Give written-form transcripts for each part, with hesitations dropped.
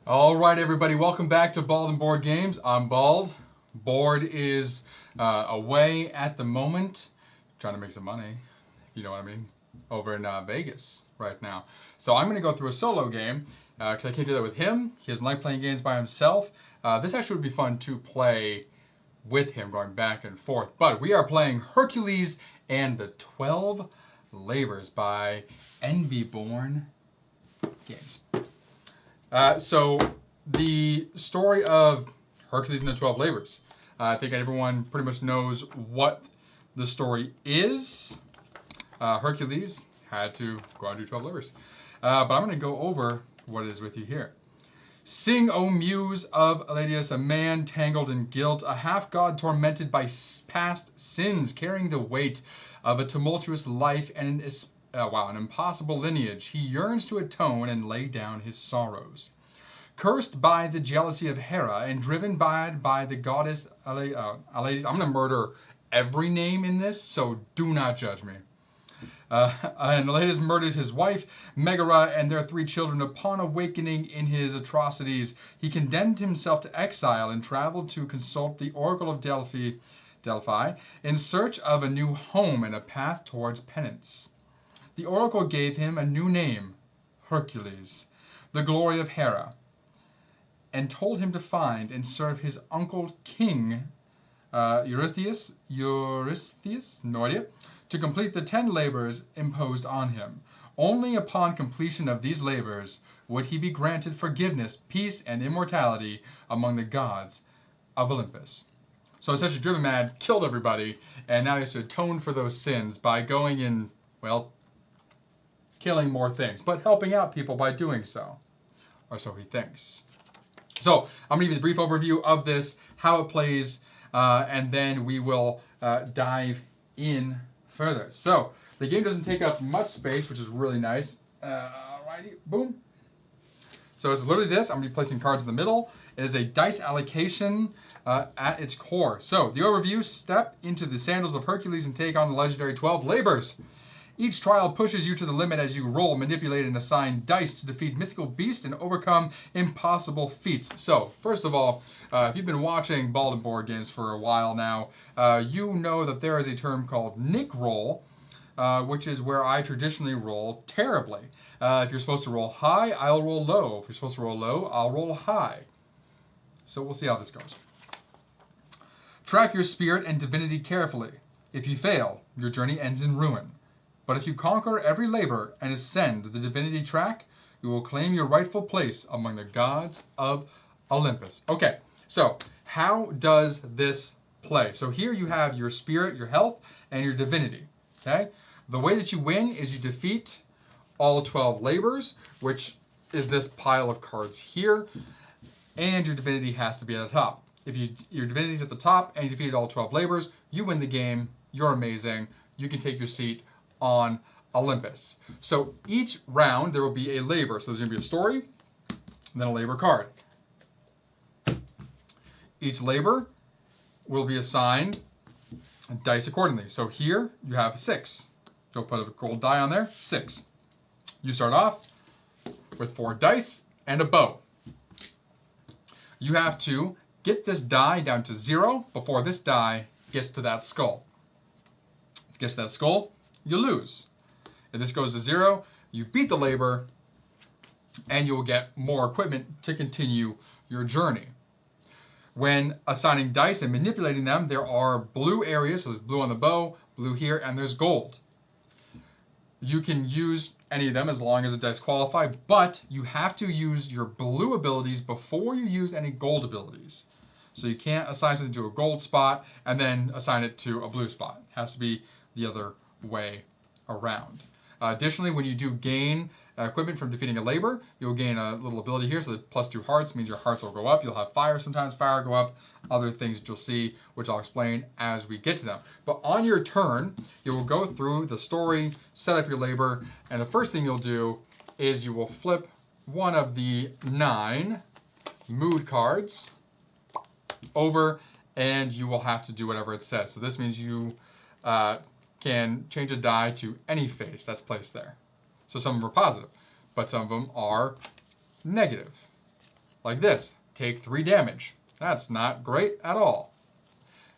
All right, everybody, welcome back to Bald and Board Games. I'm Bald. Board is away at the moment, trying to make some money, you know what I mean, over in Vegas right now. So I'm going to go through a solo game because I can't do that with him. He doesn't like playing games by himself. This actually would be fun to play with him, going back and forth. But we are playing Hercules and the 12 Labors by Envyborn Games. So the story of Hercules and the 12 Labors. I think everyone pretty much knows what the story is. Hercules had to go out and do 12 labors. But I'm going to go over what it is with you here. Sing, O muse of Eladeus, a man tangled in guilt, a half-god tormented by past sins, carrying the weight of a tumultuous life and an impossible lineage. He yearns to atone and lay down his sorrows. Cursed by the jealousy of Hera and driven by the goddess Eladeus. I'm going to murder every name in this, so do not judge me. And Eladeus murdered his wife, Megara, and their 3 children. Upon awakening in his atrocities, he condemned himself to exile and traveled to consult the Oracle of Delphi, in search of a new home and a path towards penance. The Oracle gave him a new name, Hercules, the glory of Hera, and told him to find and serve his uncle King Eurystheus, no idea, to complete the 10 labors imposed on him. Only upon completion of these labors would he be granted forgiveness, peace, and immortality among the gods of Olympus. So essentially, driven mad, killed everybody, and now he has to atone for those sins by going and, well, killing more things, but helping out people by doing so. Or so he thinks. So I'm going to give you the brief overview of this, how it plays, and then we will dive in further. So the game doesn't take up much space, which is really nice. Alrighty, boom. So it's literally this. I'm going to be placing cards in the middle. It is a dice allocation at its core. So the overview: step into the sandals of Hercules and take on the legendary 12 labors. Each trial pushes you to the limit as you roll, manipulate, and assign dice to defeat mythical beasts and overcome impossible feats. So, first of all, if you've been watching Bald and Board Games for a while now, you know that there is a term called Nick roll, which is where I traditionally roll terribly. If you're supposed to roll high, I'll roll low. If you're supposed to roll low, I'll roll high. So we'll see how this goes. Track your spirit and divinity carefully. If you fail, your journey ends in ruin. But if you conquer every labor and ascend the divinity track, you will claim your rightful place among the gods of Olympus. Okay, so how does this play? So here you have your spirit, your health, and your divinity. Okay, the way that you win is you defeat all 12 labors, which is this pile of cards here, and your divinity has to be at the top. If your divinity is at the top and you defeated all 12 labors, you win the game. You're amazing. You can take your seat on Olympus. So each round there will be a labor. So there's going to be a story, and then a labor card. Each labor will be assigned dice accordingly. So here you have 6. Go put a gold die on there, 6. You start off with 4 dice and a bow. You have to get this die down to 0 before this die gets to that skull. If it gets to that skull, you lose. If this goes to 0, you beat the labor, and you will get more equipment to continue your journey. When assigning dice and manipulating them, there are blue areas, so there's blue on the bow, blue here, and there's gold. You can use any of them as long as the dice qualify, but you have to use your blue abilities before you use any gold abilities. So you can't assign something to a gold spot and then assign it to a blue spot. It has to be the other way around. Additionally, when you do gain equipment from defeating a labor, you'll gain a little ability here. So the +2 hearts means your hearts will go up. You'll have fire sometimes, fire go up, other things that you'll see, which I'll explain as we get to them. But on your turn, you will go through the story, set up your labor, and the first thing you'll do is you will flip one of the 9 mood cards over, and you will have to do whatever it says. So this means you can change a die to any face that's placed there. So some of them are positive, but some of them are negative. like this. Take 3 damage. That's not great at all.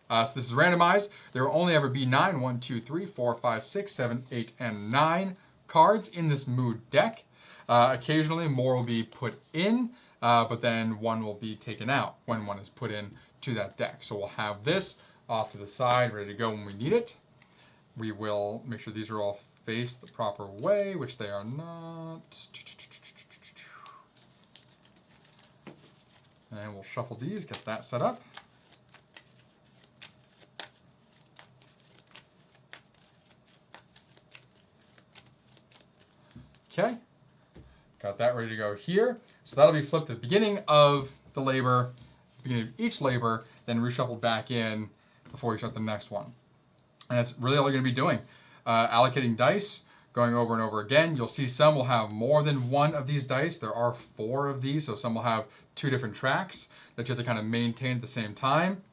So this is randomized. There will only ever be 9, 1, 2, 3, 4, 5, 6, 7, 8, and 9 cards in this mood deck. Occasionally more will be put in, but then one will be taken out when one is put in to that deck. So we'll have this off to the side, ready to go when we need it. We will make sure these are all faced the proper way, which they are not. And we'll shuffle these, get that set up. Okay, got that ready to go here. So that'll be flipped at the beginning of the labor, beginning of each labor, then reshuffled back in before you start the next one. And that's really all you're going to be doing. Allocating dice, going over and over again. You'll see some will have more than one of these dice. There are 4 of these, so some will have 2 different tracks that you have to kind of maintain at the same time.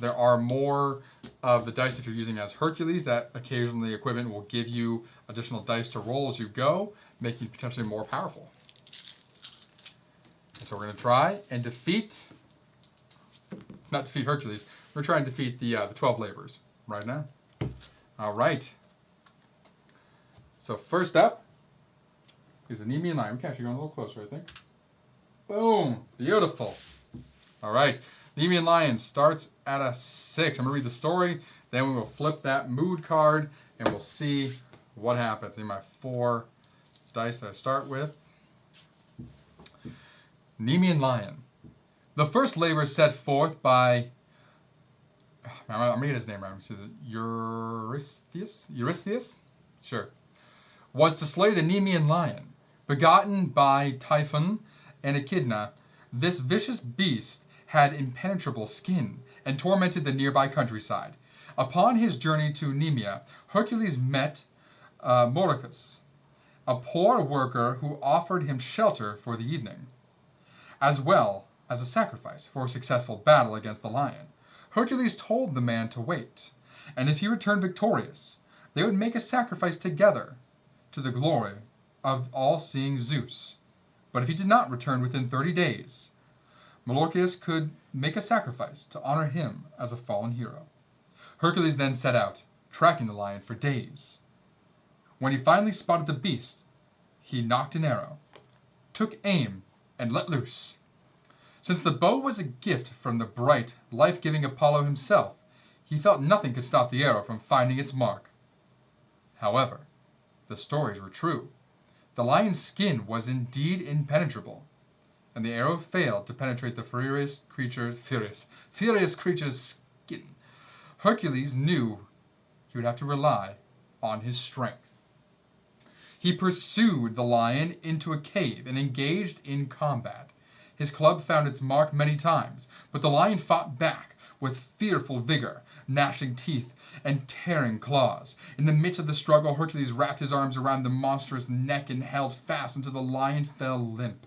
There are more of the dice that you're using as Hercules that occasionally equipment will give you additional dice to roll as you go, making you potentially more powerful. And so we're going to try and defeat, not defeat Hercules, we're trying to defeat the 12 labors right now. All right. So first up is the Nemean Lion. Okay, actually going a little closer, I think. Boom. Beautiful. All right. Nemean Lion starts at a 6. I'm going to read the story. Then we will flip that mood card and we'll see what happens. In my 4 dice that I start with. Nemean Lion. The first labor set forth by, I'm going to get his name right. Eurystheus? Sure. Was to slay the Nemean Lion. Begotten by Typhon and Echidna, this vicious beast had impenetrable skin and tormented the nearby countryside. Upon his journey to Nemea, Hercules met Moricus, a poor worker who offered him shelter for the evening, as well as a sacrifice for a successful battle against the lion. Hercules told the man to wait, and if he returned victorious, they would make a sacrifice together to the glory of all-seeing Zeus. But if he did not return within 30 days, Moricus could make a sacrifice to honor him as a fallen hero. Hercules then set out, tracking the lion for days. When he finally spotted the beast, he nocked an arrow, took aim, and let loose. Since the bow was a gift from the bright, life-giving Apollo himself, he felt nothing could stop the arrow from finding its mark. However, the stories were true. The lion's skin was indeed impenetrable, and the arrow failed to penetrate the furious creature's skin. Hercules knew he would have to rely on his strength. He pursued the lion into a cave and engaged in combat. His club found its mark many times, but the lion fought back with fearful vigor, gnashing teeth and tearing claws. In the midst of the struggle, Hercules wrapped his arms around the monstrous neck and held fast until the lion fell limp,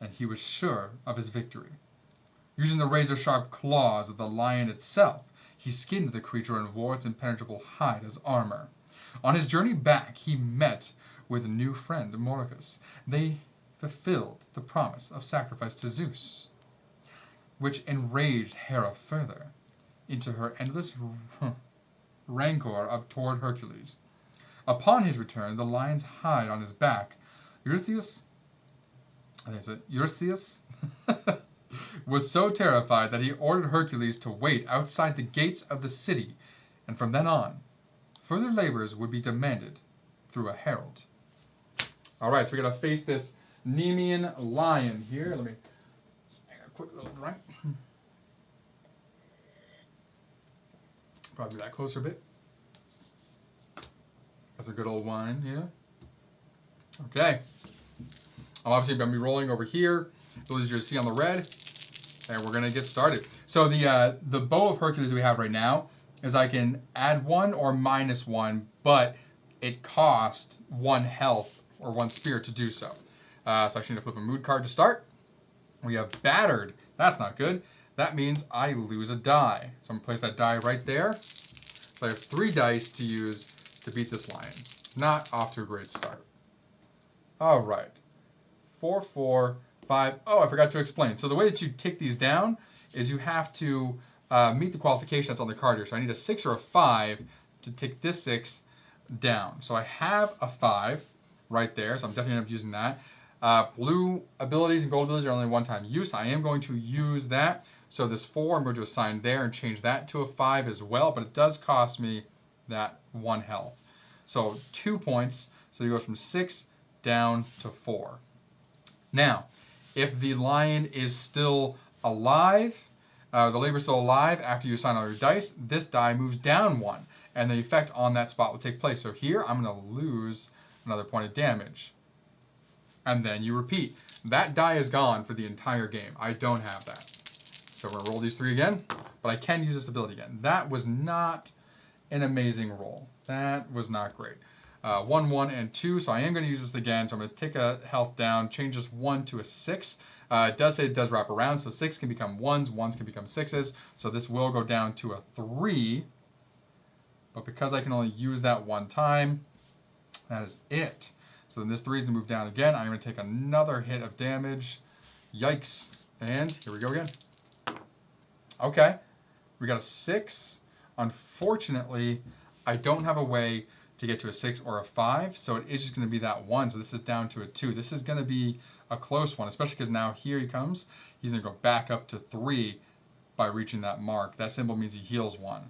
and he was sure of his victory. Using the razor-sharp claws of the lion itself, he skinned the creature and wore its impenetrable hide as armor. On his journey back, he met with a new friend, Moricus. They fulfilled the promise of sacrifice to Zeus, which enraged Hera further into her endless rancor toward Hercules. Upon his return, the lion's hide on his back, Eurystheus was so terrified that he ordered Hercules to wait outside the gates of the city, and from then on, further labors would be demanded through a herald. All right, so we're going to face this Nemean lion here. Let me take a quick little drink. Probably that closer a bit. That's a good old wine, yeah. Okay. I'm obviously going to be rolling over here. It's easier to see on the red. And we're going to get started. So the bow of Hercules we have right now is I can add 1 or minus 1, but it costs 1 health or 1 spirit to do so. So I actually need to flip a mood card to start. We have battered. That's not good. That means I lose a die. So I'm going to place that die right there. So I have 3 dice to use to beat this lion. Not off to a great start. All right. 4, 4, 5. Oh, I forgot to explain. So the way that you tick these down is you have to meet the qualification that's on the card here. So I need a 6 or a 5 to tick this 6 down. So I have a 5 right there, so I'm definitely going to be using that. Blue abilities and gold abilities are only one-time use. I am going to use that. So this 4, I'm going to assign there and change that to a 5 as well, but it does cost me that 1 health. So 2 points, so it goes from 6 down to 4. Now, if the lion is still alive, the labor is still alive after you assign all your dice, this die moves down 1, and the effect on that spot will take place. So here, I'm going to lose another point of damage. And then you repeat. That die is gone for the entire game. I don't have that. So we're going to roll these 3 again, but I can use this ability again. That was not an amazing roll. That was not great. 1, 1, and 2, so I am going to use this again. So I'm going to take a health down, change this 1 to a 6. It does say it does wrap around, so 6 can become 1s, 1s can become 6s. So this will go down to a 3. But because I can only use that 1 time, that is it. So then this 3 is going to move down again. I'm going to take another hit of damage. Yikes. And here we go again. Okay. We got a 6. Unfortunately, I don't have a way to get to a 6 or a 5, so it is just going to be that 1. So this is down to a 2. This is going to be a close one, especially because now here he comes. He's going to go back up to 3 by reaching that mark. That symbol means he heals 1.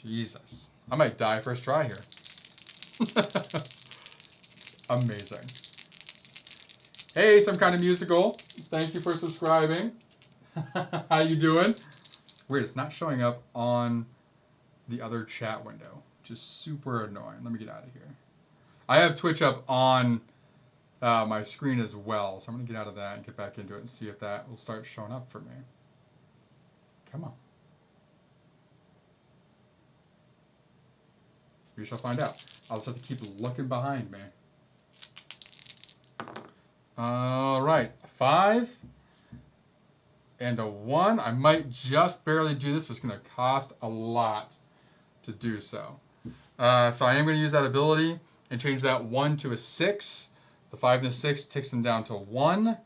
Jesus. I might die first try here. Amazing. Hey, some kind of musical. Thank you for subscribing. How you doing? Weird, it's not showing up on the other chat window, which is super annoying. Let me get out of here. I have Twitch up on my screen as well, so I'm going to get out of that and get back into it and see if that will start showing up for me. Come on. We shall find out. I'll just have to keep looking behind me. All right, 5 and a 1. I might just barely do this, but it's going to cost a lot to do so. So I am going to use that ability and change that 1 to a 6. The 5 and the 6 takes them down to 1,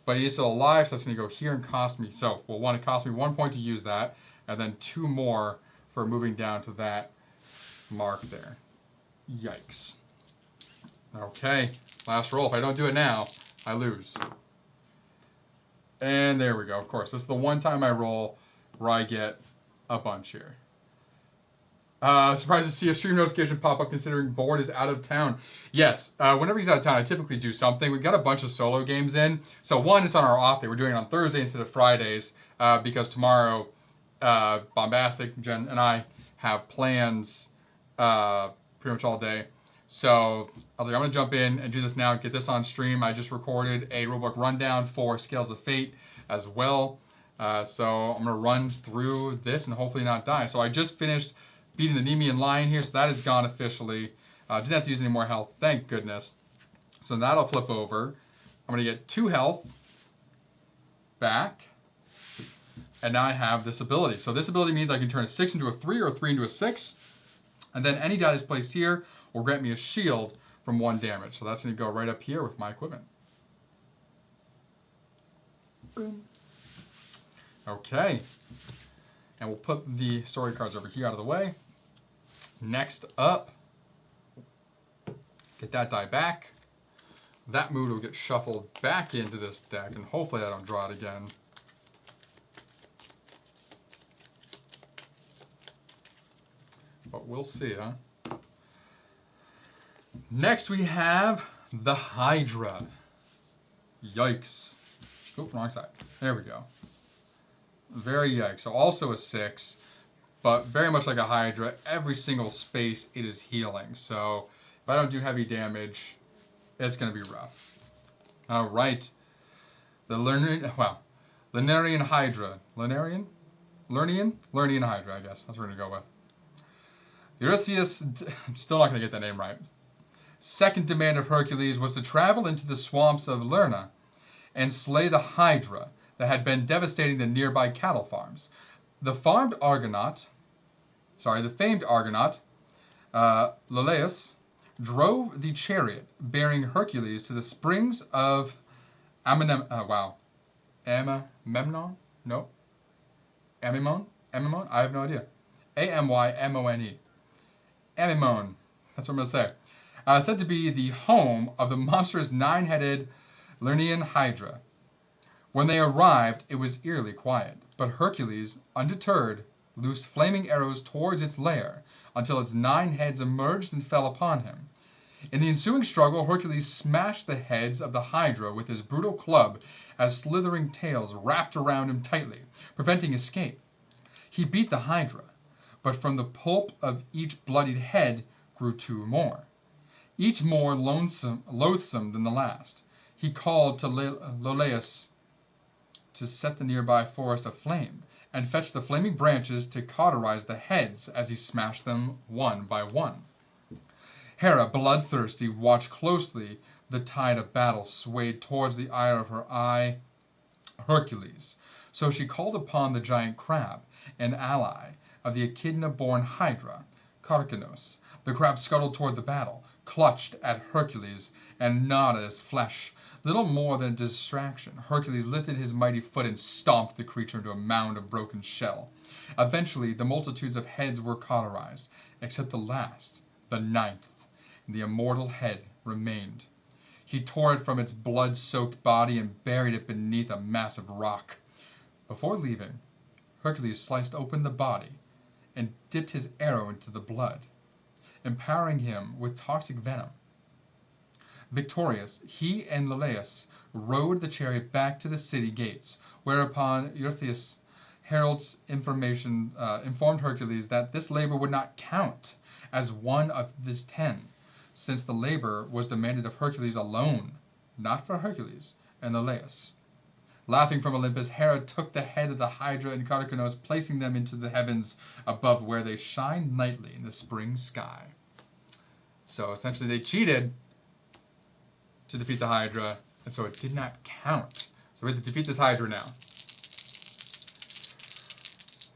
but he is still alive, so that's going to go here and cost me. So, well, 1, it cost me 1 point to use that, and then 2 more for moving down to that mark there. Yikes. Okay, last roll. If I don't do it now, I lose. And there we go. Of course, this is the one time I roll where I get a bunch here. Surprised to see a stream notification pop up considering Board is out of town. Yes, whenever he's out of town, I typically do something. We've got a bunch of solo games in. So one, it's on our off day. We're doing it on Thursday instead of Fridays because tomorrow, Bombastic, Jen, and I have plans pretty much all day. So I was like, I'm going to jump in and do this now, get this on stream. I just recorded a rulebook rundown for Scales of Fate as well. So I'm going to run through this and hopefully not die. So I just finished beating the Nemean Lion here, so that is gone officially. Didn't have to use any more health, thank goodness. So that'll flip over. I'm going to get 2 health back. And now I have this ability. So this ability means I can turn a 6 into a 3 or a 3 into a 6. And then any die that's placed here will grant me a shield from 1 damage. So that's going to go right up here with my equipment. Boom. Okay. And we'll put the story cards over here out of the way. Next up, get that die back. That mood will get shuffled back into this deck, and hopefully I don't draw it again. But we'll see, huh? Next we have the Hydra. Yikes. Oh, wrong side. There we go. Very yikes. So also a 6, but very much like a Hydra, every single space it is healing. So if I don't do heavy damage, it's going to be rough. All right. The Lernian Hydra. Lernian Hydra, I guess. That's what we're going to go with. Eurystheus, I'm still not going to get that name right. Second demand of Hercules was to travel into the swamps of Lerna and slay the Hydra that had been devastating the nearby cattle farms. The famed Argonaut, Leleus, drove the chariot bearing Hercules to the springs of Wow. Amymon? No. Amymon? Amymon? I have no idea. Amymone. Amymon. That's what I'm going to say. Said to be the home of the monstrous 9-headed Lernaean Hydra. When they arrived, it was eerily quiet, but Hercules, undeterred, loosed flaming arrows towards its lair until its 9 heads emerged and fell upon him. In the ensuing struggle, Hercules smashed the heads of the Hydra with his brutal club as slithering tails wrapped around him tightly, preventing escape. He beat the Hydra, but from the pulp of each bloodied head grew 2 more, each more loathsome than the last. He called to Lolaeus to set the nearby forest aflame, and fetched the flaming branches to cauterize the heads as he smashed them one by one. Hera, bloodthirsty, watched closely the tide of battle swayed towards the ire of her eye, Hercules. So she called upon the giant crab, an ally of the Echidna-born Hydra, Carcinos. The crab scuttled toward the battle, clutched at Hercules, and gnawed at his flesh. Little more than a distraction, Hercules lifted his mighty foot and stomped the creature into a mound of broken shell. Eventually, the multitudes of heads were cauterized, except the last, the 9th. The immortal head remained. He tore it from its blood-soaked body and buried it beneath a massive rock. Before leaving, Hercules sliced open the body and dipped his arrow into the blood, empowering him with toxic venom. Victorious, he and Lolaeus rode the chariot back to the city gates, whereupon Eurystheus, herald's informed Hercules that this labor would not count as one of his 10, since the labor was demanded of Hercules alone, not for Hercules and Lolaeus. Laughing from Olympus, Hera took the head of the Hydra and Carcinos, placing them into the heavens above where they shine nightly in the spring sky. So essentially they cheated to defeat the Hydra, and so it did not count. So we have to defeat this Hydra now.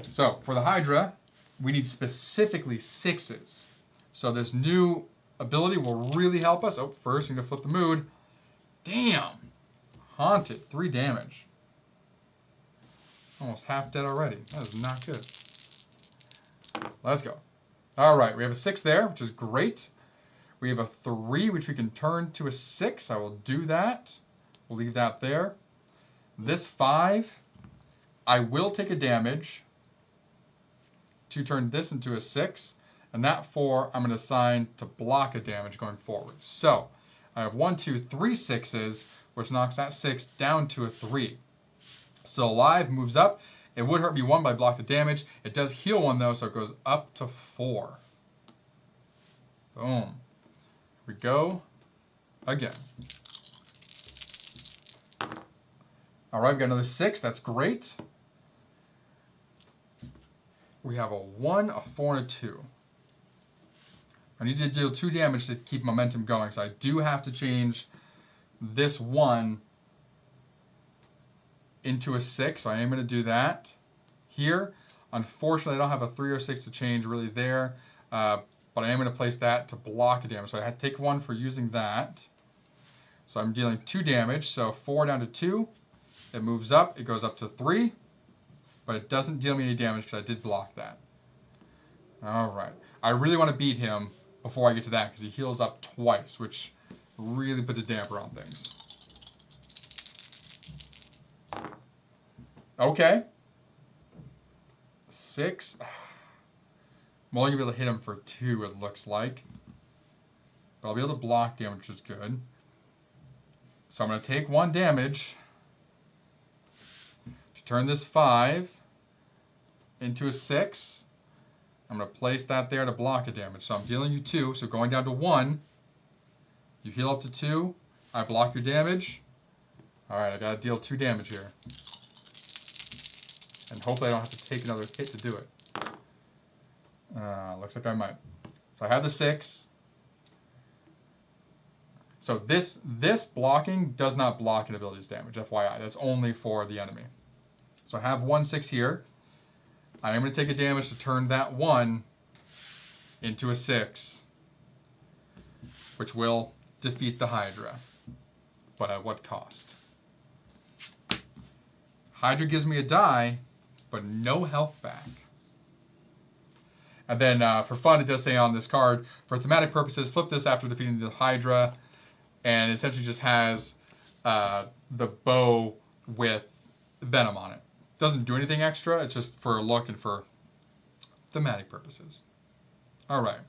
So for the Hydra, we need specifically 6s. So this new ability will really help us. Oh, first I'm going to flip the mood. Damn! Haunted, 3 damage. Almost half dead already. That is not good. Let's go. Alright, we have a 6 there, which is great. We have a 3, which we can turn to a 6. I will do that. We'll leave that there. This 5, I will take a damage to turn this into a 6. And that 4, I'm going to assign to block a damage going forward. So, I have 1, 2, 3 6s, which knocks that 6 down to a 3. Still alive, moves up. It would hurt me 1, but I block the damage. It does heal 1, though, so it goes up to 4. Boom. We go again. All right, we've got another 6. That's great. We have a 1, a 4, and a 2. I need to deal 2 damage to keep momentum going, so I do have to change this 1 into a 6, so I am going to do that here. Unfortunately, I don't have a 3 or 6 to change really there, but I am going to place that to block a damage. So I had to take 1 for using that. So I'm dealing 2 damage, so 4 down to 2. It moves up, it goes up to 3, but it doesn't deal me any damage because I did block that. All right. I really want to beat him before I get to that because he heals up twice, which really puts a damper on things. Okay. 6. I'm only going to be able to hit him for 2, it looks like. But I'll be able to block damage, which is good. So I'm going to take 1 damage to turn this 5 into a 6. I'm going to place that there to block a damage. So I'm dealing you 2, so going down to 1. You heal up to 2. I block your damage. Alright, I got to deal 2 damage here. And hopefully I don't have to take another hit to do it. Looks like I might. So I have the 6. So this blocking does not block an ability's damage, FYI. That's only for the enemy. So I have 1 6 here. I am going to take a damage to turn that 1 into a 6, which will defeat the Hydra. But at what cost? Hydra gives me a die, but no health back. And then for fun, it does say on this card, for thematic purposes, flip this after defeating the Hydra, and it essentially just has the bow with venom on it. Doesn't do anything extra, it's just for a look and for thematic purposes. All right.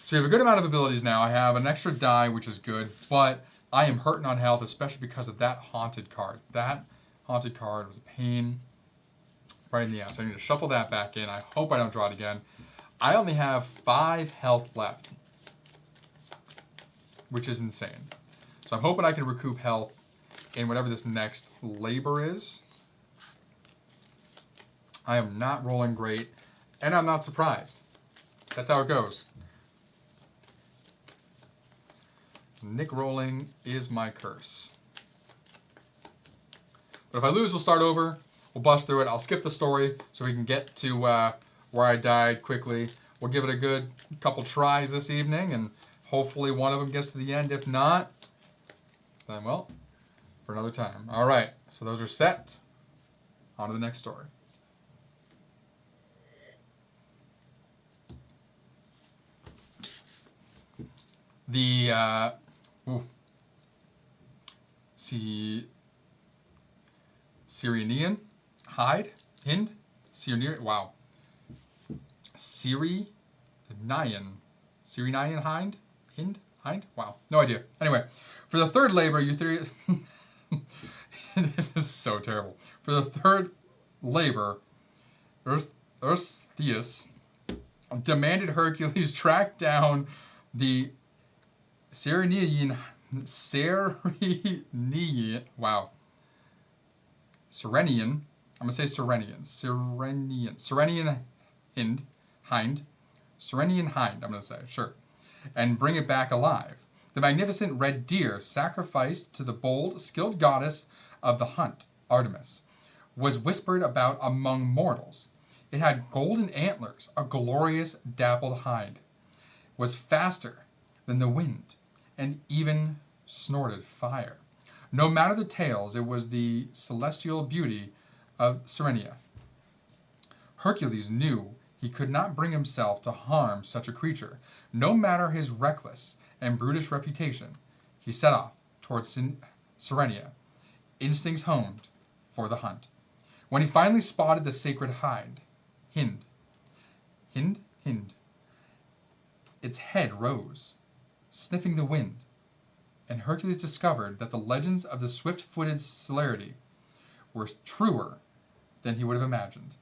So you have a good amount of abilities now. I have an extra die, which is good, but I am hurting on health, especially because of that haunted card. That haunted card was a pain right in the ass. I need to shuffle that back in. I hope I don't draw it again. I only have 5 health left, which is insane. So I'm hoping I can recoup health in whatever this next labor is. I am not rolling great, and I'm not surprised. That's how it goes. Nick rolling is my curse. But if I lose, we'll start over. We'll bust through it. I'll skip the story so we can get to where I died quickly. We'll give it a good couple tries this evening, and hopefully one of them gets to the end. If not, then, well, for another time. All right, so those are set. On to the next story. The Cyrenean hide, Hind, Cyrenean, wow. Cyrenean hind, wow, no idea. Anyway, for the third labor, you three, this is so terrible. For the third labor, Eurystheus demanded Hercules track down the Cyrenean, wow. Cyrenean, I'm going to say Cyrenean hind, I'm going to say, sure. And bring it back alive. The magnificent red deer, sacrificed to the bold, skilled goddess of the hunt, Artemis, was whispered about among mortals. It had golden antlers, a glorious dappled hide, was faster than the wind, and even snorted fire. No matter the tales, it was the celestial beauty of Cyrenia. Hercules knew he could not bring himself to harm such a creature. No matter his reckless and brutish reputation, he set off towards Cyrenia, instincts honed for the hunt. When he finally spotted the sacred hide, Hind, its head rose, sniffing the wind, and Hercules discovered that the legends of the swift-footed celerity were truer than he would have imagined.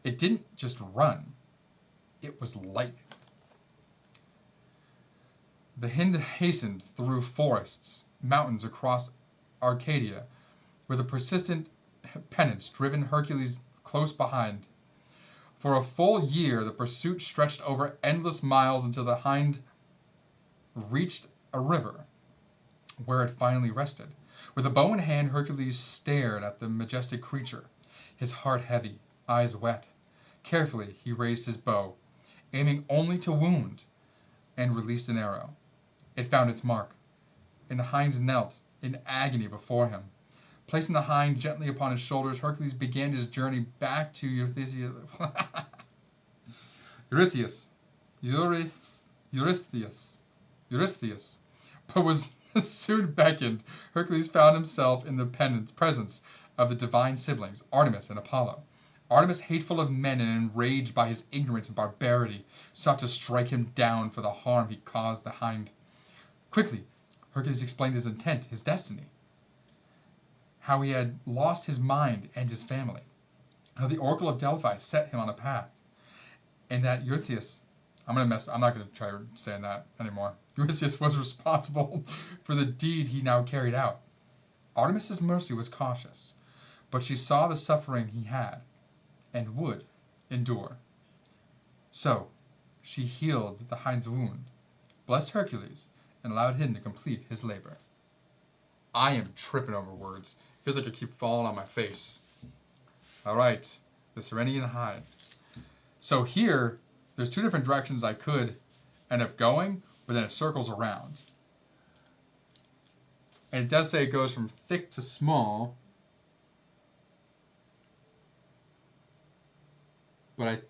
It didn't just run, it was lightning. The Hind hastened through forests, mountains across Arcadia, where the persistent pennants driven Hercules close behind. For a full year, the pursuit stretched over endless miles until the hind reached a river, where it finally rested. With a bow in hand, Hercules stared at the majestic creature, his heart heavy, eyes wet. Carefully, he raised his bow, aiming only to wound, and released an arrow. It found its mark, and the hind knelt in agony before him. Placing the hind gently upon his shoulders, Hercules began his journey back to Eurystheus, but was soon beckoned. Hercules found himself in the presence of the divine siblings, Artemis and Apollo. Artemis, hateful of men and enraged by his ignorance and barbarity, sought to strike him down for the harm he caused the hind. Quickly, Hercules explained his intent, his destiny, how he had lost his mind and his family, how the Oracle of Delphi set him on a path, and that Eurystheus, I'm not going to try saying that anymore. Eurystheus was responsible for the deed he now carried out. Artemis's mercy was cautious, but she saw the suffering he had and would endure. So, she healed the hind's wound, blessed Hercules, and allowed him to complete his labor. I am tripping over words. It feels like I keep falling on my face. All right, the Cyrenean hide. So here, there's 2 different directions I could end up going, but then it circles around. And it does say it goes from thick to small. But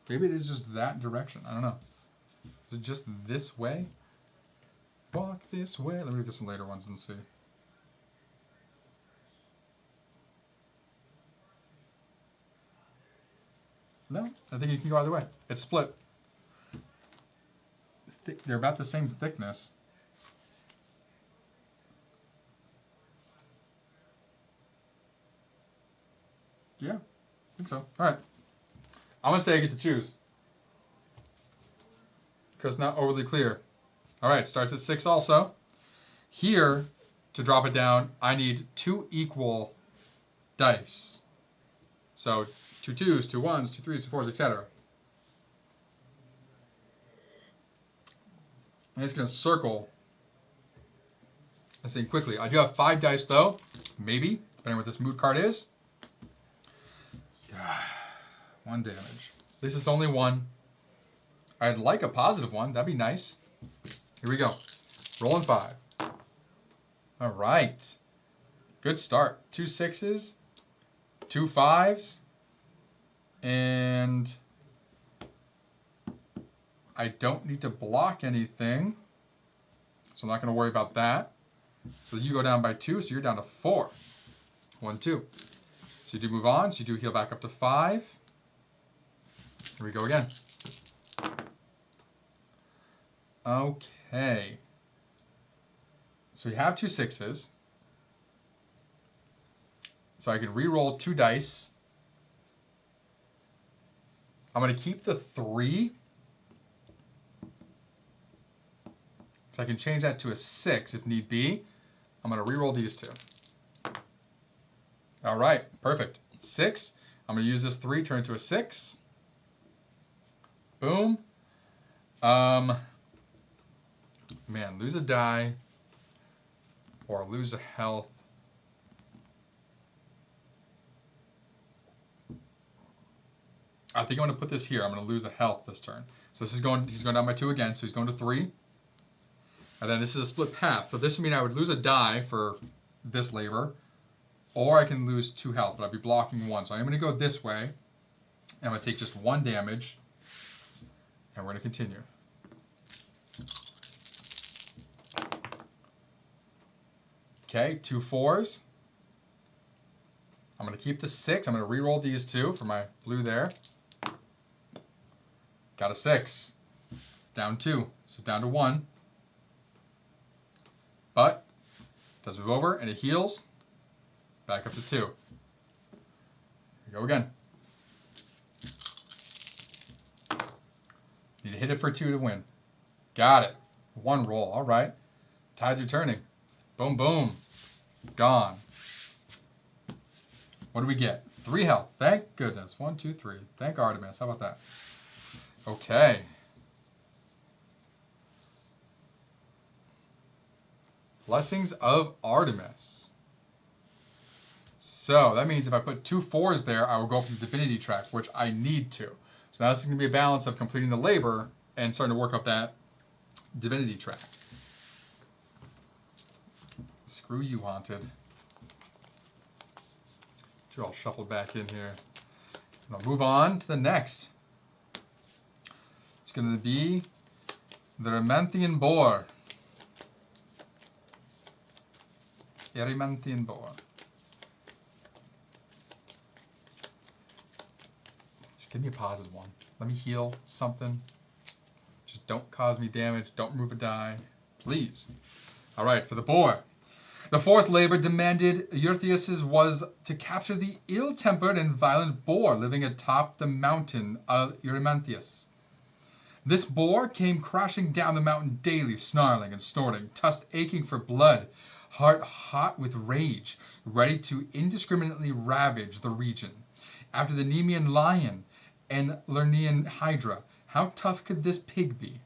maybe it is just that direction. I don't know. Is it just this way? Walk this way. Let me look at some later ones and see. No, I think you can go either way. It's split. They're about the same thickness. Yeah, I think so. All right. I'm going to say I get to choose. Because it's not overly clear. All right, starts at 6 also. Here, to drop it down, I need 2 equal dice. So 2 2s, 2 1s, 2 3s, 2 4s, etc. I'm just going to circle this thing quickly. I do have 5 dice though, maybe, depending on what this mood card is. Yeah, 1 damage. At least it's only 1. I'd like a positive one. That'd be nice. Here we go. Rolling 5. All right. Good start. 2 6s, 2 5s, and I don't need to block anything, so I'm not going to worry about that. So you go down by 2, so you're down to 4. 1 2. So you do move on. So you do heal back up to 5. Here we go again. Okay. So we have 2 6s. So I can re-roll 2 dice. I'm going to keep the 3. So I can change that to a 6 if need be. I'm going to re-roll these 2. All right, perfect. 6. I'm going to use this 3, turn it to a 6. Boom. Man, lose a die or lose a health. I think I'm going to put this here. I'm going to lose a health this turn. So this is going. He's going down by 2 again, so he's going to 3. And then this is a split path. So this would mean I would lose a die for this labor, or I can lose 2 health, but I'd be blocking 1. So I'm going to go this way, and I'm going to take just 1 damage, and we're going to continue. Okay, 2 4s. I'm going to keep the 6. I'm going to re-roll these 2 for my blue there. Got a 6. Down 2. So down to 1. But does move over and it heals. Back up to 2. Here we go again. Need to hit it for 2 to win. Got it. 1 roll. All right. Tides are turning. Boom, boom. Gone. What do we get? 3 health. Thank goodness. 1, 2, 3. Thank Artemis. How about that? Okay. Blessings of Artemis. So that means if I put 2 4s there, I will go up to the divinity track, which I need to. So now this is going to be a balance of completing the labor and starting to work up that divinity track. Screw you, Haunted. You're all shuffled back in here. And I'll move on to the next. It's going to be the Erymanthian Boar. Erymanthian Boar. Just give me a positive one. Let me heal something. Just don't cause me damage. Don't remove a die. Please. All right, for the boar. The 4th labor demanded Eurystheus was to capture the ill-tempered and violent boar living atop the mountain of Erymantheus. This boar came crashing down the mountain daily, snarling and snorting, tusk aching for blood, heart hot with rage, ready to indiscriminately ravage the region. After the Nemean lion and Lernaean hydra, how tough could this pig be?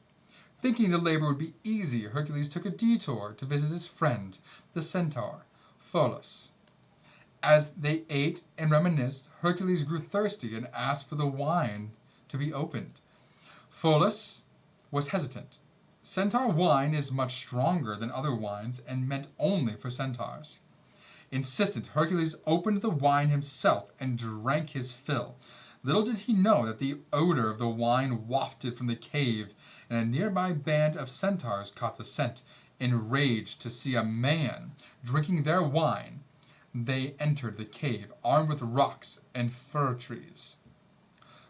Thinking the labor would be easy, Hercules took a detour to visit his friend, the centaur, Pholus. As they ate and reminisced, Hercules grew thirsty and asked for the wine to be opened. Pholus was hesitant. Centaur wine is much stronger than other wines and meant only for centaurs. Insistent, Hercules opened the wine himself and drank his fill. Little did he know that the odor of the wine wafted from the cave, and a nearby band of centaurs caught the scent. Enraged to see a man drinking their wine, they entered the cave, armed with rocks and fir trees.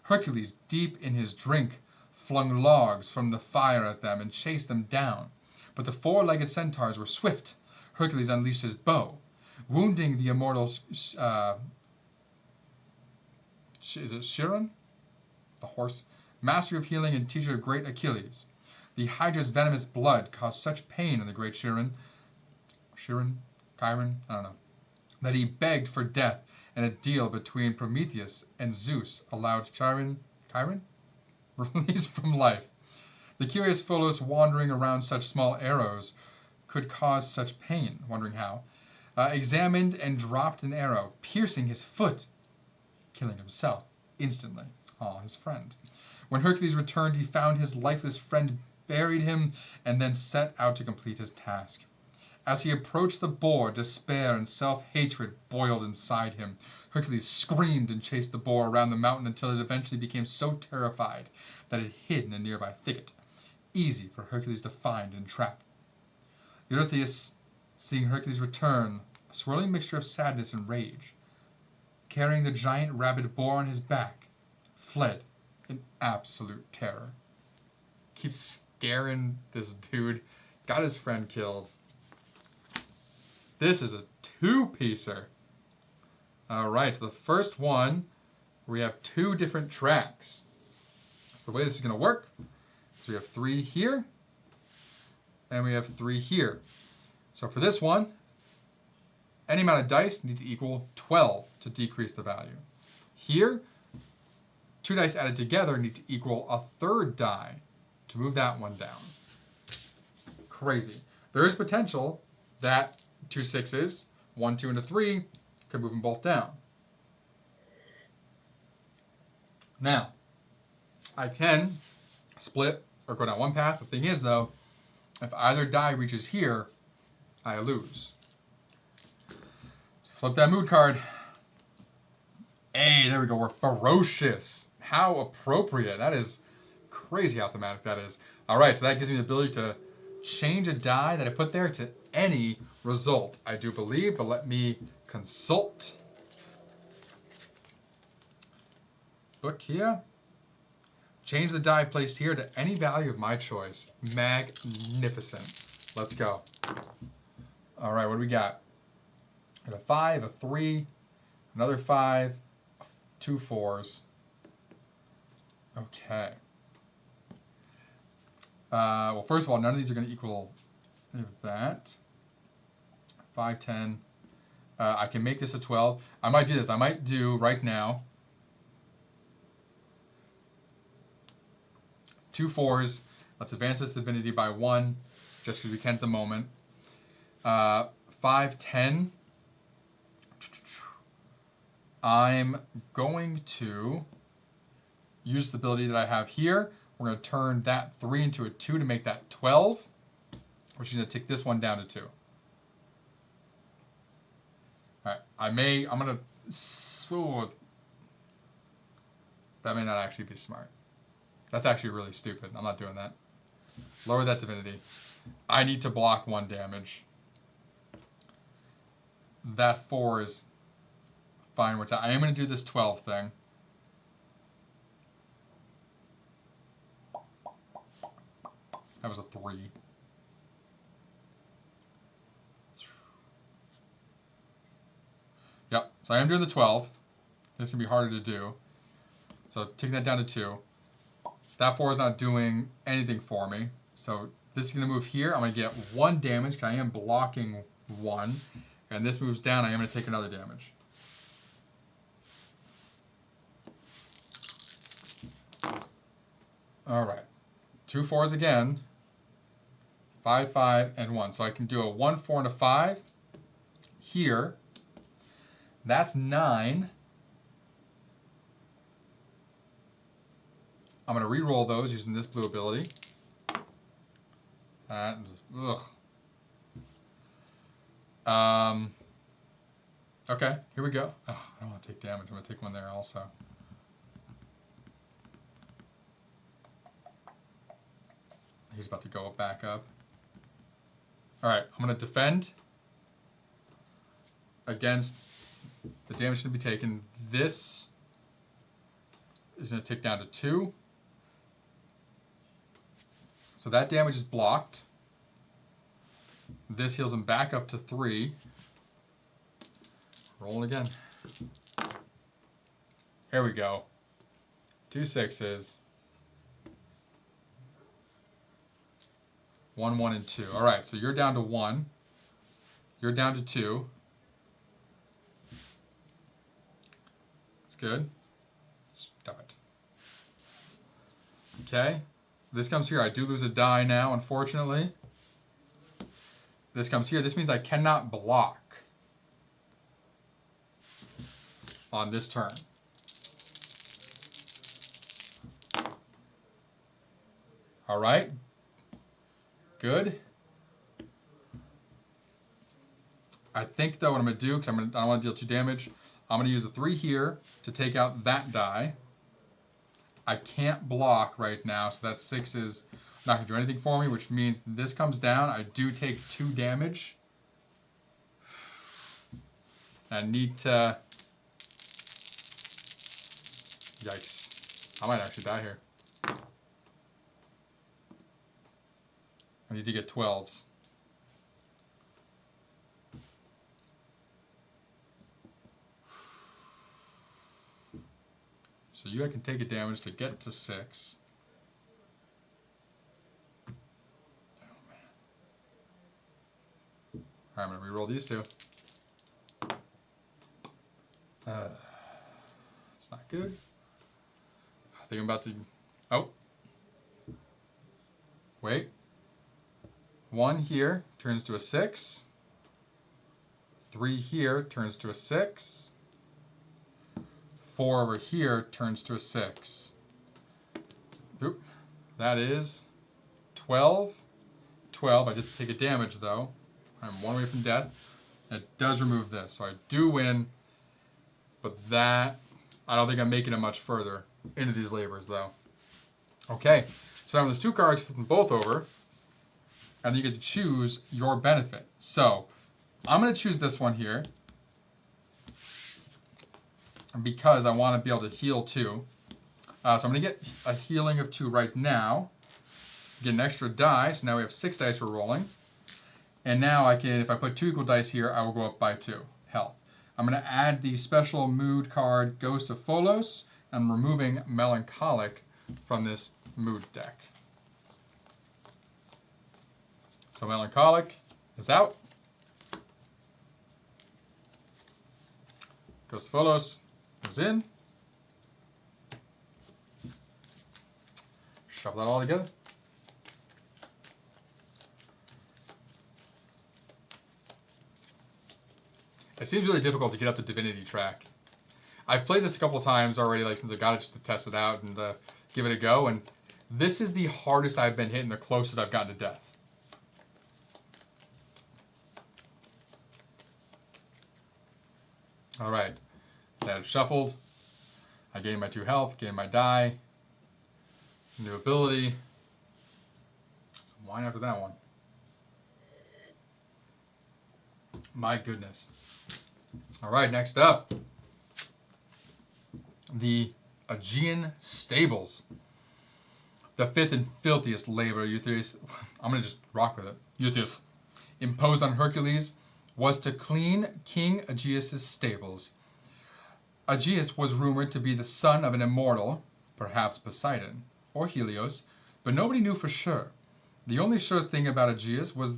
Hercules, deep in his drink, flung logs from the fire at them and chased them down. But the four-legged centaurs were swift. Hercules unleashed his bow, wounding the immortal is it Chiron? The horse, master of healing and teacher of great Achilles. The Hydra's venomous blood caused such pain in the great Chiron, I don't know, that he begged for death, and a deal between Prometheus and Zeus allowed Chiron released from life. The curious Pholos, wandering around such small arrows, could cause such pain, wondering how, examined and dropped an arrow, piercing his foot, killing himself instantly. His friend. When Hercules returned, he found his lifeless friend, buried him, and then set out to complete his task. As he approached the boar, despair and self-hatred boiled inside him. Hercules screamed and chased the boar around the mountain until it eventually became so terrified that it hid in a nearby thicket, easy for Hercules to find and trap. Eurystheus, seeing Hercules return, a swirling mixture of sadness and rage, carrying the giant rabid boar on his back, fled in absolute terror. Keeps scaring this dude, got his friend killed. This is a two-piecer. Alright, so the first one, we have two different tracks. So the way this is going to work is we have 3 here, and we have 3 here. So for this one, any amount of dice need to equal 12 to decrease the value. Here, 2 dice added together need to equal a third die to move that one down. Crazy. There is potential that 2 6s, 1, 2, and a 3 could move them both down. Now, I can split or go down one path. The thing is, though, if either die reaches here, I lose. Flip that mood card. Hey, there we go. We're ferocious. How appropriate. That is crazy how thematic that is. All right, so that gives me the ability to change a die that I put there to any result, I do believe, but let me consult. Book here. Change the die placed here to any value of my choice. Magnificent. Let's go. All right, what do we got? Got a 5, a 3, another 5, 2 4s. Okay. Well, first of all, none of these are going to equal that. 5, 10. I can make this a 12. I might do this. I might do right now 2 4s. Let's advance this divinity by 1, just because we can at the moment. 5, 10. I'm going to use the ability that I have here. We're going to turn that 3 into a 2 to make that 12. Which is going to take this one down to 2. Alright, I'm going to... That may not actually be smart. That's actually really stupid. I'm not doing that. Lower that divinity. I need to block 1 damage. That 4 is fine. I am going to do this 12 thing. That was a 3. Yep, so I am doing the 12. This is going to be harder to do. So taking that down to 2. That 4 is not doing anything for me. So this is going to move here. I'm going to get 1 damage because I am blocking 1. And this moves down. I am going to take another damage. All right. 2 4s again. 5, 5, and 1. So I can do a 1, 4, and a 5 here. That's 9. I'm going to re-roll those using this blue ability. Ugh. Okay, here we go. Oh, I don't want to take damage. I'm going to take one there also. He's about to go back up. All right, I'm going to defend against the damage to be taken. This is going to tick down to 2. So that damage is blocked. This heals him back up to 3. Rolling again. Here we go. 2 6s. 1 1 and 2. All right, so you're down to 1. You're down to 2. That's good. Stop it. Okay. This comes here. I do lose a die now, unfortunately. This comes here. This means I cannot block on this turn. All right. Good. I think, though, what I'm going to do, because I don't want to deal 2 damage, I'm going to use a 3 here to take out that die. I can't block right now, so that 6 is not going to do anything for me, which means this comes down. I do take 2 damage. I need to... Yikes. I might actually die here. I need to get 12s. So I can take a damage to get to 6. Oh, man. All right, I'm going to reroll these 2. It's not good. I think I'm about to... Oh. Wait. 1 here turns to a 6. 3 here turns to a 6. 4 over here turns to a 6. Oop. That is 12. 12. I did take a damage, though. I'm 1 away from death. It does remove this, so I do win. But that, I don't think I'm making it much further into these labors, though. Okay, so now there's 2 cards, flip them both over, and you get to choose your benefit. So I'm going to choose this one here because I want to be able to heal 2. So I'm going to get a healing of 2 right now. Get an extra die, so now we have 6 dice we're rolling. And now I can, if I put 2 equal dice here, I will go up by 2 health. I'm going to add the special mood card Ghost of Pholos. I'm removing Melancholic from this mood deck. So Melancholic is out. Ghost of Pholos is in. Shuffle that all together. It seems really difficult to get up the Divinity track. I've played this a couple times already, like since I got it, just to test it out and give it a go, and this is the hardest I've been hit and the closest I've gotten to death. All right, that is shuffled. I gained my 2 health, gained my die, new ability. Some wine after that one. My goodness. All right, next up, the Aegean Stables. The 5th and filthiest labor Euthyphus, I'm going to just rock with it, Euthyphus, imposed on Hercules was to clean King Aegeus' stables. Aegeus was rumored to be the son of an immortal, perhaps Poseidon or Helios, but nobody knew for sure. The only sure thing about Aegeus was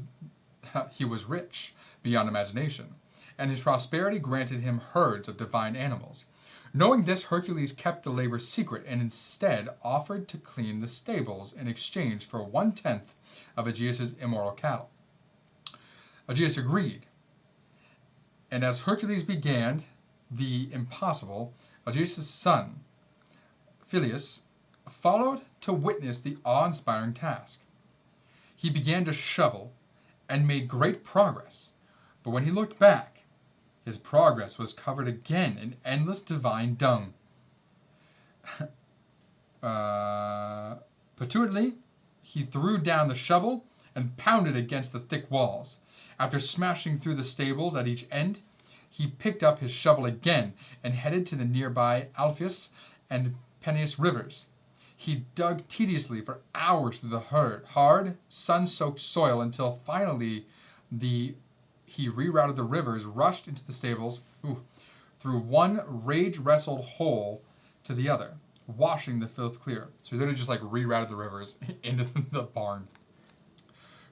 he was rich beyond imagination, and his prosperity granted him herds of divine animals. Knowing this, Hercules kept the labor secret and instead offered to clean the stables in exchange for 1/10 of Aegeus' immortal cattle. Aegeus agreed, and as Hercules began the impossible, Aegeus' son, Phyleus, followed to witness the awe-inspiring task. He began to shovel and made great progress, but when he looked back, his progress was covered again in endless divine dung. Petulantly, he threw down the shovel and pounded against the thick walls. After smashing through the stables at each end, he picked up his shovel again and headed to the nearby Alpheus and Peneus rivers. He dug tediously for hours through the hard, sun-soaked soil until finally he rerouted the rivers, rushed into the stables, through one rage-wrestled hole to the other, washing the filth clear. So he literally just rerouted the rivers into the barn.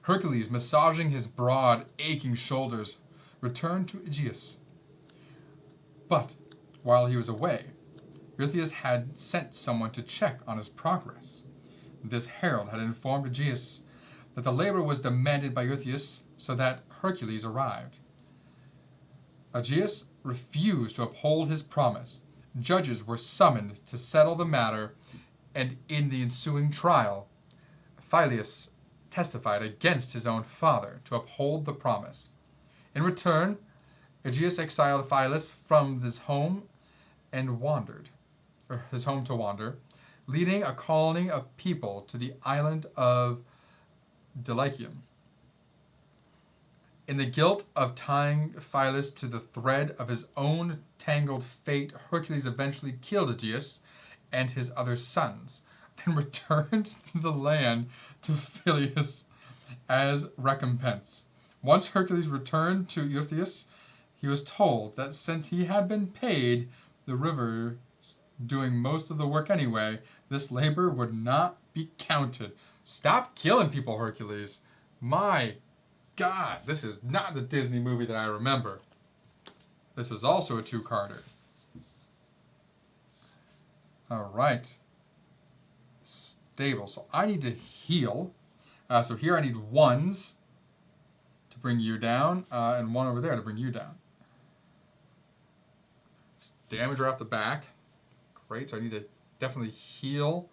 Hercules, massaging his broad, aching shoulders, returned to Aegeus. But while he was away, Eurystheus had sent someone to check on his progress. This herald had informed Aegeus that the labor was demanded by Eurystheus, so that Hercules arrived. Aegeus refused to uphold his promise. Judges were summoned to settle the matter, and in the ensuing trial, Phyleus testified against his own father to uphold the promise. In return, Aegeus exiled Phyleus from his home to wander, leading a colony of people to the island of Delichium. In the guilt of tying Phyleus to the thread of his own tangled fate, Hercules eventually killed Aegeus and his other sons, then returned the land to Phyleus as recompense. Once Hercules returned to Eurystheus, he was told that since he had been paid the rivers doing most of the work anyway, this labor would not be counted. Stop killing people, Hercules. My God, this is not the Disney movie that I remember. This is also a two-carder. All right. Stable. So I need to heal. So here I need ones to bring you down, and one over there to bring you down. Damage right off the back. Great. So I need to definitely heal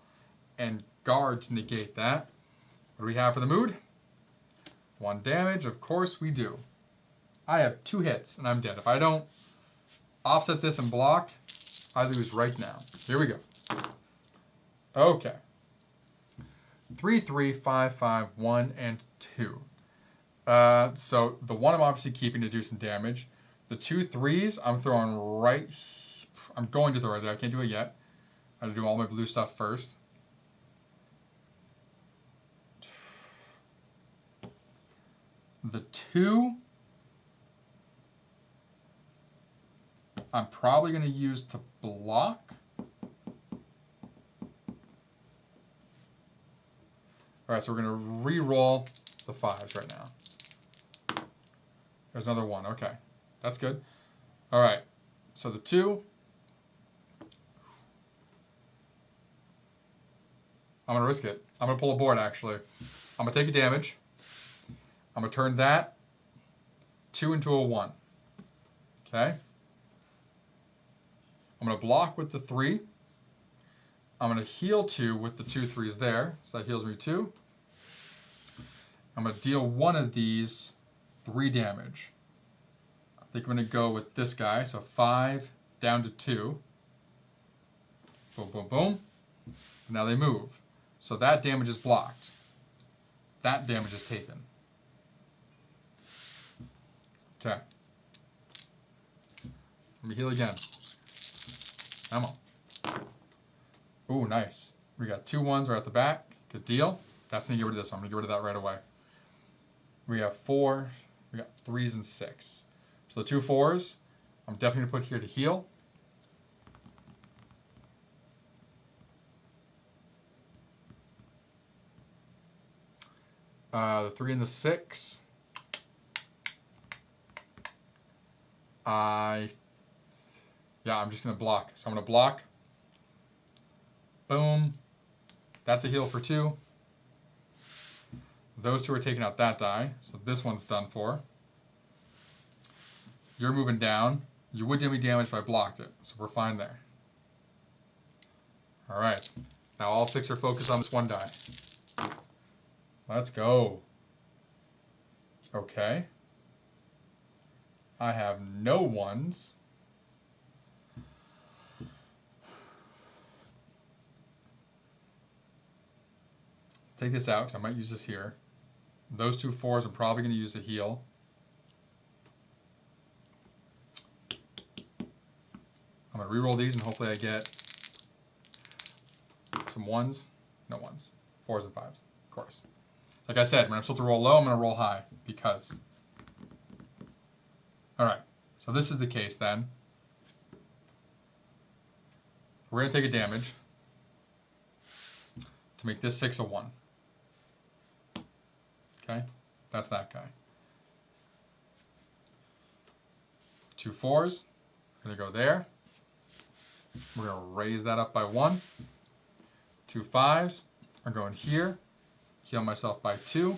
and guard to negate that. What do we have for the mood? 1 damage. Of course we do. I have 2 hits, and I'm dead. If I don't offset this and block, I lose right now. Here we go. Okay. 3, 3, 5, 5, 1, and 2. So the 1 I'm obviously keeping to do some damage. The 2 3s I'm throwing right. I'm going to throw it there. I can't do it yet. I have to do all my blue stuff first. The 2 I'm probably going to use to block. Alright, so we're going to re-roll the 5s right now. There's another 1. Okay. That's good. Alright. So the 2. I'm going to risk it. I'm going to pull a board, actually. I'm going to take a damage. I'm going to turn that 2 into a 1. Okay? I'm going to block with the 3. I'm going to heal 2 with the 2 3s there. So that heals me 2. I'm going to deal 1 of these 3 damage. I think I'm going to go with this guy. So 5 down to 2. Boom, boom, boom. Now they move. So that damage is blocked. That damage is taken. Okay. Let me heal again. Come on. Ooh, nice. We got 2 1s right at the back. Good deal. That's going to get rid of this one. I'm going to get rid of that right away. We have 4. We got 3s and 6. So the 2 4s, I'm definitely going to put here to heal. The 3 and the 6. I'm just going to block. So I'm going to block. Boom. That's a heal for 2. Those 2 are taking out that die. So this one's done for. You're moving down. You would do me damage, but I blocked it. So we're fine there. Alright. Now all 6 are focused on this 1 die. Let's go. Okay. I have no ones. Let's take this out because I might use this here. Those 2 4s I'm probably going to use to heal. I'm going to reroll these and hopefully I get some 1s. No 1s. 4s and 5s, of course. Like I said, when I'm supposed to roll low, I'm going to roll high because. Alright, so this is the case then. We're going to take a damage to make this 6 a 1. Okay, that's that guy. 2 4s, going to go there. We're going to raise that up by 1. 2 5s are going here. Heal myself by 2.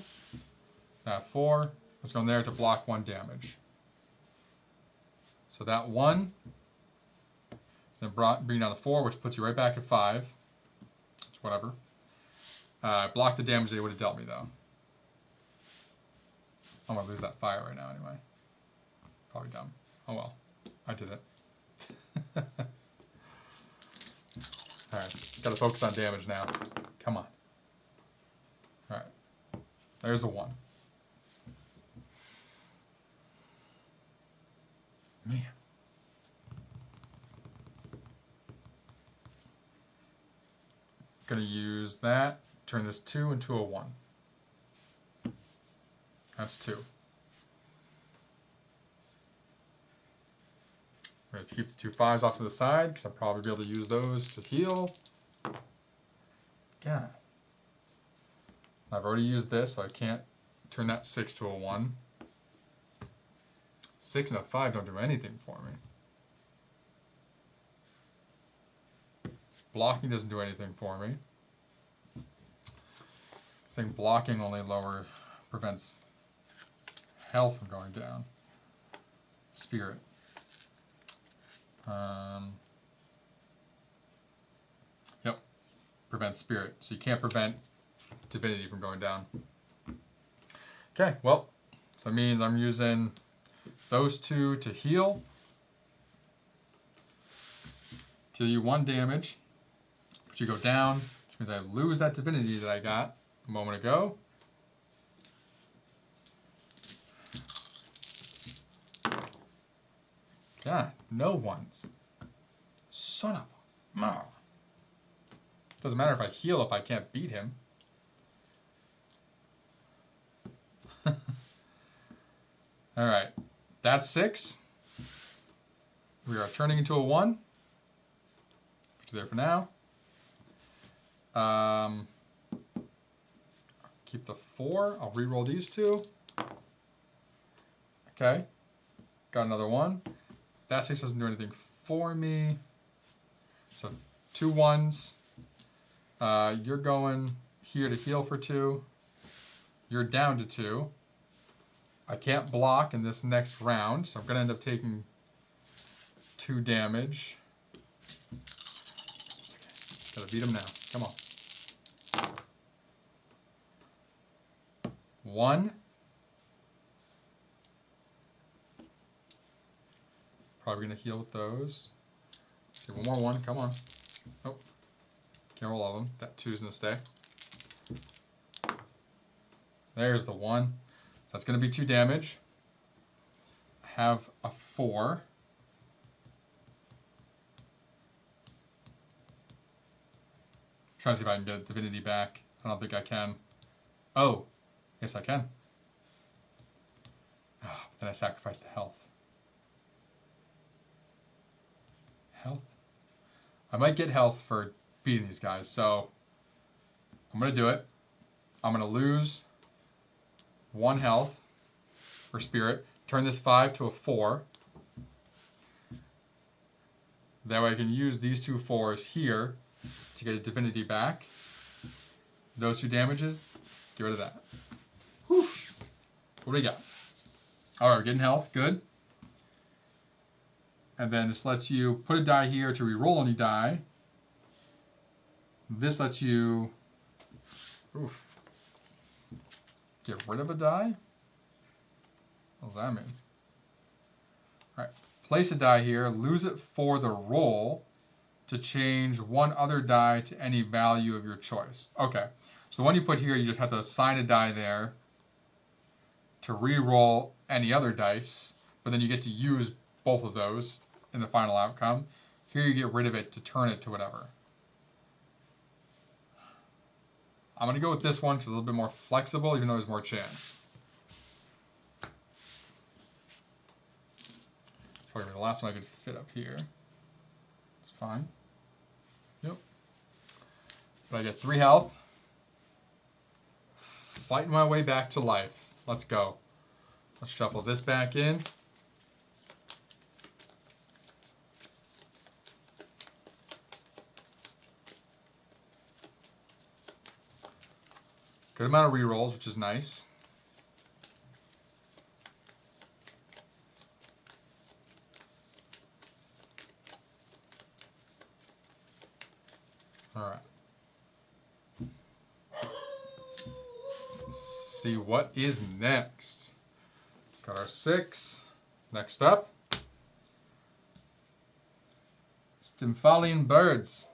That 4 is going there to block 1 damage. So that 1 is then bring down the 4, which puts you right back at 5. It's whatever. Block the damage they would have dealt me, though. I'm going to lose that fire right now anyway. Probably dumb. Oh well. I did it. Alright. Got to focus on damage now. Come on. Alright. There's a 1. Man. Gonna use that. Turn this 2 into a 1. That's 2. We're going to keep the 2 5s off to the side because I'll probably be able to use those to heal. God. I've already used this, so I can't turn that 6 to a 1. 6 and a 5 don't do anything for me. Blocking doesn't do anything for me. I think blocking only prevents health from going down. Spirit. Yep. Prevents spirit. So you can't prevent divinity from going down. Okay, well, so that means I'm using those 2 to heal. Deal you 1 damage. But you go down, which means I lose that divinity that I got a moment ago. God, no 1s. Son of a... No. Doesn't matter if I heal if I can't beat him. Alright. That's 6. We are turning into a 1. Put you there for now. Keep the 4. I'll re-roll these 2. Okay. Got another 1. That 6 doesn't do anything for me. So 2 1s. You're going here to heal for 2. You're down to 2. I can't block in this next round, so I'm going to end up taking 2 damage. Gotta beat him now. Come on. 1. Probably going to heal with those. See, one more 1. Come on. Oh. Can't roll all of them. That 2's going to stay. There's the 1. So that's going to be 2 damage. I have a 4. Trying to see if I can get divinity back. I don't think I can. Oh. Yes, I can. Oh, but then I sacrificed the health. Health? I might get health for beating these guys, so I'm going to do it. I'm going to lose 1 health for spirit. Turn this 5 to a 4. That way I can use these 2 4s here to get a divinity back. Those 2 damages, get rid of that. Whew. What do we got? Alright, we're getting health. Good. And then this lets you put a die here to re-roll any die. This lets you... Oof. Get rid of a die? What does that mean? Alright. Place a die here. Lose it for the roll to change one other die to any value of your choice. Okay. So the one you put here, you just have to assign a die there to re-roll any other dice, but then you get to use both of those in the final outcome. Here you get rid of it to turn it to whatever. I'm going to go with this one because it's a little bit more flexible, even though there's more chance. It's probably the last one I could fit up here. It's fine. Yep. But I get 3 health. Fighting my way back to life. Let's go. Let's shuffle this back in. Good amount of rerolls, which is nice. All right. Let's see what is next. Got our 6. Next up, Stymphalian birds.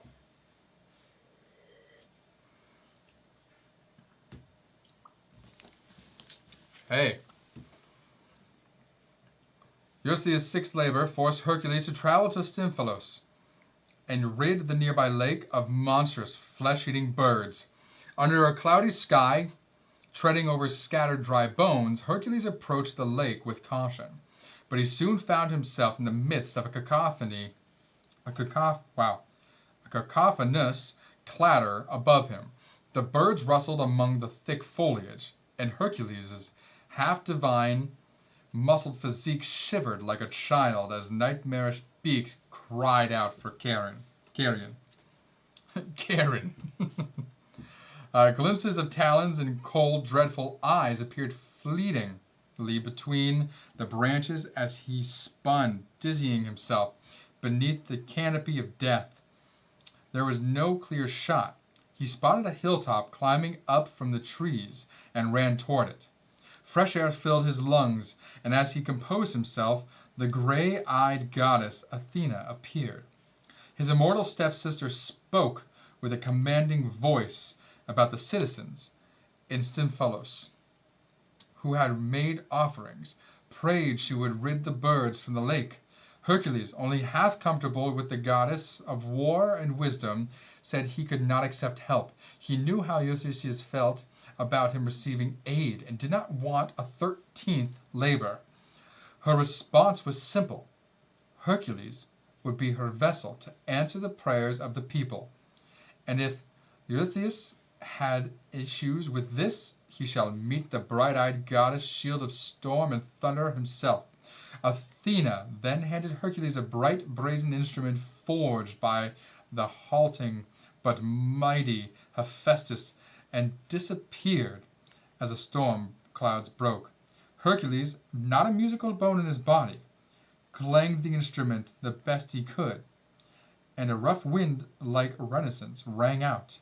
Hey. Eurystheus' sixth labor forced Hercules to travel to Stymphalos and rid the nearby lake of monstrous flesh-eating birds. Under a cloudy sky, treading over scattered dry bones, Hercules approached the lake with caution. But he soon found himself in the midst of a cacophonous clatter above him. The birds rustled among the thick foliage, and Hercules' half-divine, muscled physique shivered like a child as nightmarish beaks cried out for carrion. Glimpses of talons and cold, dreadful eyes appeared fleetingly between the branches as he spun, dizzying himself beneath the canopy of death. There was no clear shot. He spotted a hilltop climbing up from the trees and ran toward it. Fresh air filled his lungs, and as he composed himself, the gray-eyed goddess Athena appeared. His immortal stepsister spoke with a commanding voice about the citizens in Stymphalos, who had made offerings, prayed she would rid the birds from the lake. Hercules, only half comfortable with the goddess of war and wisdom, said he could not accept help. He knew how Eurystheus felt about him receiving aid and did not want a 13th labor. Her response was simple. Hercules would be her vessel to answer the prayers of the people. And if Eurystheus had issues with this, he shall meet the bright-eyed goddess, shield of storm and thunder himself. Athena then handed Hercules a bright brazen instrument forged by the halting but mighty Hephaestus, and disappeared as the storm clouds broke. Hercules, not a musical bone in his body, clanged the instrument the best he could, and a rough wind like renaissance rang out.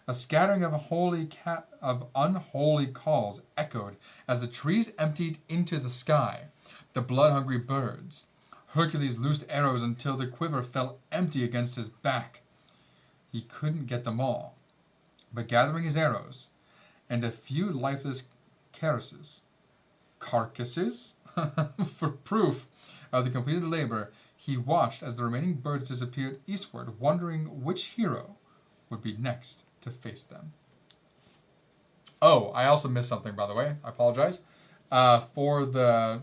A scattering of unholy calls echoed as the trees emptied into the sky. The blood-hungry birds. Hercules loosed arrows until the quiver fell empty against his back. He couldn't get them all, but gathering his arrows and a few lifeless carcasses for proof of the completed labor, he watched as the remaining birds disappeared eastward, wondering which hero would be next to face them. Oh, I also missed something, by the way. I apologize. For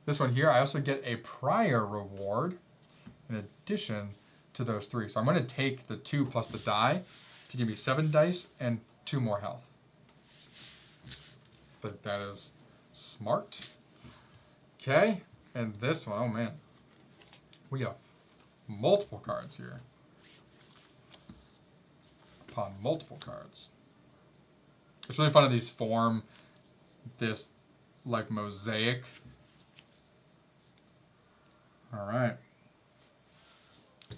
this one here, I also get a prior reward in addition to those 3. So I'm going to take the 2 plus the die to give me 7 dice and 2 more health. But that is smart. Okay, and this one, oh man. We have multiple cards here. Upon multiple cards. It's really fun how these form this like mosaic. Alright.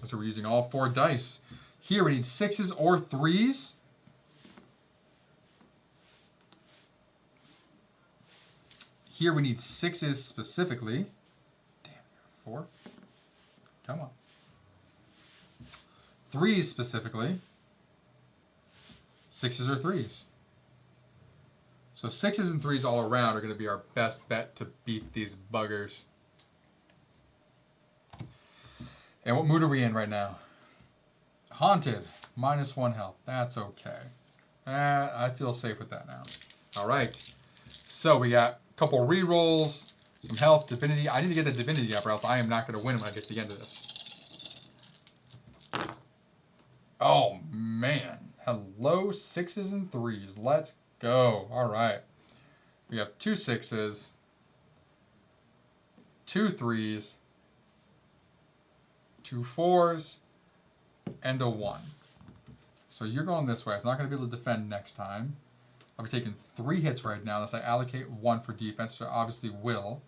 So we're using all 4 dice. Here we need 6s or 3s. Here we need 6s specifically. Damn, 4. Come on. 3s specifically. 6s or 3s. So 6s and 3s all around are going to be our best bet to beat these buggers. And what mood are we in right now? Haunted. -1 health. That's okay. I feel safe with that now. All right. So we got a couple re-rolls, some health, divinity. I need to get the divinity up or else I am not going to win when I get to the end of this. Oh, man. Hello, 6s and 3s. Let's go. All right. We have 2 6s, 2 3s, 2 4s, and a 1. So you're going this way. It's not going to be able to defend next time. I'll be taking 3 hits right now unless I allocate 1 for defense, which I obviously will.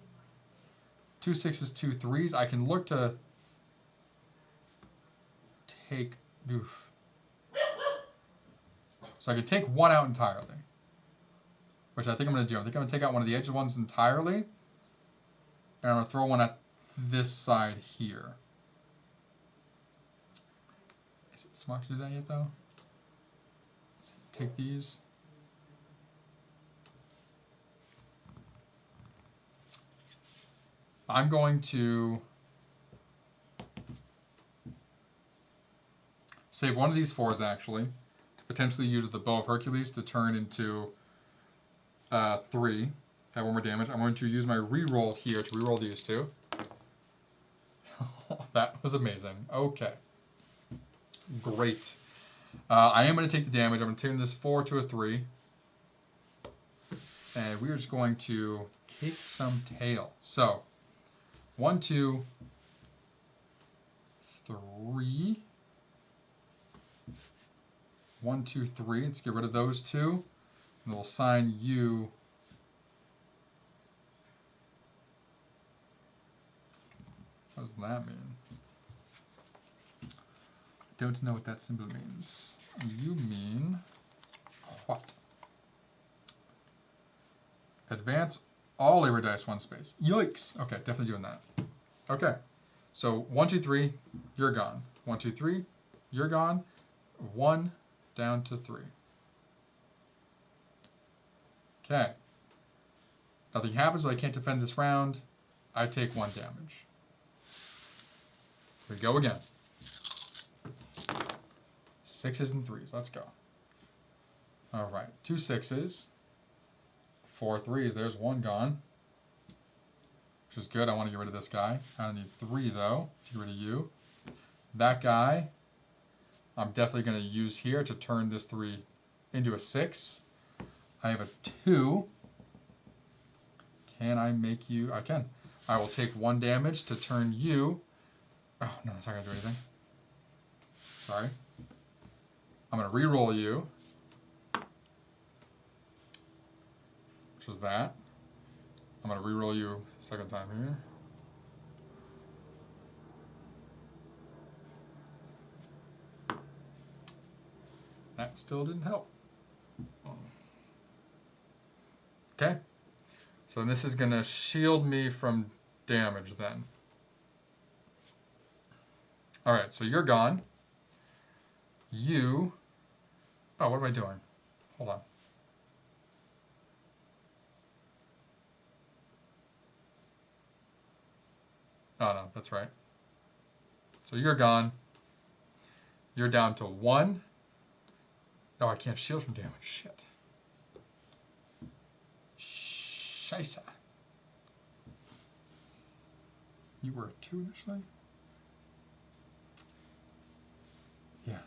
2 6s, 2 3s. I can look to take... Oof. So I can take 1 out entirely. Which I think I'm going to do. I think I'm going to take out one of the edge ones entirely. And I'm going to throw one at this side here. Is it smart to do that yet, though? Take these. I'm going to save one of these 4s, actually, to potentially use the Bow of Hercules to turn into 3. Have 1 more damage. I'm going to use my reroll here to reroll these 2. That was amazing. Okay. Great. I am going to take the damage. I'm going to turn this 4 to a 3. And we're just going to kick some tail. So, 1, 2, 3. 1, 2, 3. Let's get rid of those 2. And we'll assign you... What does that mean? I don't know what that symbol means. You mean what? Advance all labor dice 1 space. Yikes. Okay, definitely doing that. Okay. So 1, 2, 3, you're gone. 1, 2, 3, you're gone. 1 down to 3. Okay. Nothing happens, but I can't defend this round. I take 1 damage. Here we go again. 6s and 3s. Let's go. All right. 2 6s. 4 3s. There's 1 gone. Which is good. I want to get rid of this guy. I need 3, though, to get rid of you. That guy, I'm definitely going to use here to turn this 3 into a 6. I have a 2. Can I make you... I can. I will take 1 damage to turn you... Oh, no, that's not going to do anything. Sorry. I'm going to re-roll you. Which was that. I'm going to re-roll you 2nd time here. That still didn't help. Okay. So this is going to shield me from damage then. Alright, so you're gone. You... Oh, what am I doing? Hold on. Oh, no, that's right. So you're gone. You're down to 1. Oh, I can't shield from damage. Shit. Scheisse. You were a 2 initially? Yeah.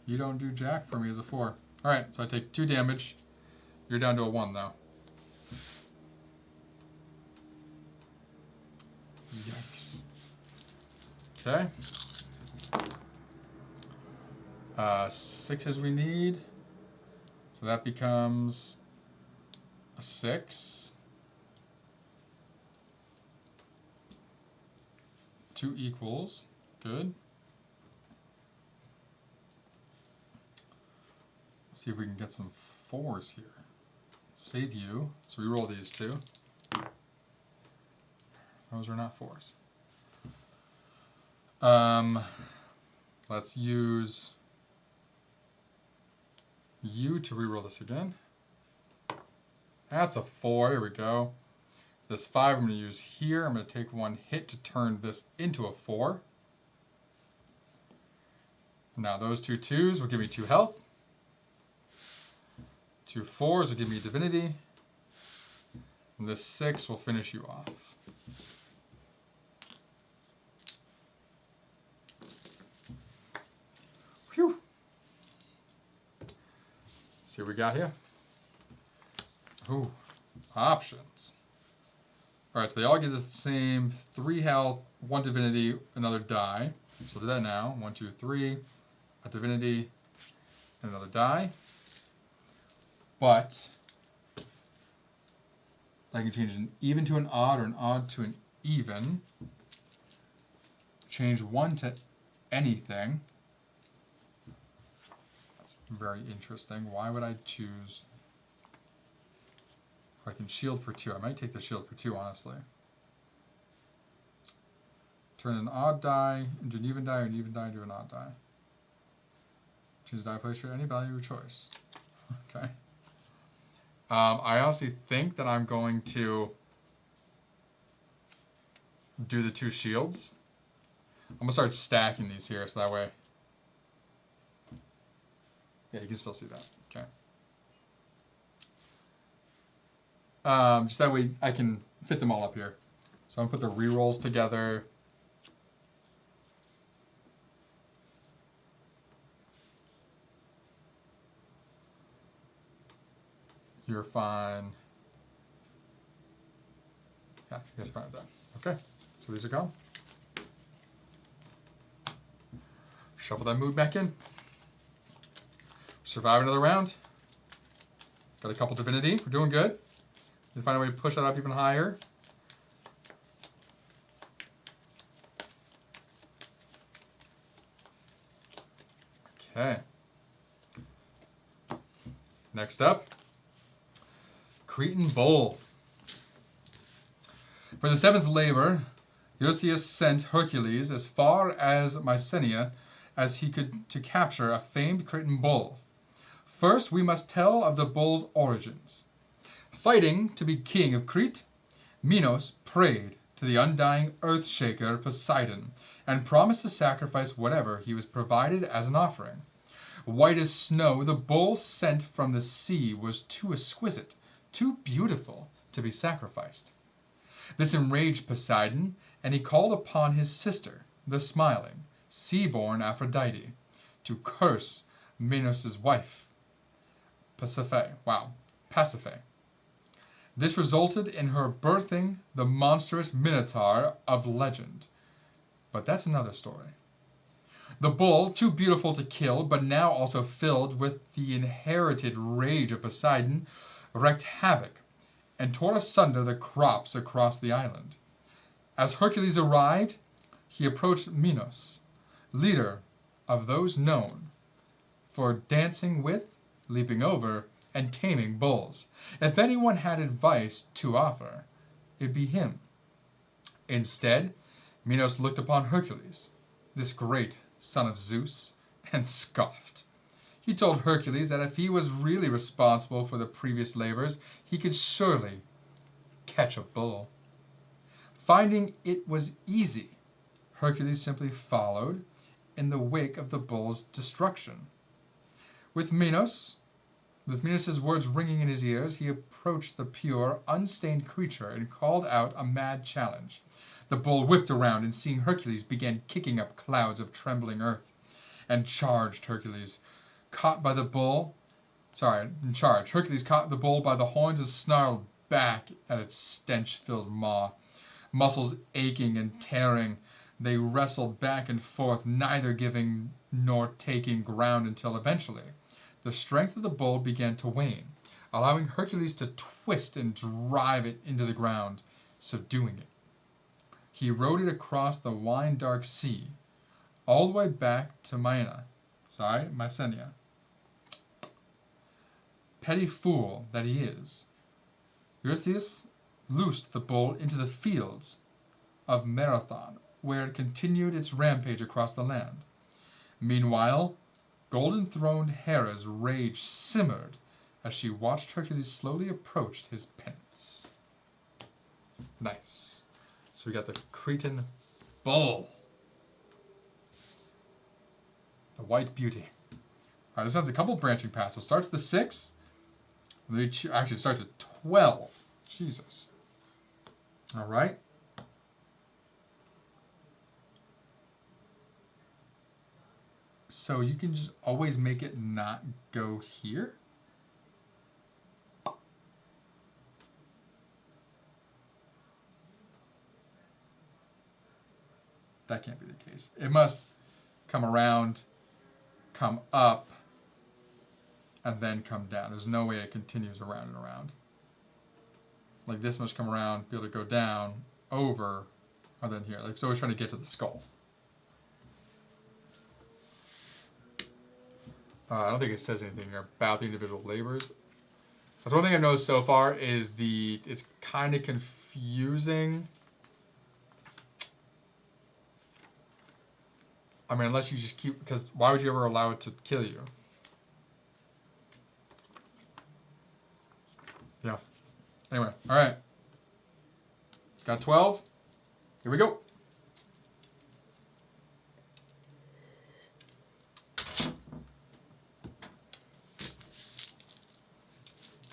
You don't do jack for me as a 4. Alright, so I take 2 damage. You're down to a 1, though. Yikes. Okay. 6 as we need. So that becomes a 6. 2 equals. Good. Let's see if we can get some 4s here. Save you. Let's reroll these 2. Those are not 4s. Let's use you to reroll this again. That's a 4. Here we go. This 5 I'm going to use here. I'm going to take 1 hit to turn this into a 4. Now those 2 2s will give me 2 health. 2 4s will give me divinity. And this 6 will finish you off. Whew. Let's see what we got here. Ooh, options. All right, so they all give us the same 3 health, 1 divinity, another die. So we'll do that now. 1, 2, 3, a divinity, and another die. But I can change an even to an odd or an odd to an even. Change 1 to anything. That's very interesting. Why would I choose... I can shield for 2. I might take the shield for 2, honestly. Turn an odd die into an even die, or an even die into an odd die. Choose a die place for any value of your choice. Okay. I honestly think that I'm going to do the 2 shields. I'm going to start stacking these here, so that way... Yeah, you can still see that. Okay. Just that way I can fit them all up here. So I'm going to put the rerolls together. You're fine. Yeah, you guys are fine with that. Okay, so these are gone. Shuffle that mood back in. Survive another round. Got a couple divinity. We're doing good. Need to find a way to push that up even higher. Okay. Next up, Cretan Bull. For the 7th labor, Eurystheus sent Hercules as far as Mycenae as he could to capture a famed Cretan bull. First, we must tell of the bull's origins. Fighting to be king of Crete, Minos prayed to the undying earth-shaker Poseidon and promised to sacrifice whatever he was provided as an offering. White as snow, the bull sent from the sea was too exquisite, too beautiful to be sacrificed. This enraged Poseidon, and he called upon his sister, the smiling, sea-born Aphrodite, to curse Minos' wife, Pasiphae. This resulted in her birthing the monstrous Minotaur of legend. But that's another story. The bull, too beautiful to kill, but now also filled with the inherited rage of Poseidon, wreaked havoc and tore asunder the crops across the island. As Hercules arrived, he approached Minos, leader of those known for dancing with, leaping over, and taming bulls. If anyone had advice to offer, it'd be him. Instead, Minos looked upon Hercules, this great son of Zeus, and scoffed. He told Hercules that if he was really responsible for the previous labors, he could surely catch a bull. Finding it was easy, Hercules simply followed in the wake of the bull's destruction. With Minos' words ringing in his ears, he approached the pure, unstained creature and called out a mad challenge. The bull whipped around, and seeing Hercules, began kicking up clouds of trembling earth, and charged Hercules. Hercules caught the bull by the horns and snarled back at its stench-filled maw. Muscles aching and tearing, they wrestled back and forth, neither giving nor taking ground until eventually the strength of the bull began to wane, allowing Hercules to twist and drive it into the ground, subduing it. He rode it across the wine-dark sea, all the way back to Mycenae. Petty fool that he is, Eurystheus loosed the bull into the fields, of Marathon, where it continued its rampage across the land. Meanwhile, golden-throned Hera's rage simmered as she watched Hercules slowly approach his penance. Nice. So we got the Cretan bull. The white beauty. Alright, this has a couple branching paths. So it starts at the 6. Actually, it starts at 12. Jesus. Alright. So you can just always make it not go here. That can't be the case. It must come around, come up, and then come down. There's no way it continues around and around. Like this must come around, be able to go down, over, and then here. Like it's always trying to get to the skull. I don't think it says anything here about the individual labors. That's one thing I've noticed so far is it's kind of confusing. I mean, unless you just keep, because why would you ever allow it to kill you? Yeah. Anyway, all right. It's got 12. Here we go.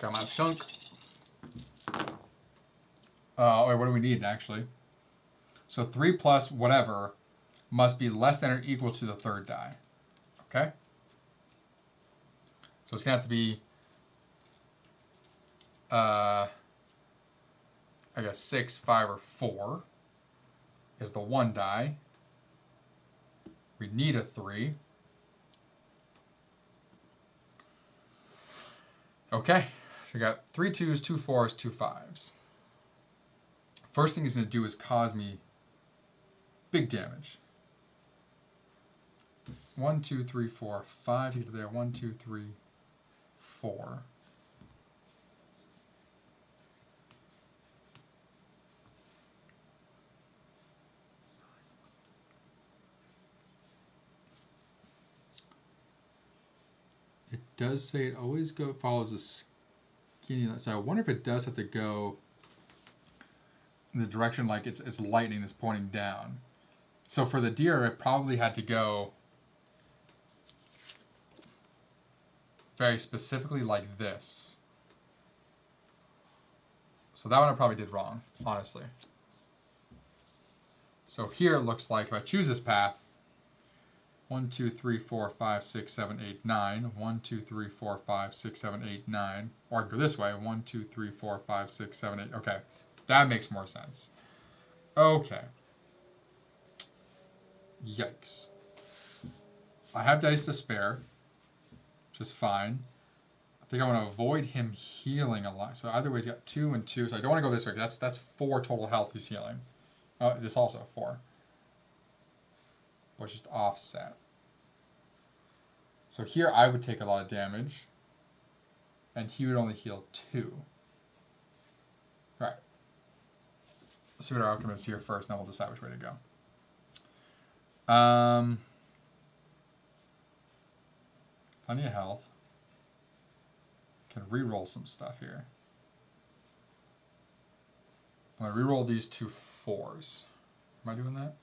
Got my chunk. Wait, what do we need, actually? So 3 plus whatever must be less than or equal to the third die. Okay? So it's going to have to be, I guess 6, 5, or 4 is the 1 die. We need a 3. Okay. We got 3 2s, 2 4s, 2 5s. First thing he's going to do is cause me big damage. 1, 2, 3, 4, 5 to get to there. 1, 2, 3, 4. It does say it always follows a skinny line. So I wonder if it does have to go in the direction like it's lightning that's pointing down. So for the deer, it probably had to go very specifically like this. So that one I probably did wrong, honestly. So here it looks like if I choose this path, 1, 2, 3, 4, 5, 6, 7, 8, 9. 1, 2, 3, 4, 5, 6, 7, 8, 9. Or I can go this way. 1, 2, 3, 4, 5, 6, 7, 8. Okay. That makes more sense. Okay. Yikes. I have dice to spare, which is fine. I think I want to avoid him healing a lot. So either way, he's got 2 and 2. So I don't want to go this way. That's 4 total health he's healing. Oh, this also 4. Which is offset. So here I would take a lot of damage, and he would only heal 2. Right. Let's see what our outcome is here first, and then we'll decide which way to go. Plenty of health. Can re-roll some stuff here. I'm going to re-roll these 2 4s. Am I doing that?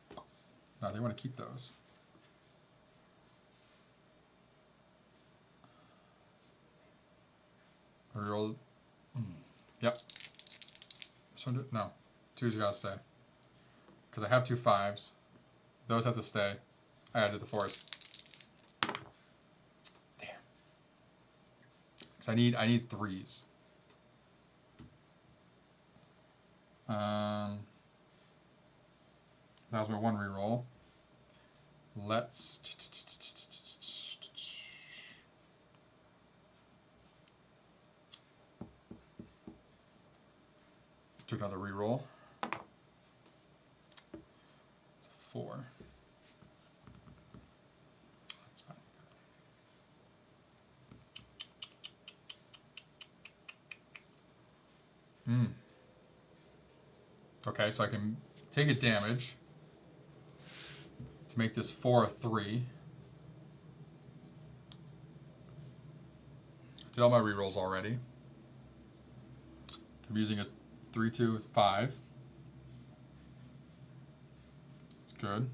No, they want to keep those. Reroll. Yep. No. 2's got to stay. Because I have 2 5s. Those have to stay. I gotta do the 4s. Damn. Because I need 3s. That was my 1 reroll. Let's do another reroll. It's a 4. That's fine. Okay, so I can take a damage to make this 4 a 3. Did all my rerolls already. I'm using a 3, 2, 5. It's good.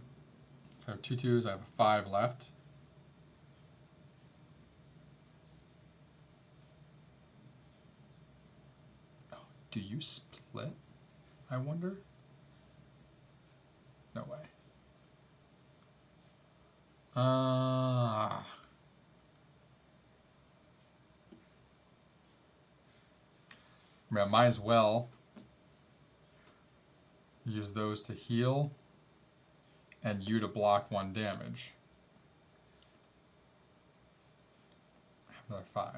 So I have 2 2s, I have a 5 left. Oh, do you split? I wonder? No way. I might as well use those to heal and you to block 1 damage. I have another 5.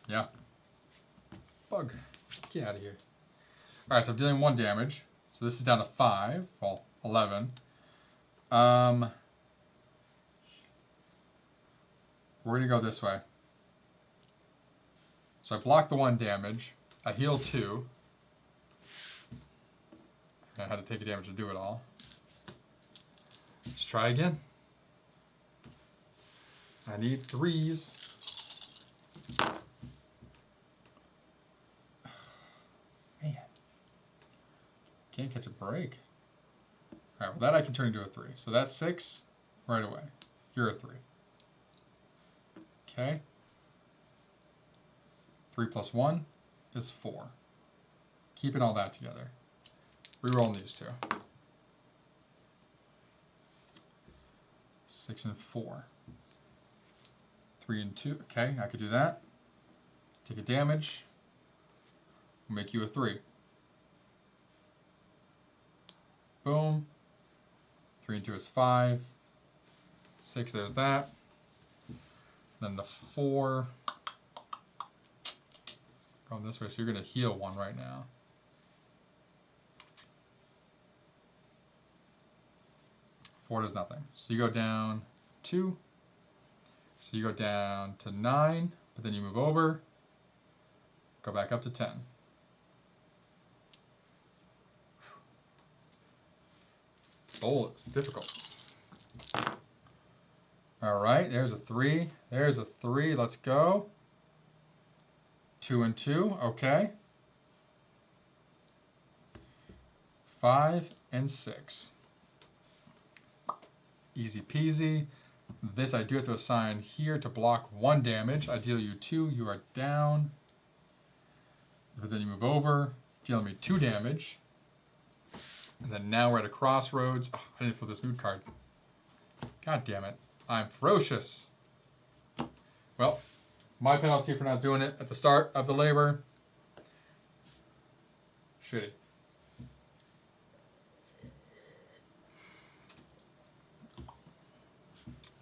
Yeah. Bug. Get out of here. Alright, so I'm dealing 1 damage. So this is down to 5. Well, 11. We're going to go this way. So I block the 1 damage. I heal 2. I had to take a damage to do it all. Let's try again. I need 3s. Man. Can't catch a break. Alright, well that I can turn into a 3. So that's 6 right away. You're a 3. Okay. 3 plus 1 is 4. Keeping all that together. Rerolling these 2. 6 and 4. 3 and 2. Okay, I could do that. Take a damage. Make you a 3. Boom. 3 and 2 is 5. 6, there's that. Then the 4. Going this way, so you're going to heal 1 right now. Four does nothing. So you go down 2. So you go down to 9, but then you move over. Go back up to 10. Bowl is difficult. Alright, there's a 3. There's a 3. Let's go. 2 and 2. Okay. 5 and 6. Easy peasy. This I do have to assign here to block 1 damage. I deal you 2. You are down. But then you move over, dealing me 2 damage. And then now we're at a crossroads. Oh, I didn't flip this mood card. God damn it. I'm ferocious. Well, my penalty for not doing it at the start of the labor. Shitty.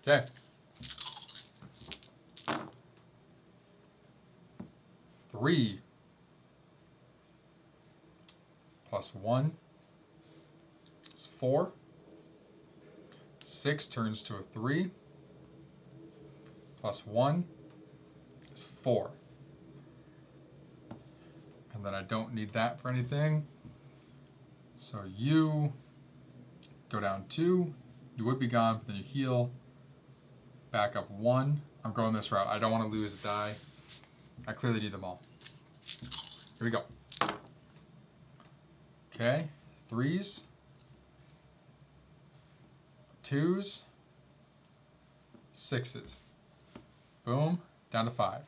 Okay. Three plus 1 is 4. 6 turns to a 3. Plus 1 is 4. And then I don't need that for anything. So you go down 2. You would be gone, but then you heal. Back up 1. I'm going this route. I don't want to lose a die. I clearly need them all. Here we go. Okay. 3s. 2s. 6s. Boom. Down to 5.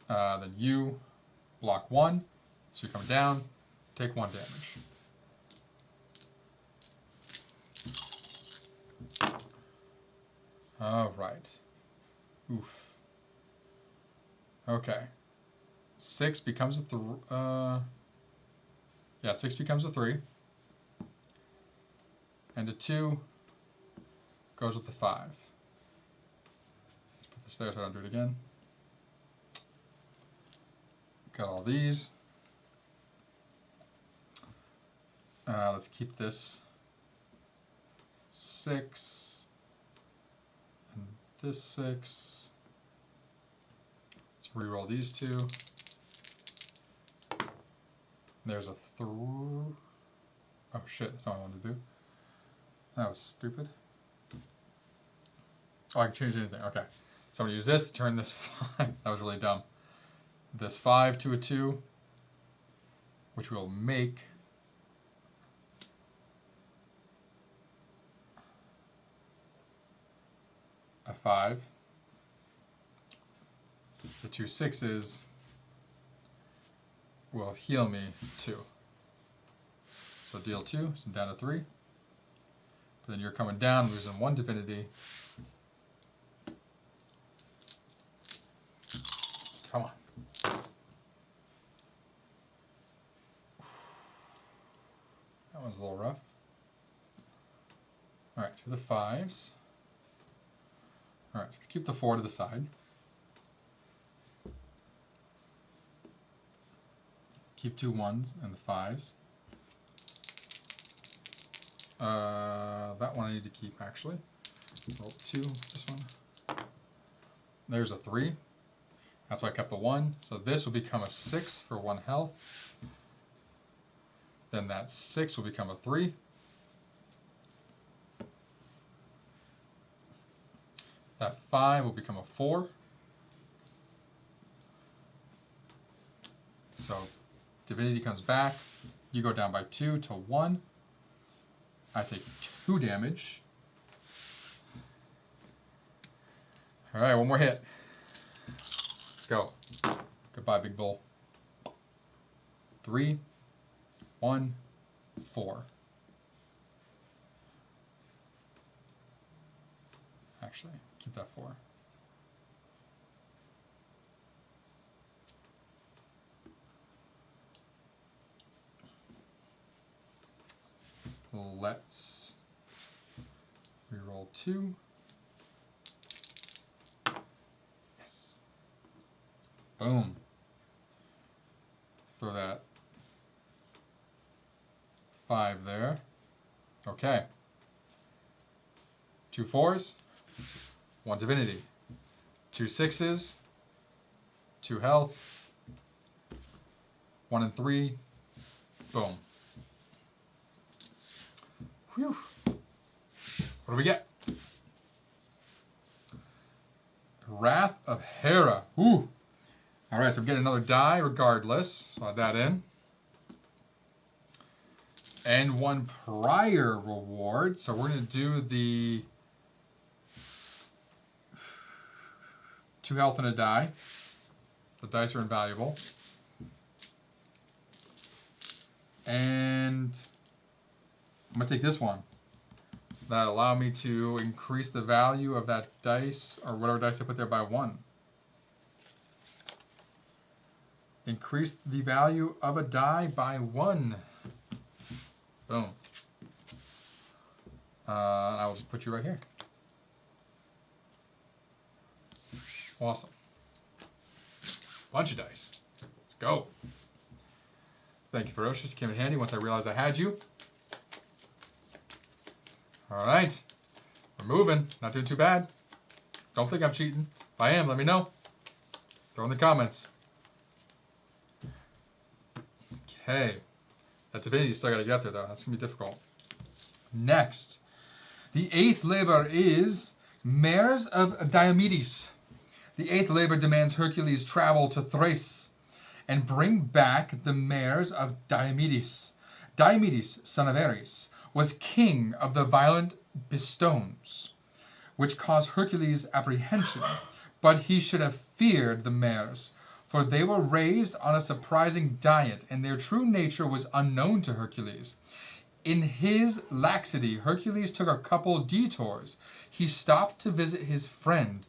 Then you block 1. So you come down. Take 1 damage. All right. Oof. Okay. 6 becomes a 6 becomes a 3. And a 2 goes with the 5. Let's put this there so I don't do it again. Got all these. Let's keep this 6. And this 6. Let's reroll these 2. There's a Oh shit, that's not what I wanted to do. That was stupid. Oh, I can change anything. Okay. So I'm going to use this to turn this 5. That was really dumb. This 5 to a 2, which will make a 5. The 2 6s will heal me 2. So deal 2, so down to 3. But then you're coming down, losing 1 divinity. Come on. That one's a little rough. Alright, to the 5s. Alright, so keep the 4 to the side. Keep 2 1s and the 5s. That one I need to keep actually. Roll 2, this one. There's a 3. That's why I kept the 1. So this will become a 6 for 1 health. Then that 6 will become a 3. That 5 will become a 4. So divinity comes back. You go down by 2 to 1. I take 2 damage. Alright, one more hit. Let's go. Goodbye, big bull. 3, 1, 4. Actually, keep that 4. Let's reroll 2. Yes. Boom. Throw that 5 there. Okay. 2 4s, 1 divinity, 2 6s, 2 health, 1 and 3. Boom. Whew. What do we get? Wrath of Hera. Ooh. All right, so I'm getting another die regardless. So I'll add that in. And 1 prior reward. So we're going to do the 2 health and a die. The dice are invaluable. And I'm going to take this one. That'll allow me to increase the value of that dice, or whatever dice I put there, by 1. Increase the value of a die by 1. Boom. And I will just put you right here. Awesome. Bunch of dice. Let's go. Thank you, Ferocious. Came in handy once I realized I had you. All right. We're moving. Not doing too bad. Don't think I'm cheating. If I am, let me know. Throw in the comments. Okay. That divinity still got to get up there, though. That's going to be difficult. Next. The 8th labor is Mares of Diomedes. The 8th labor demands Hercules travel to Thrace and bring back the mares of Diomedes. Diomedes, son of Ares, was king of the violent Bistones, which caused Hercules apprehension, but he should have feared the mares, for they were raised on a surprising diet, and their true nature was unknown to Hercules. In his laxity, Hercules took a couple detours. He stopped to visit his friend,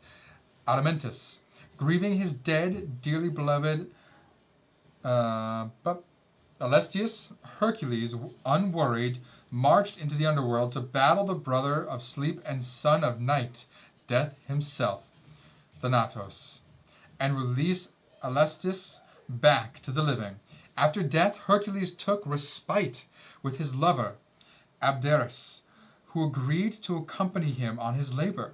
Admetus, grieving his dead, dearly beloved Alcestis. Hercules, unworried, marched into the underworld to battle the brother of sleep and son of night, death himself, Thanatos, and release Alcestis back to the living. After death, Hercules took respite with his lover, Abderus, who agreed to accompany him on his labor.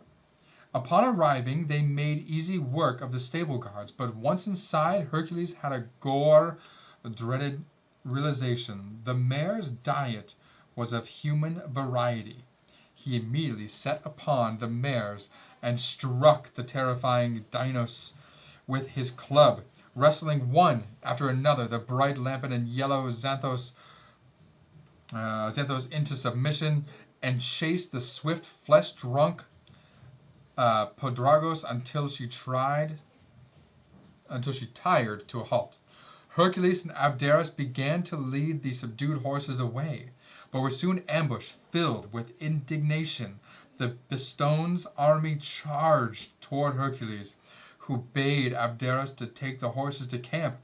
Upon arriving, they made easy work of the stable guards, but once inside, Hercules had a gore dreaded realization the mare's diet was of human variety, he immediately set upon the mares and struck the terrifying Dinos with his club, wrestling one after another the bright lampant and yellow Xanthos into submission, and chased the swift, flesh-drunk Podragos until she tired to a halt. Hercules and Abderus began to lead the subdued horses away, but were soon ambushed. Filled with indignation, the Bistone's army charged toward Hercules, who bade Abderus to take the horses to camp.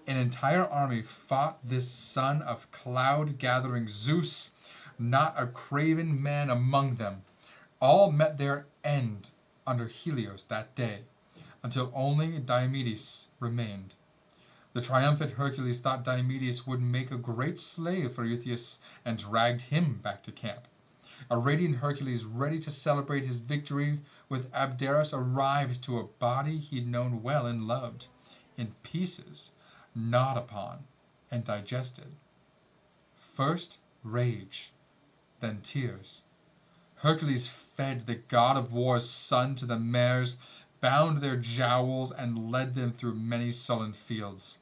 An entire army fought this son of cloud-gathering Zeus, not a craven man among them. All met their end under Helios that day, until only Diomedes remained. The triumphant Hercules thought Diomedes would make a great slave for Euthias and dragged him back to camp. A radiant Hercules, ready to celebrate his victory with Abderus, arrived to a body he'd known well and loved, in pieces, gnawed upon, and digested. First rage, then tears. Hercules fed the god of war's son to the mares, bound their jowls, and led them through many sullen fields.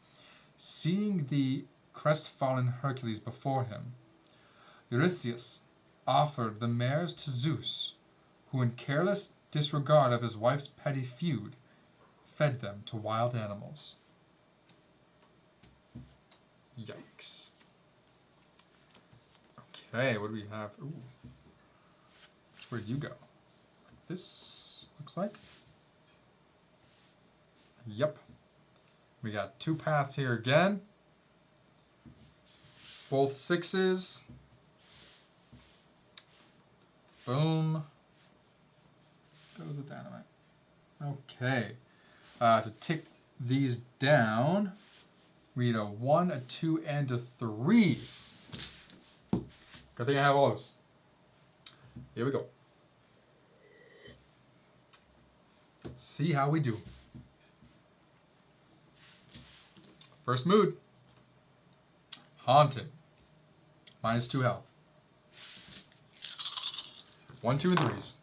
Seeing the crestfallen Hercules before him, Eurystheus offered the mares to Zeus, who, in careless disregard of his wife's petty feud, fed them to wild animals. Yikes. Okay, what do we have? Ooh. Which way do you go? This looks like. Yep. We got two paths here again. Both sixes. Boom. Goes the dynamite. Okay. To tick these down, we need a 1, a 2, and a 3. Good thing I have all those. Here we go. See how we do. First mood. Haunted. -2 health. 1, 2, and 3s.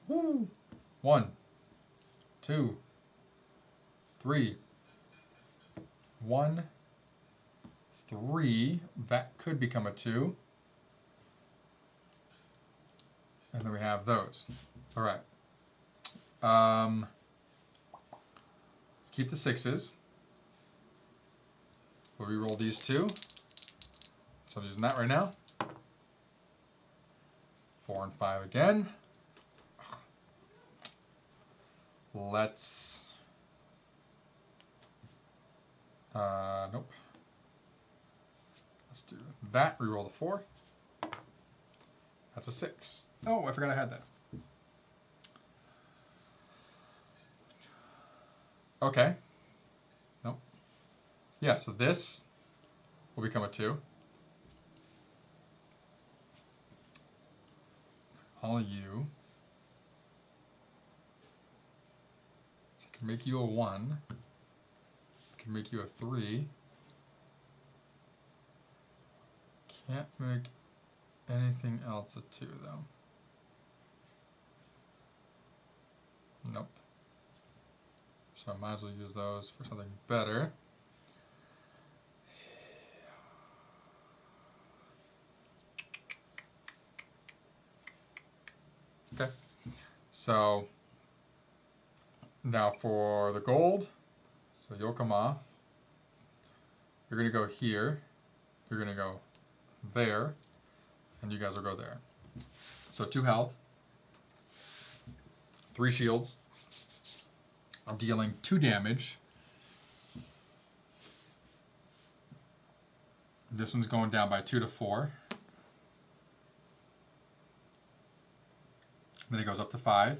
Woo! 1, 2, 3. 1, 3. That could become a 2. And then we have those. All right. Let's keep the 6s. We'll re-roll these 2. So I'm using that right now. 4 and 5 again. Let's... nope. Let's do that. Reroll the 4. That's a 6. Oh, I forgot I had that. Okay. Nope. Yeah, so this will become a 2. All of you. So I can make you a 1. I can make you a 3. Can't make anything else a 2, though. Nope. So I might as well use those for something better. Okay. So now for the gold. So you'll come off. You're going to go here. You're going to go there. And you guys will go there. So 2 health. 3 shields. I'm dealing 2 damage. This one's going down by 2 to 4. Then it goes up to 5.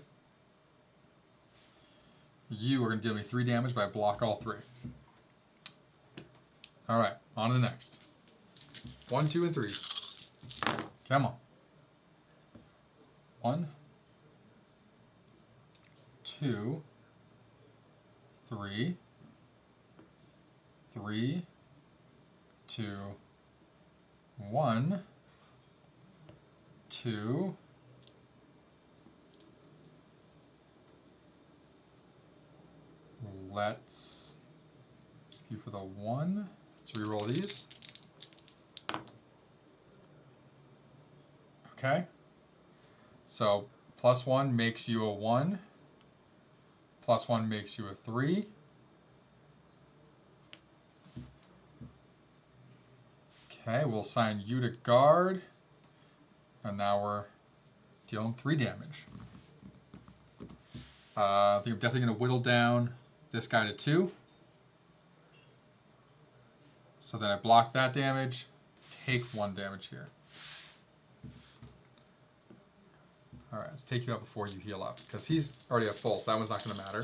You are going to deal me 3 damage, but I block all 3. Alright, on to the next. 1, 2, and 3. Come on. 1, 2, 3, 3, 2, 1, 2, let's keep you for the 1. Let's reroll these. Okay. So +1 makes you a 1. +1 makes you a 3. Okay, we'll assign you to guard. And now we're dealing 3 damage. I think I'm definitely going to whittle down this guy to 2. So then I block that damage, take 1 damage here. Alright, let's take you out before you heal up, because he's already at full, so that one's not going to matter.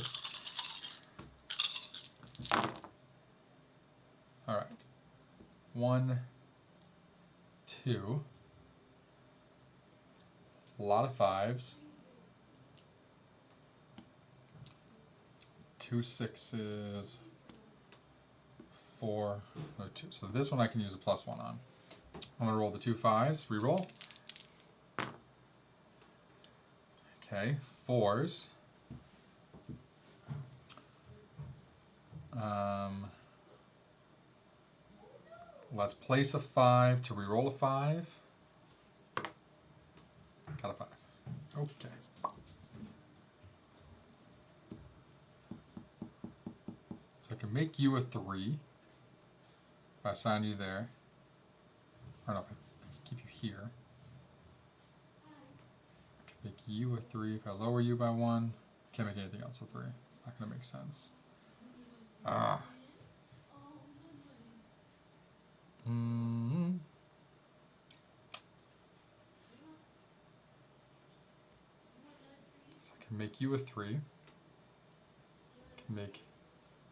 Alright. 1, 2. A lot of 5s. 2 6s. 4, no 2. So this one I can use a +1 on. I'm going to roll the 2 5s, reroll. Okay, 4s. Let's place a 5 to reroll a 5. Got a 5. Okay. So I can make you a 3. If I assign you there. Or no, if I keep you here. I can make you a 3. If I lower you by 1, can't make anything else a 3. It's not going to make sense. Ah. So I can make you a 3. I can make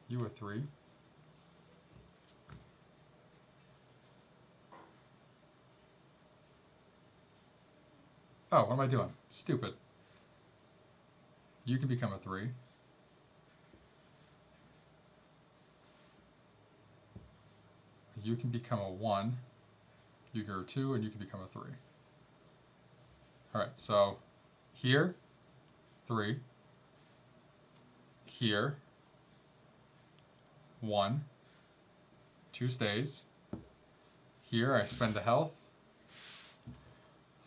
you a 3. Oh, what am I doing? Stupid. You can become a 3. You can become a 1. You go 2, and you can become a 3. Alright, so here, 3. Here, 1. 2 stays. Here, I spend a health.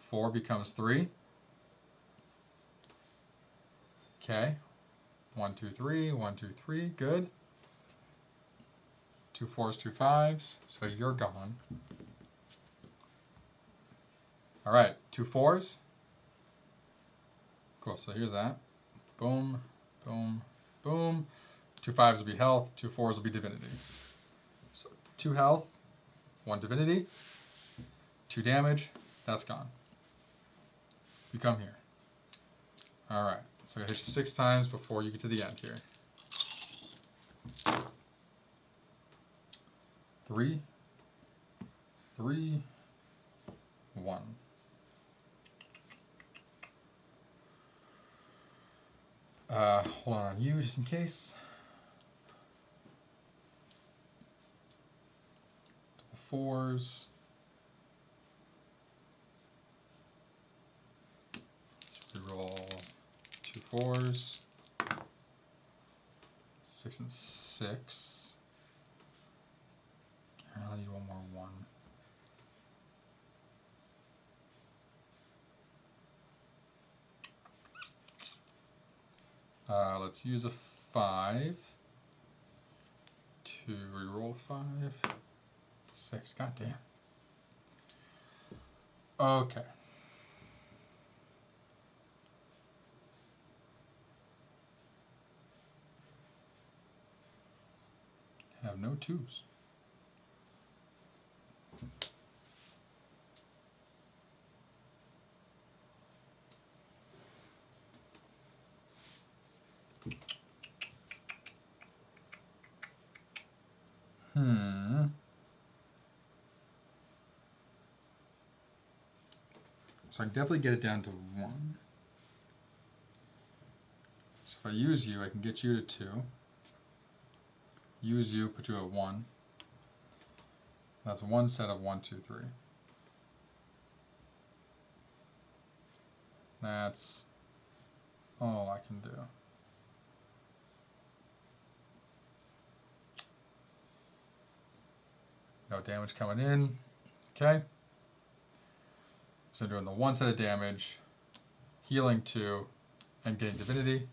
4 becomes 3. Okay. 1 2 3, 1 2 3, good. 2 4s, 2 5s, so you're gone. Alright, 2 4s. Cool, so here's that. Boom, boom, boom. 2 5s will be health, 2 4s will be divinity. So 2 health, 1 divinity, 2 damage, that's gone. You come here. Alright, so I hit you 6 times before you get to the end here. 3, 3, 1. Hold on you just in case. 4s. Reroll 2 4s. 6 and 6. I need one more 1. Let's use a 5 to reroll 5. 6, goddamn. Okay. Have no 2s. So I can definitely get it down to 1. So if I use you, I can get you to 2. Use you, put you at 1. That's one set of 1, 2, 3. That's all I can do. No damage coming in. Okay. So doing the one set of damage, healing 2, and getting divinity.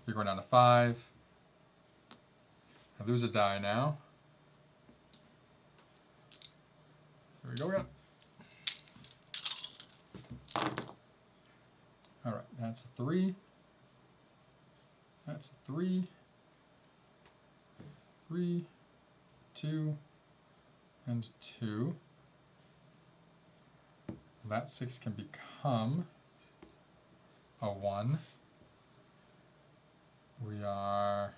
You're going down to 5. I lose a die now. Here we go again. Alright, that's a 3. That's a 3. 3, 2, and 2. That 6 can become a 1. We are...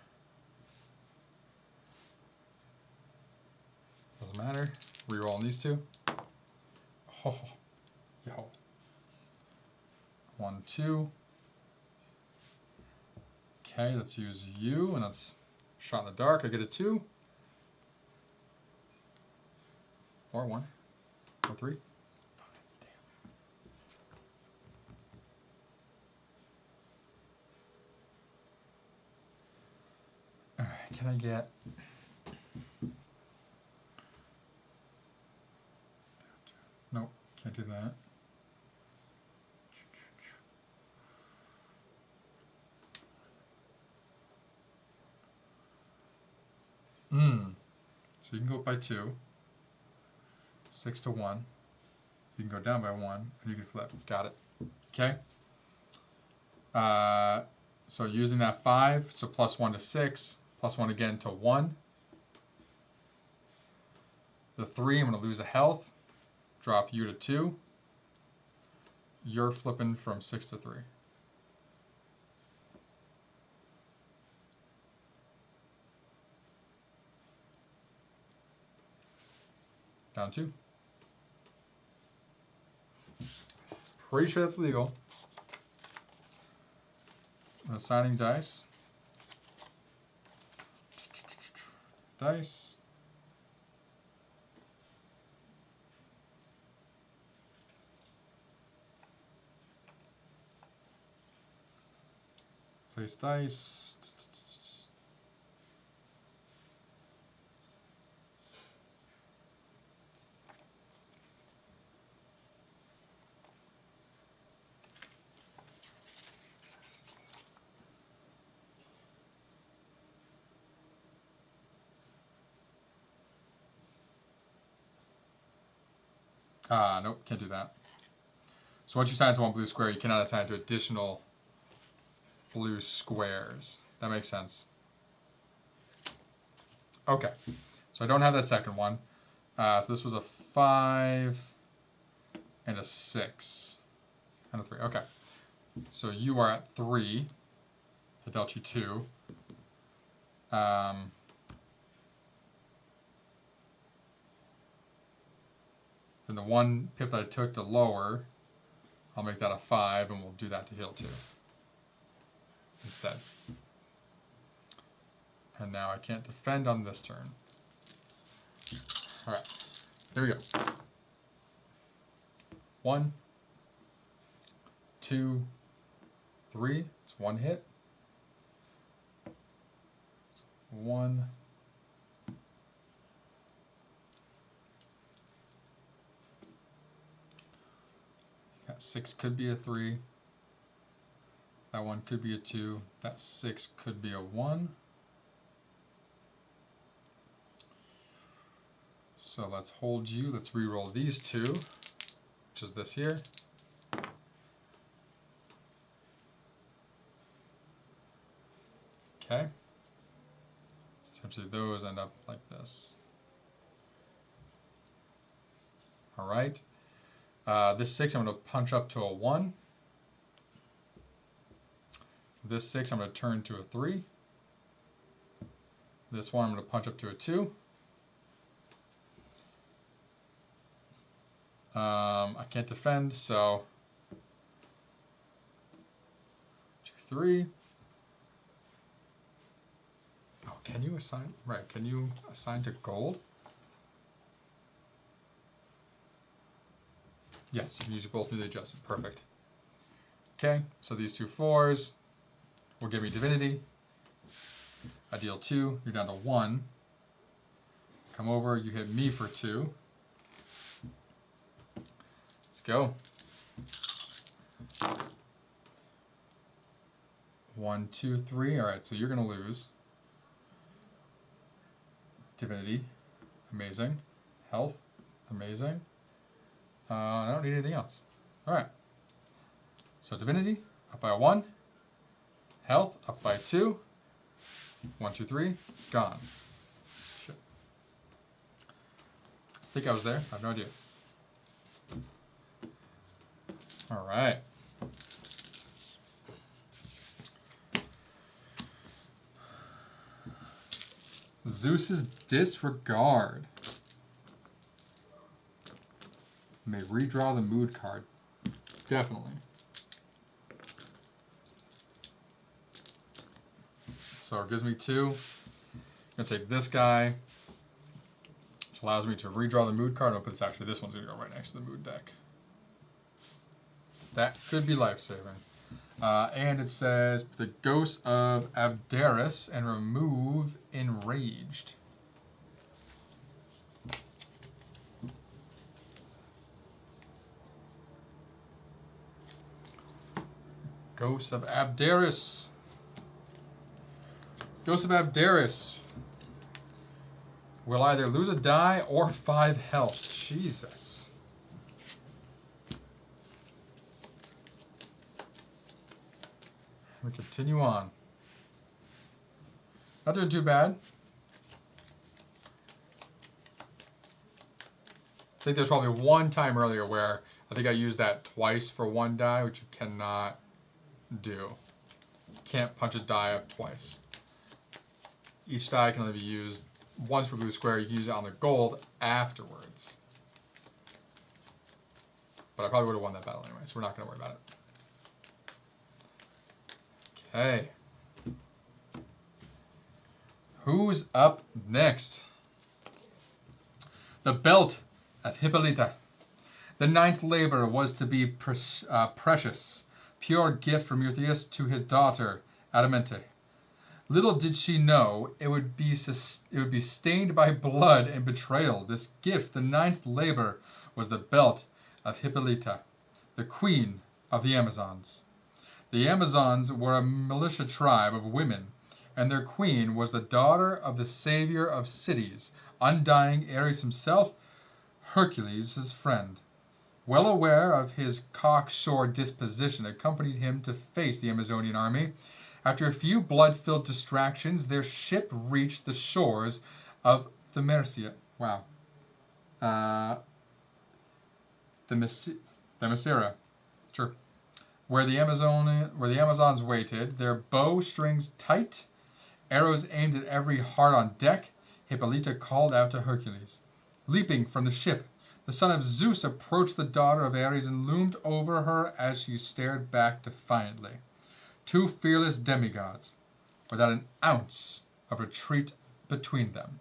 Doesn't matter. Rerolling these 2. Oh, yo. 1, 2. Okay, let's use you, and let's shot in the dark. I get a 2. Or 1. Or 3. Alright, can I get... Nope, can't do that. So you can go up by 2. 6 to 1. You can go down by 1, and you can flip. Got it. Okay. So using that 5, so plus 1 to 6, plus 1 again to 1. The 3, I'm going to lose a health. Drop you to 2. You're flipping from 6 to 3. Down 2. Pretty sure that's legal. I'm assigning dice. Dice. Place dice. Nope, can't do that. So once you assign it to one blue square, you cannot assign it to additional blue squares. That makes sense. Okay, so I don't have that second one. So this was a 5 and a 6 and a 3. Okay, so you are at 3. I dealt you 2. Then the 1 pip that I took to lower, I'll make that a 5, and we'll do that to heal 2 instead. And now I can't defend on this turn. Alright, here we go. 1, 2, 3. It's 1 hit. 1. That 6 could be a 3. That 1 could be a 2. That 6 could be a 1. So let's hold you. Let's re-roll these 2, which is this here. Okay. So essentially those end up like this. All right. This 6 I'm going to punch up to a 1. This 6 I'm going to turn to a 3. This 1 I'm going to punch up to a 2. I can't defend, so 2, 3. Oh, can you assign? Right, can you assign to gold? Yes, you can use both newly adjusted. Perfect. Okay, so these 2 4s will give me divinity. I deal 2, you're down to 1. Come over, you hit me for 2. Let's go. 1, 2, 3. Alright, so you're going to lose. Divinity. Amazing. Health. Amazing. I don't need anything else. Alright. So divinity, up by 1. Health, up by 2. 1, 2, 3. Gone. Shit. I think I was there. I have no idea. Alright. Zeus's disregard. May redraw the mood card. Definitely. So it gives me 2. I'm going to take this guy, which allows me to redraw the mood card. Oh, but it's actually this one's going to go right next to the mood deck. That could be life-saving. And it says the ghost of Abderus and remove enraged. Ghost of Abderus. Ghost of Abderus will either lose a die or 5 health. Jesus. We continue on. Not doing too bad. I think there's probably one time earlier where I think I used that twice for 1 die, which you cannot do. Can't punch a die up twice. Each die can only be used once per blue square. You can use it on the gold afterwards. But I probably would have won that battle anyway, so we're not going to worry about it. Okay. Who's up next? The belt of Hippolyta. The 9th labor was to be precious, pure gift from Eurystheus to his daughter Adamante. Little did she know it would be stained by blood and betrayal. This gift, the 9th labor, was the belt of Hippolyta, the queen of the Amazons. The Amazons were a militia tribe of women, and their queen was the daughter of the savior of cities, undying Ares himself, Hercules, his friend. Well aware of his cocksure disposition, accompanied him to face the Amazonian army. After a few blood-filled distractions, their ship reached the shores of Themyscira. Wow. Themyscira. Sure. Where the Amazons waited, their bow strings tight, arrows aimed at every heart on deck, Hippolyta called out to Hercules. Leaping from the ship, the son of Zeus approached the daughter of Ares and loomed over her as she stared back defiantly. 2 fearless demigods, without an ounce of retreat between them.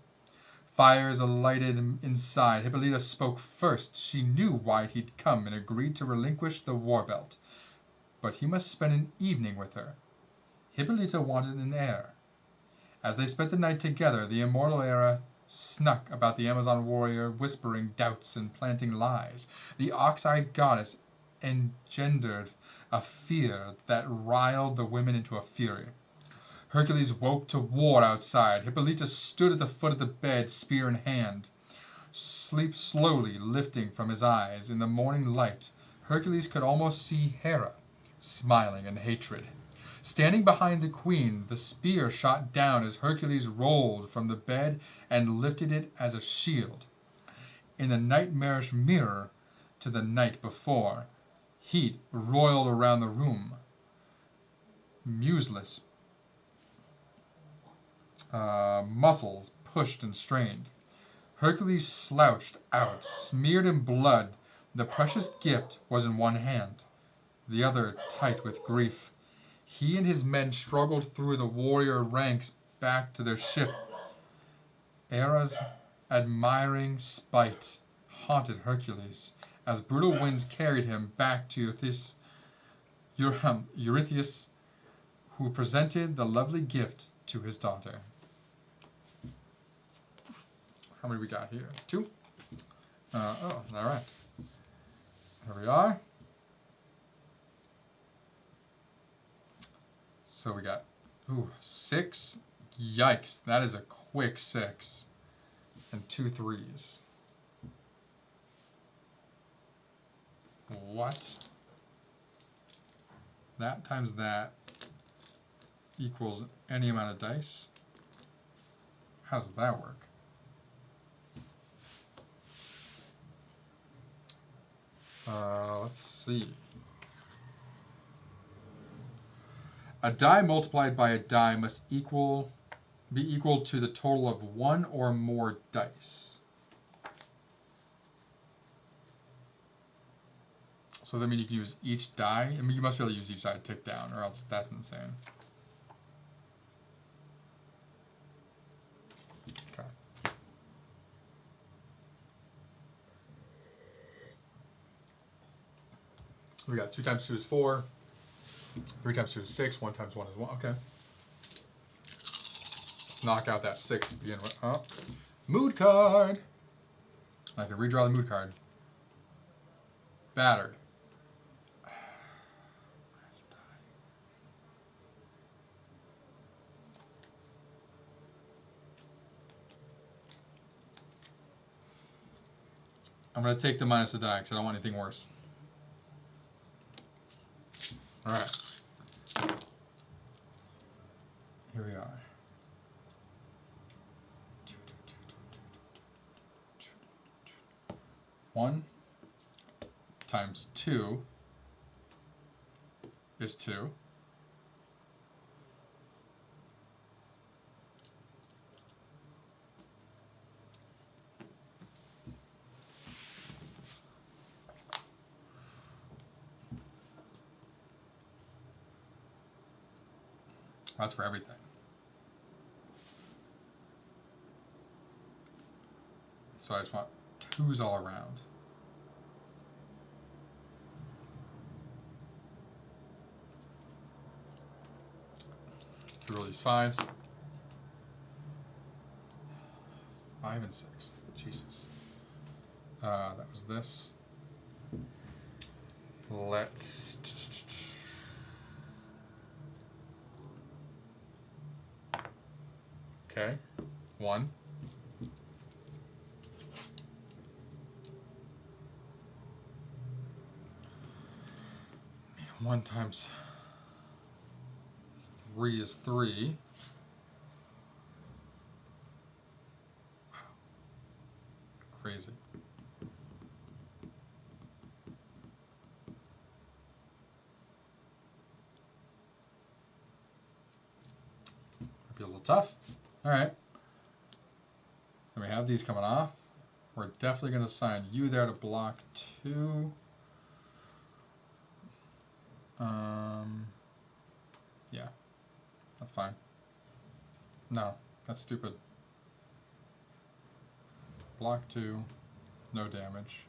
Fires alighted inside. Hippolyta spoke first. She knew why he'd come and agreed to relinquish the war belt. But he must spend an evening with her. Hippolyta wanted an heir. As they spent the night together, the immortal Hera snuck about the Amazon warrior, whispering doubts and planting lies. The ox-eyed goddess engendered a fear that riled the women into a fury. Hercules woke to war outside. Hippolyta stood at the foot of the bed, spear in hand, sleep slowly lifting from his eyes. In the morning light, Hercules could almost see Hera, smiling in hatred. Standing behind the queen, the spear shot down as Hercules rolled from the bed and lifted it as a shield. In the nightmarish mirror to the night before, heat roiled around the room. Museless muscles pushed and strained. Hercules slouched out, smeared in blood. The precious gift was in one hand, the other tight with grief. He and his men struggled through the warrior ranks, back to their ship. Hera's admiring spite haunted Hercules as brutal winds carried him back to Eurystheus, who presented the lovely gift to his daughter. How many we got here? 2? All right. Here we are. So we got 6. Yikes, that is a quick 6. And 2 3s. What? That times that equals any amount of dice? How does that work? Let's see. A die multiplied by a die must be equal to the total of 1 or more dice. So does that mean you can use each die? I mean, you must be able to use each die to tick down, or else that's insane. Okay. We got 2 times 2 is 4. 3 times 2 is 6. 1 times 1 is 1. Okay. Knock out that 6 to begin with. Oh. Mood card. I can redraw the mood card. Battered. I'm going to take the minus the die because I don't want anything worse. All right. Here we are. 1 times 2 is 2. That's for everything. So I just want 2s all around. Roll these 5s. 5 and 6. Jesus. That was this. Let's. Okay. 1. 1 times 3 is 3. Wow. Crazy. Might be a little tough. All right. So we have these coming off. We're definitely going to assign you there to block 2. Yeah, that's fine. No, that's stupid. Block 2, no damage.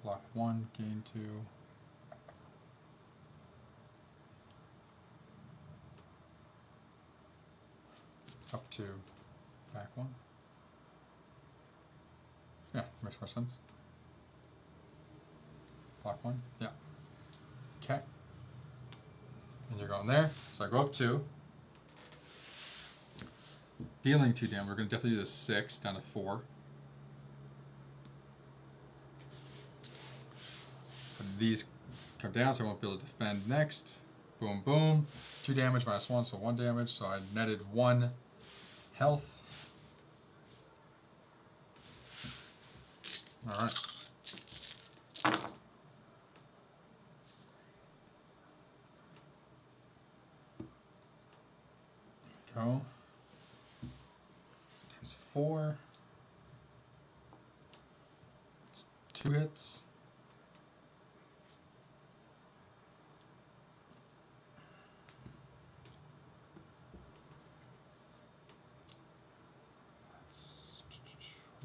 Block 1, gain 2. Up 2, back 1. Yeah, makes more sense. Block 1, yeah. Okay. And you're going there. So I go up 2. Dealing 2 damage. We're going to definitely do the 6 down to 4. And these come down, so I won't be able to defend next. Boom, boom. 2 damage minus 1, so 1 damage. So I netted 1 health. All right. Go. Times 4. It's 2 hits.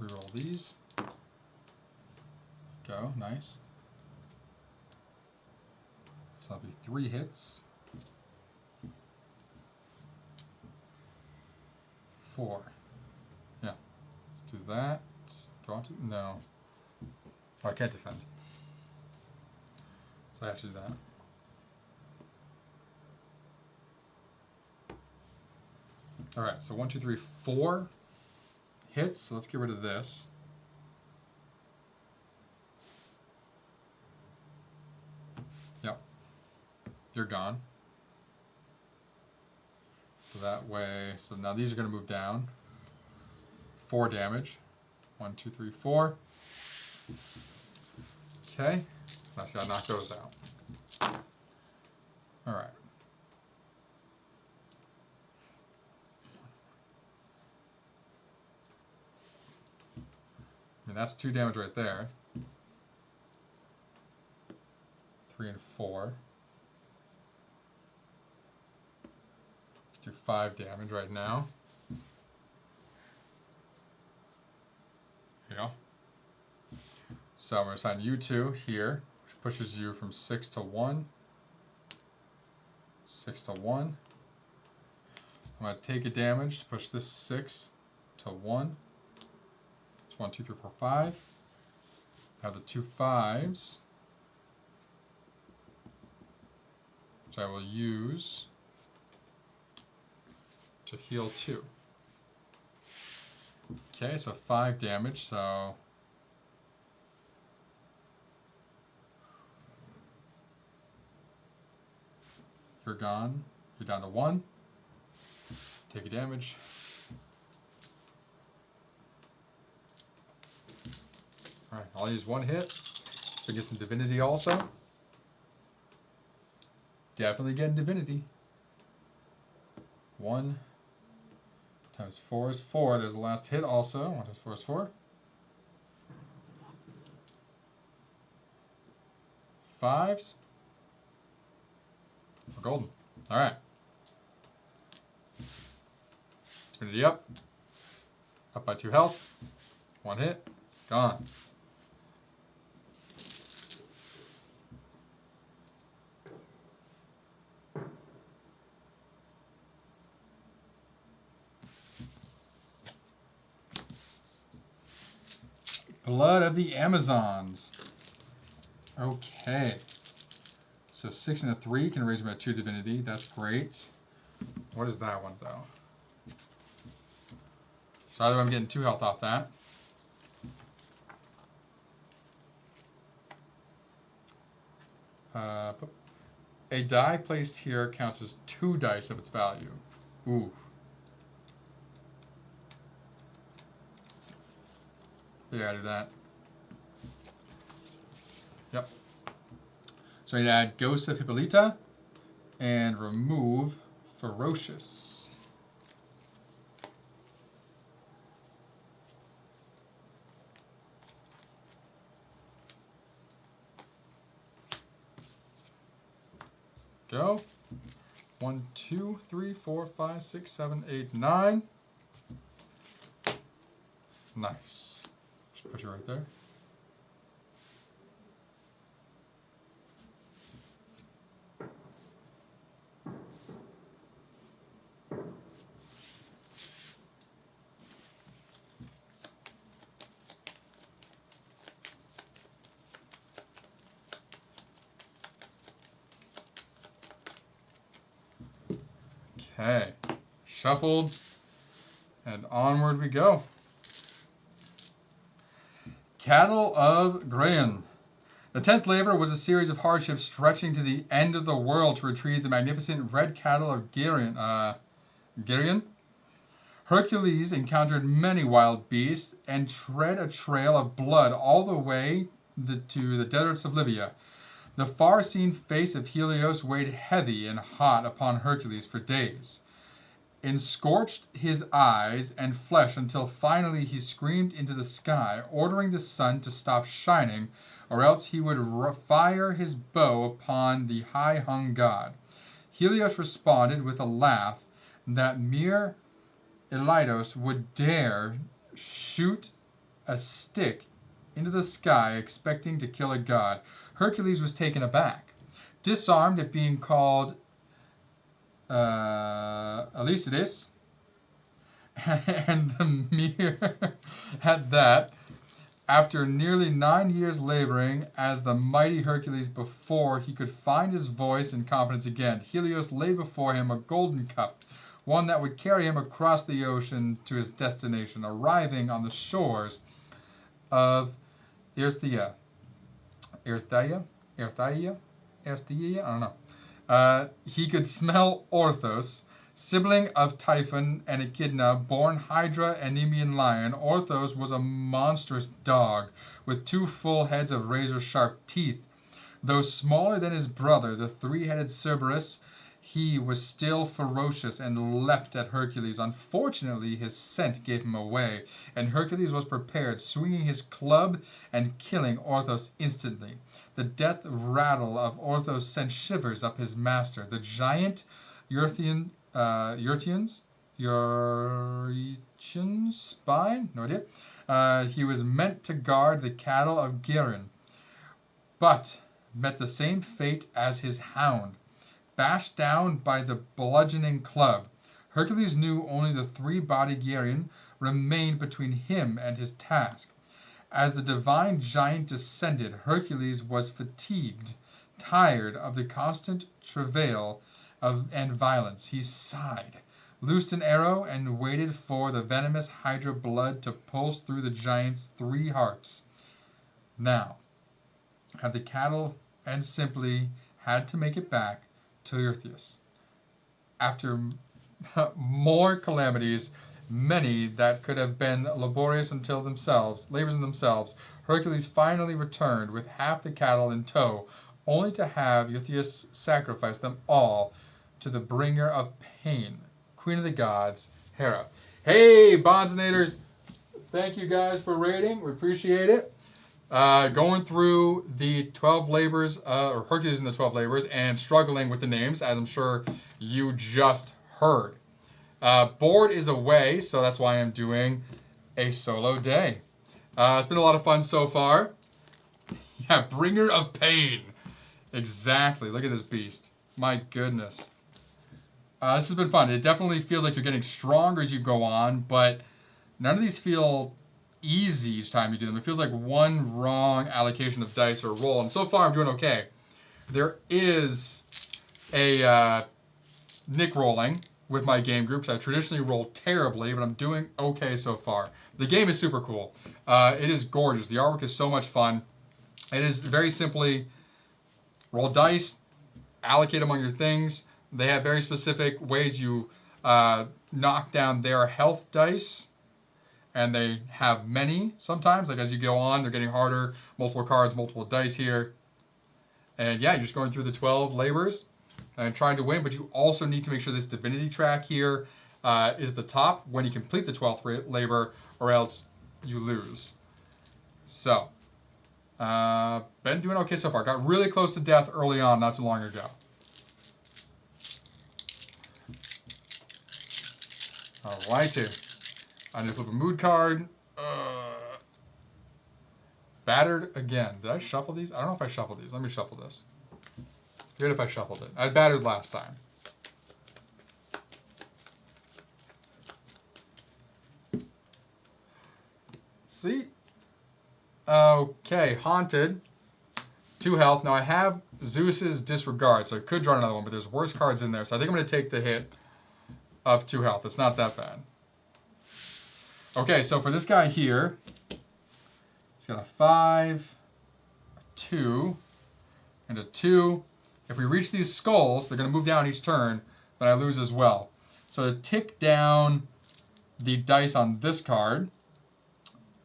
Reroll these. Go, nice. So that'll be 3 hits. 4. Yeah. Let's do that. Do I want to? No. Oh, I can't defend. So I have to do that. Alright, so 1, 2, 3, 4 hits. So let's get rid of this. Yep. You're gone. So that way, so now these are going to move down. 4 damage. 1, 2, 3, 4. Okay. Now I gotta knock those out. Alright. I mean, that's 2 damage right there. 3 and 4. Do 5 damage right now. Yeah. So I'm going to assign you 2 here, which pushes you from 6 to 1. 6 to 1. I'm going to take a damage to push this 6 to 1. It's 1, 2, 3, 4, 5. I have the 2 5s, which I will use to heal 2. Okay, so 5 damage, so you're gone. You're down to 1. Take a damage. Alright, I'll use 1 hit to get some divinity also. Definitely getting divinity. 1 times 4 is 4. There's the last hit also. 1 times 4 is 4. 5s. We're golden. Alright. Divinity up. Up by 2 health. 1 hit. Gone. Blood of the Amazons. Okay. So 6 and a 3 can raise me by 2 divinity. That's great. What is that one, though? So either I'm getting 2 health off that. A die placed here counts as 2 dice of its value. Ooh. Yeah, I do that. Yep. So I need to add Ghost of Hippolyta and remove Ferocious. Go. 1, 2, 3, 4, 5, 6, 7, 8, 9. Nice. Just put you right there. Okay, shuffled, and onward we go. Cattle of Grayan. The 10th labor was a series of hardships stretching to the end of the world to retrieve the magnificent red cattle of Grayan. Hercules encountered many wild beasts and tread a trail of blood all the way to the deserts of Libya. The far-seen face of Helios weighed heavy and hot upon Hercules for days, and scorched his eyes and flesh until finally he screamed into the sky, ordering the sun to stop shining, or else he would fire his bow upon the high-hung god. Helios responded with a laugh that mere Elytos would dare shoot a stick into the sky, expecting to kill a god. Hercules was taken aback. Disarmed at being called Alcides, and the mere at that, after nearly 9 years laboring as the mighty Hercules before he could find his voice and confidence again, Helios laid before him a golden cup, one that would carry him across the ocean to his destination, arriving on the shores of Earthia. I don't know. He could smell Orthos, sibling of Typhon and Echidna, born Hydra and Nemean lion. Orthos was a monstrous dog with 2 full heads of razor-sharp teeth. Though smaller than his brother, the 3-headed Cerberus, he was still ferocious and leapt at Hercules. Unfortunately, his scent gave him away, and Hercules was prepared, swinging his club and killing Orthos instantly. The death rattle of Orthos sent shivers up his master. The giant Euretian spy? No idea. He was meant to guard the cattle of Gerin, but met the same fate as his hound, bashed down by the bludgeoning club. Hercules knew only the 3-bodied Gerin remained between him and his task. As the divine giant descended, Hercules was fatigued, tired of the constant travail and violence. He sighed, loosed an arrow, and waited for the venomous hydra blood to pulse through the giant's 3 hearts. Now, had the cattle and simply had to make it back to Eurystheus. After more calamities, many that could have been labors in themselves, Hercules finally returned with half the cattle in tow, only to have Eurystheus sacrifice them all to the bringer of pain, Queen of the Gods, Hera. Hey, Bondsnators! Thank you guys for rating. We appreciate it. Going through the 12 labors, or Hercules in the 12 labors, and struggling with the names, as I'm sure you just heard. Board is away, so that's why I'm doing a solo day. It's been a lot of fun so far. Yeah, bringer of pain. Exactly. Look at this beast. My goodness. This has been fun. It definitely feels like you're getting stronger as you go on, but none of these feel easy each time you do them. It feels like one wrong allocation of dice or roll, and so far I'm doing okay. There is a Nick rolling with my game groups. I traditionally roll terribly, but I'm doing okay so far. The game is super cool. It is gorgeous. The artwork is so much fun. It is very simply roll dice, allocate among your things. They have very specific ways you knock down their health dice, and they have many sometimes. Like as you go on, they're getting harder. Multiple cards, multiple dice here. And yeah, you're just going through the 12 labors and trying to win, but you also need to make sure this divinity track here is the top when you complete the 12th labor, or else you lose. So, been doing okay so far. Got really close to death early on, not too long ago. Alrighty. I need to flip a mood card. Battered again. Did I shuffle these? I don't know if I shuffled these. Let me shuffle this. Good if I shuffled it. I battered last time. See? Okay, Haunted. 2 health. Now I have Zeus's Disregard, so I could draw another one, but there's worse cards in there. So I think I'm going to take the hit of 2 health. It's not that bad. Okay, so for this guy here, he's got a 5, a 2, and a 2. If we reach these skulls, they're going to move down each turn, but I lose as well. So to tick down the dice on this card,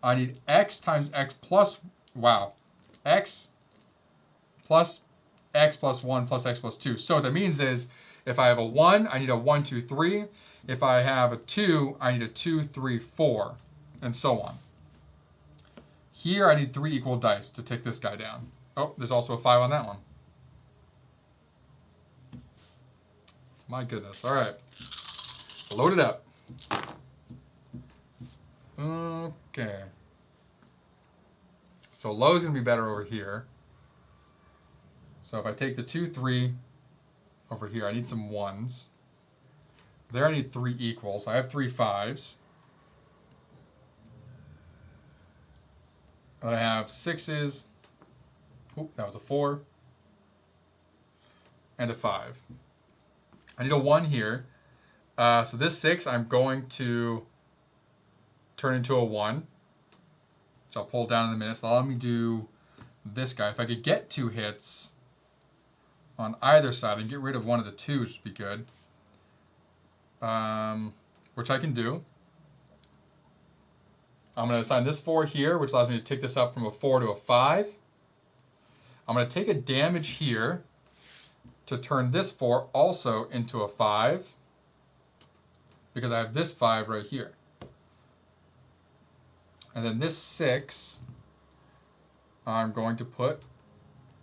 I need X times X plus, wow, X plus X plus 1 plus X plus 2. So what that means is, if I have a 1, I need a 1, 2, 3. If I have a 2, I need a 2, 3, 4, and so on. Here, I need 3 equal dice to take this guy down. Oh, there's also a 5 on that one. My goodness. All right. Load it up. Okay. So low is going to be better over here. So if I take the 2, 3 over here, I need some 1s. There I need 3 equals. I have 3 5s. And I have 6s. Oop, that was a 4. And a 5. I need a 1 here. So this 6 I'm going to turn into a 1. Which I'll pull down in a minute. So let me do this guy. If I could get 2 hits on either side and get rid of one of the 2s would be good. Which I can do. I'm going to assign this 4 here, which allows me to take this up from a 4 to a 5. I'm going to take a damage here to turn this 4 also into a 5 because I have this 5 right here. And then this 6 I'm going to put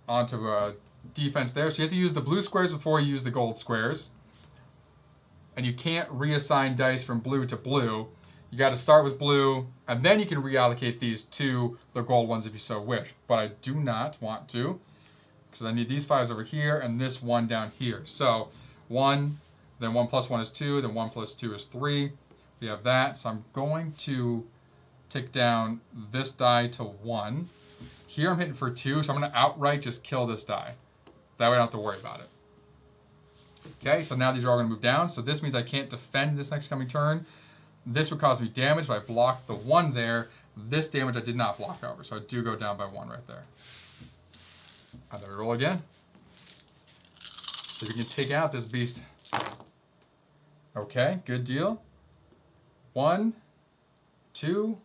onto a defense there. So you have to use the blue squares before you use the gold squares. And you can't reassign dice from blue to blue. You got to start with blue, and then you can reallocate these to the gold ones if you so wish. But I do not want to, because I need these 5s over here and this 1 down here. So 1, then 1 plus 1 is 2, then 1 plus 2 is 3. We have that. So I'm going to take down this die to 1. Here I'm hitting for 2, so I'm going to outright just kill this die. That way I don't have to worry about it. Okay, so now these are all going to move down. So this means I can't defend this next coming turn. This would cause me damage if I blocked the 1 there. This damage I did not block over, so I do go down by 1 right there. And then we roll again. So we can take out this beast. Okay, good deal. 1, 2,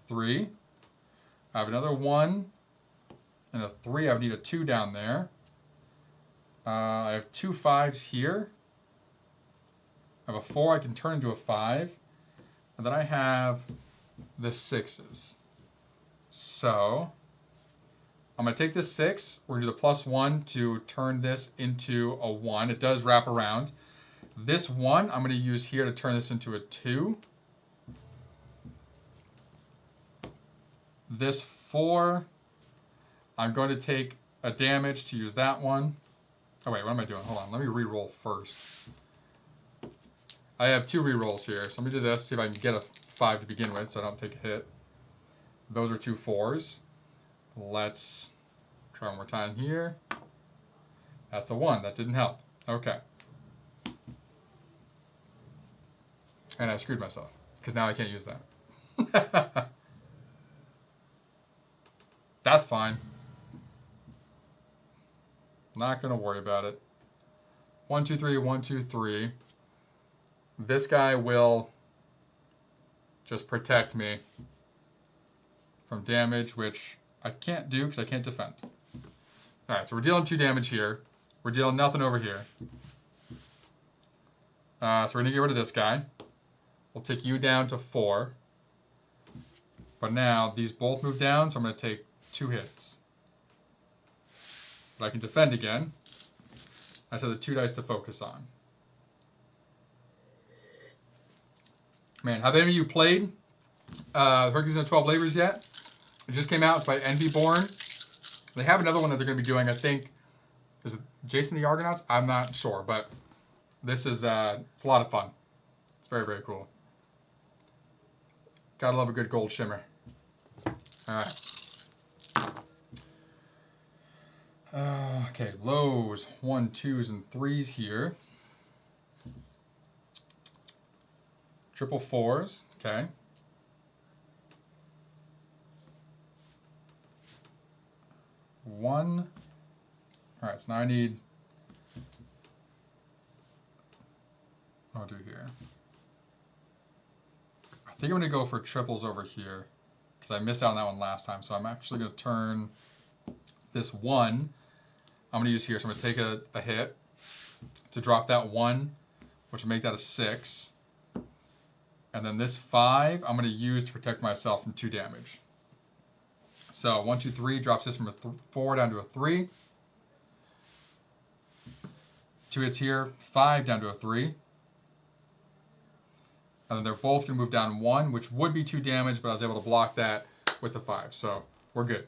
3. I have another 1 and a 3. I would need a 2 down there. I have 2 5s here. I have a 4 I can turn into a 5. And then I have the 6s. So I'm going to take this 6. We're going to do the +1 to turn this into a 1. It does wrap around. This 1 I'm going to use here to turn this into a 2. This 4 I'm going to take a damage to use that one. Oh wait, what am I doing? Hold on, let me re-roll first. I have 2 re-rolls here, so let me do this, see if I can get a 5 to begin with so I don't take a hit. Those are 2 4s. Let's try one more time here. That's a 1, that didn't help. Okay. And I screwed myself, because now I can't use that. That's fine. Not going to worry about it. 1, 2, 3, 1, 2, 3. This guy will just protect me from damage, which I can't do because I can't defend. Alright, so we're dealing 2 damage here. We're dealing nothing over here. So we're going to get rid of this guy. We'll take you down to 4. But now these both move down, so I'm going to take 2 hits. But I can defend again. I just have the 2 dice to focus on. Man, have any of you played Hercules and the 12 Labors yet? It just came out. It's by Envyborn. They have another one that they're going to be doing, I think. Is it Jason the Argonauts? I'm not sure, but this is it's a lot of fun. It's very, very cool. Gotta love a good gold shimmer. All right. Okay, lows, 1, 2s, and 3s here. Triple 4s, okay. One. All right, so now I need. What I'll do here. I think I'm going to go for triples over here because I missed out on that one last time. So I'm actually going to turn this 1. I'm going to use here. So I'm going to take a hit to drop that 1, which will make that a 6. And then this 5, I'm going to use to protect myself from 2 damage. So 1, 2, 3 drops this from a 4 down to a 3. 2 hits here, 5 down to a 3. And then they're both going to move down 1, which would be 2 damage, but I was able to block that with the 5. So We're good.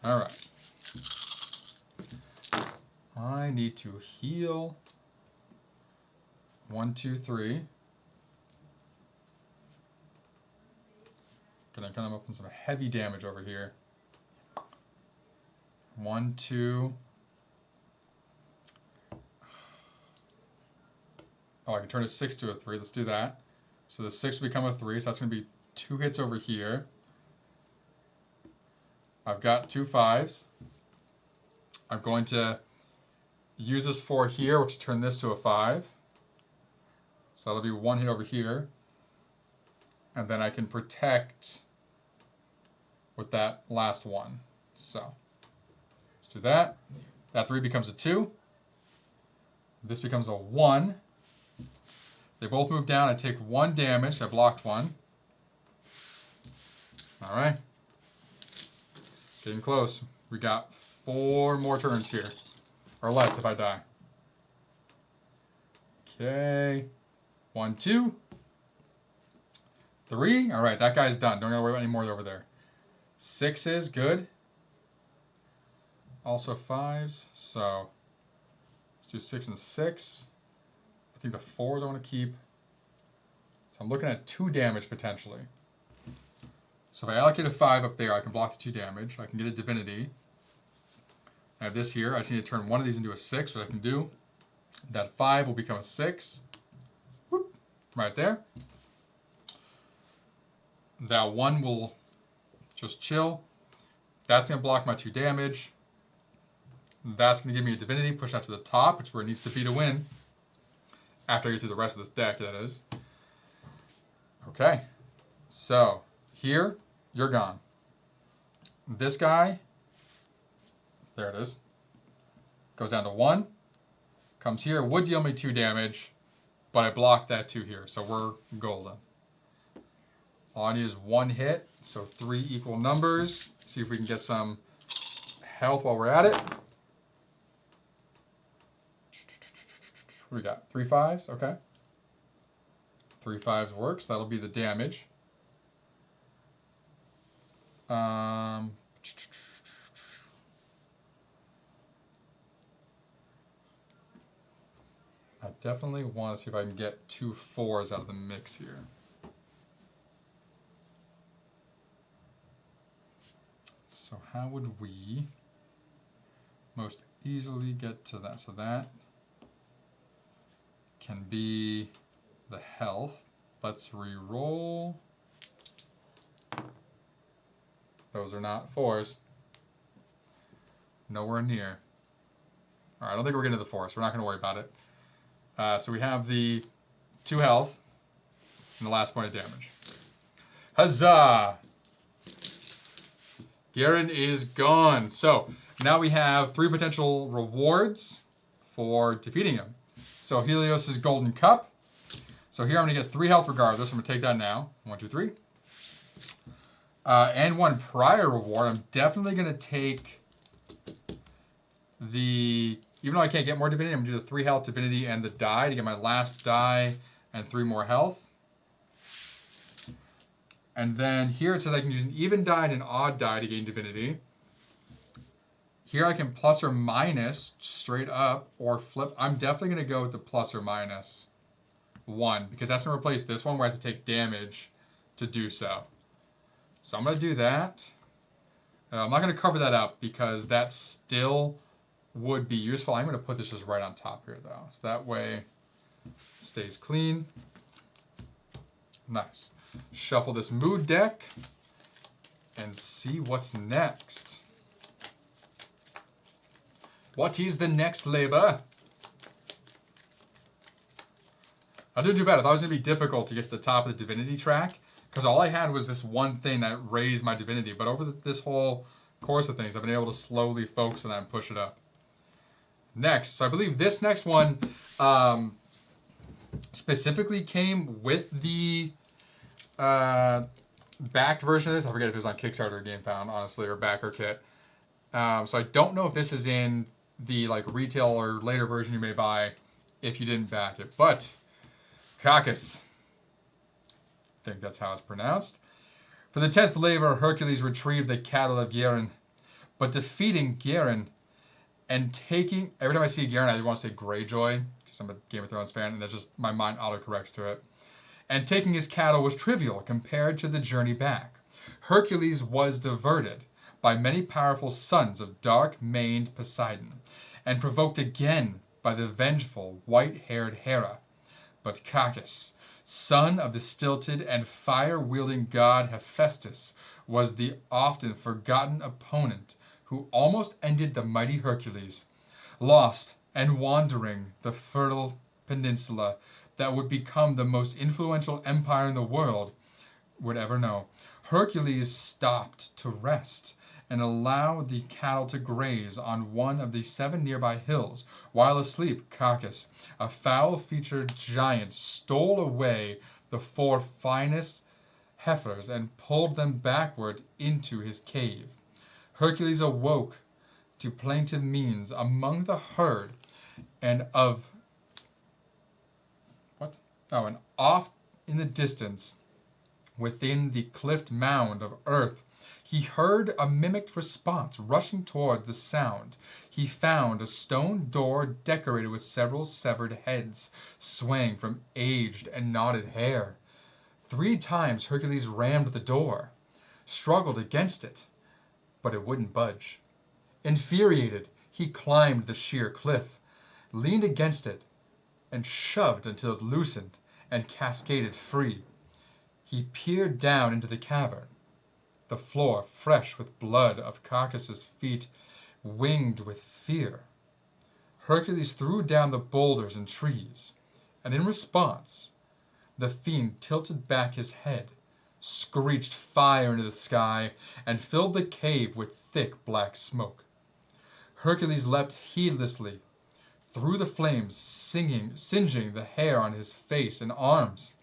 All right. I need to heal. 1, 2, 3. Gonna come up with some heavy damage over here. 1, 2. Oh, I can turn a 6 to a 3. Let's do that. So the 6 will become a 3, so that's going to be 2 hits over here. I've got 2 5s. I'm going to use this 4 here, which will turn this to a 5. So that'll be 1 hit over here. And then I can protect with that last one. So let's do that. That 3 becomes a 2. This becomes a 1. They both move down. I take 1 damage. I blocked 1. All right. Getting close. We got 4 more turns here. Or less if I die. Okay. 1, 2. 3. All right, that guy's done. Don't gotta worry about any more over there. 6 is good. Also 5s. So let's do 6 and 6. I think the 4s I want to keep. So I'm looking at 2 damage potentially. So if I allocate a 5 up there, I can block the 2 damage. I can get a divinity. I have this here. I just need to turn one of these into a 6, what I can do. That 5 will become a 6. Whoop, right there. That 1 will just chill. That's going to block my 2 damage. That's going to give me a divinity, push that to the top, which is where it needs to be to win. After I get through the rest of this deck, that is. Okay. So, here, you're gone. This guy, there it is, goes down to 1. Comes here, would deal me 2 damage, but I blocked that 2 here, so we're golden. All I need is 1 hit, so 3 equal numbers. See if we can get some health while we're at it. What do we got? 3 5s? Okay. 3 5s works. That'll be the damage. I definitely want to see if I can get 2 4s out of the mix here. So how would we most easily get to that? So that can be the health. Let's re-roll. Those are not 4s. Nowhere near. All right, I don't think we're getting to the 4s, so we're not going to worry about it. So we have the 2 health and the last point of damage. Huzzah! Garen is gone. So now we have 3 potential rewards for defeating him. So Helios' Golden Cup. So here I'm going to get 3 health regardless. I'm going to take that now. 1, 2, 3. And 1 prior reward. I'm definitely going to take the... Even though I can't get more divinity, I'm going to do the 3 health divinity and the die to get my last die and 3 more health. And then here it says I can use an even die and an odd die to gain divinity. Here I can plus or minus straight up or flip. I'm definitely going to go with the plus or minus 1 because that's going to replace this one where I have to take damage to do so. So I'm going to do that. I'm not going to cover that up because that still would be useful. I'm going to put this just right on top here though. So that way it stays clean. Nice. Shuffle this mood deck and see what's next. What is the next labor? I didn't do bad. I thought it was going to be difficult to get to the top of the divinity track because all I had was this one thing that raised my divinity. But over this whole course of things, I've been able to slowly focus on that and push it up. Next, so I believe this next one specifically came with the backed version of this. I forget if it was on Kickstarter or GameFound, honestly, or backer kit. So I don't know if this is in the like retail or later version you may buy if you didn't back it. But Caucus, I think that's how it's pronounced. For the 10th labor, Hercules retrieved the cattle of Gerin, but defeating Gerin and taking... Every time I see Gerin, I want to say Greyjoy, because I'm a Game of Thrones fan, and that's just my mind autocorrects to it. And taking his cattle was trivial compared to the journey back. Hercules was diverted by many powerful sons of dark-maned Poseidon, and provoked again by the vengeful, white-haired Hera. But Cacus, son of the stilted and fire-wielding god Hephaestus, was the often forgotten opponent who almost ended the mighty Hercules. Lost and wandering the fertile peninsula that would become the most influential empire in the world would ever know, Hercules stopped to rest and allow the cattle to graze on one of the 7 nearby hills. While asleep, Cacus, a foul-featured giant, stole away the 4 finest heifers and pulled them backward into his cave. Hercules awoke to plaintive means among the herd, and and off in the distance, within the cliffed mound of earth, he heard a mimicked response rushing toward the sound. He found a stone door decorated with several severed heads, swaying from aged and knotted hair. 3 times Hercules rammed the door, struggled against it, but it wouldn't budge. Infuriated, he climbed the sheer cliff, leaned against it, and shoved until it loosened and cascaded free. He peered down into the cavern, the floor fresh with blood of Cacus's feet, winged with fear. Hercules threw down the boulders and trees, and in response, the fiend tilted back his head, screeched fire into the sky, and filled the cave with thick black smoke. Hercules leapt heedlessly through the flames, singeing the hair on his face and arms,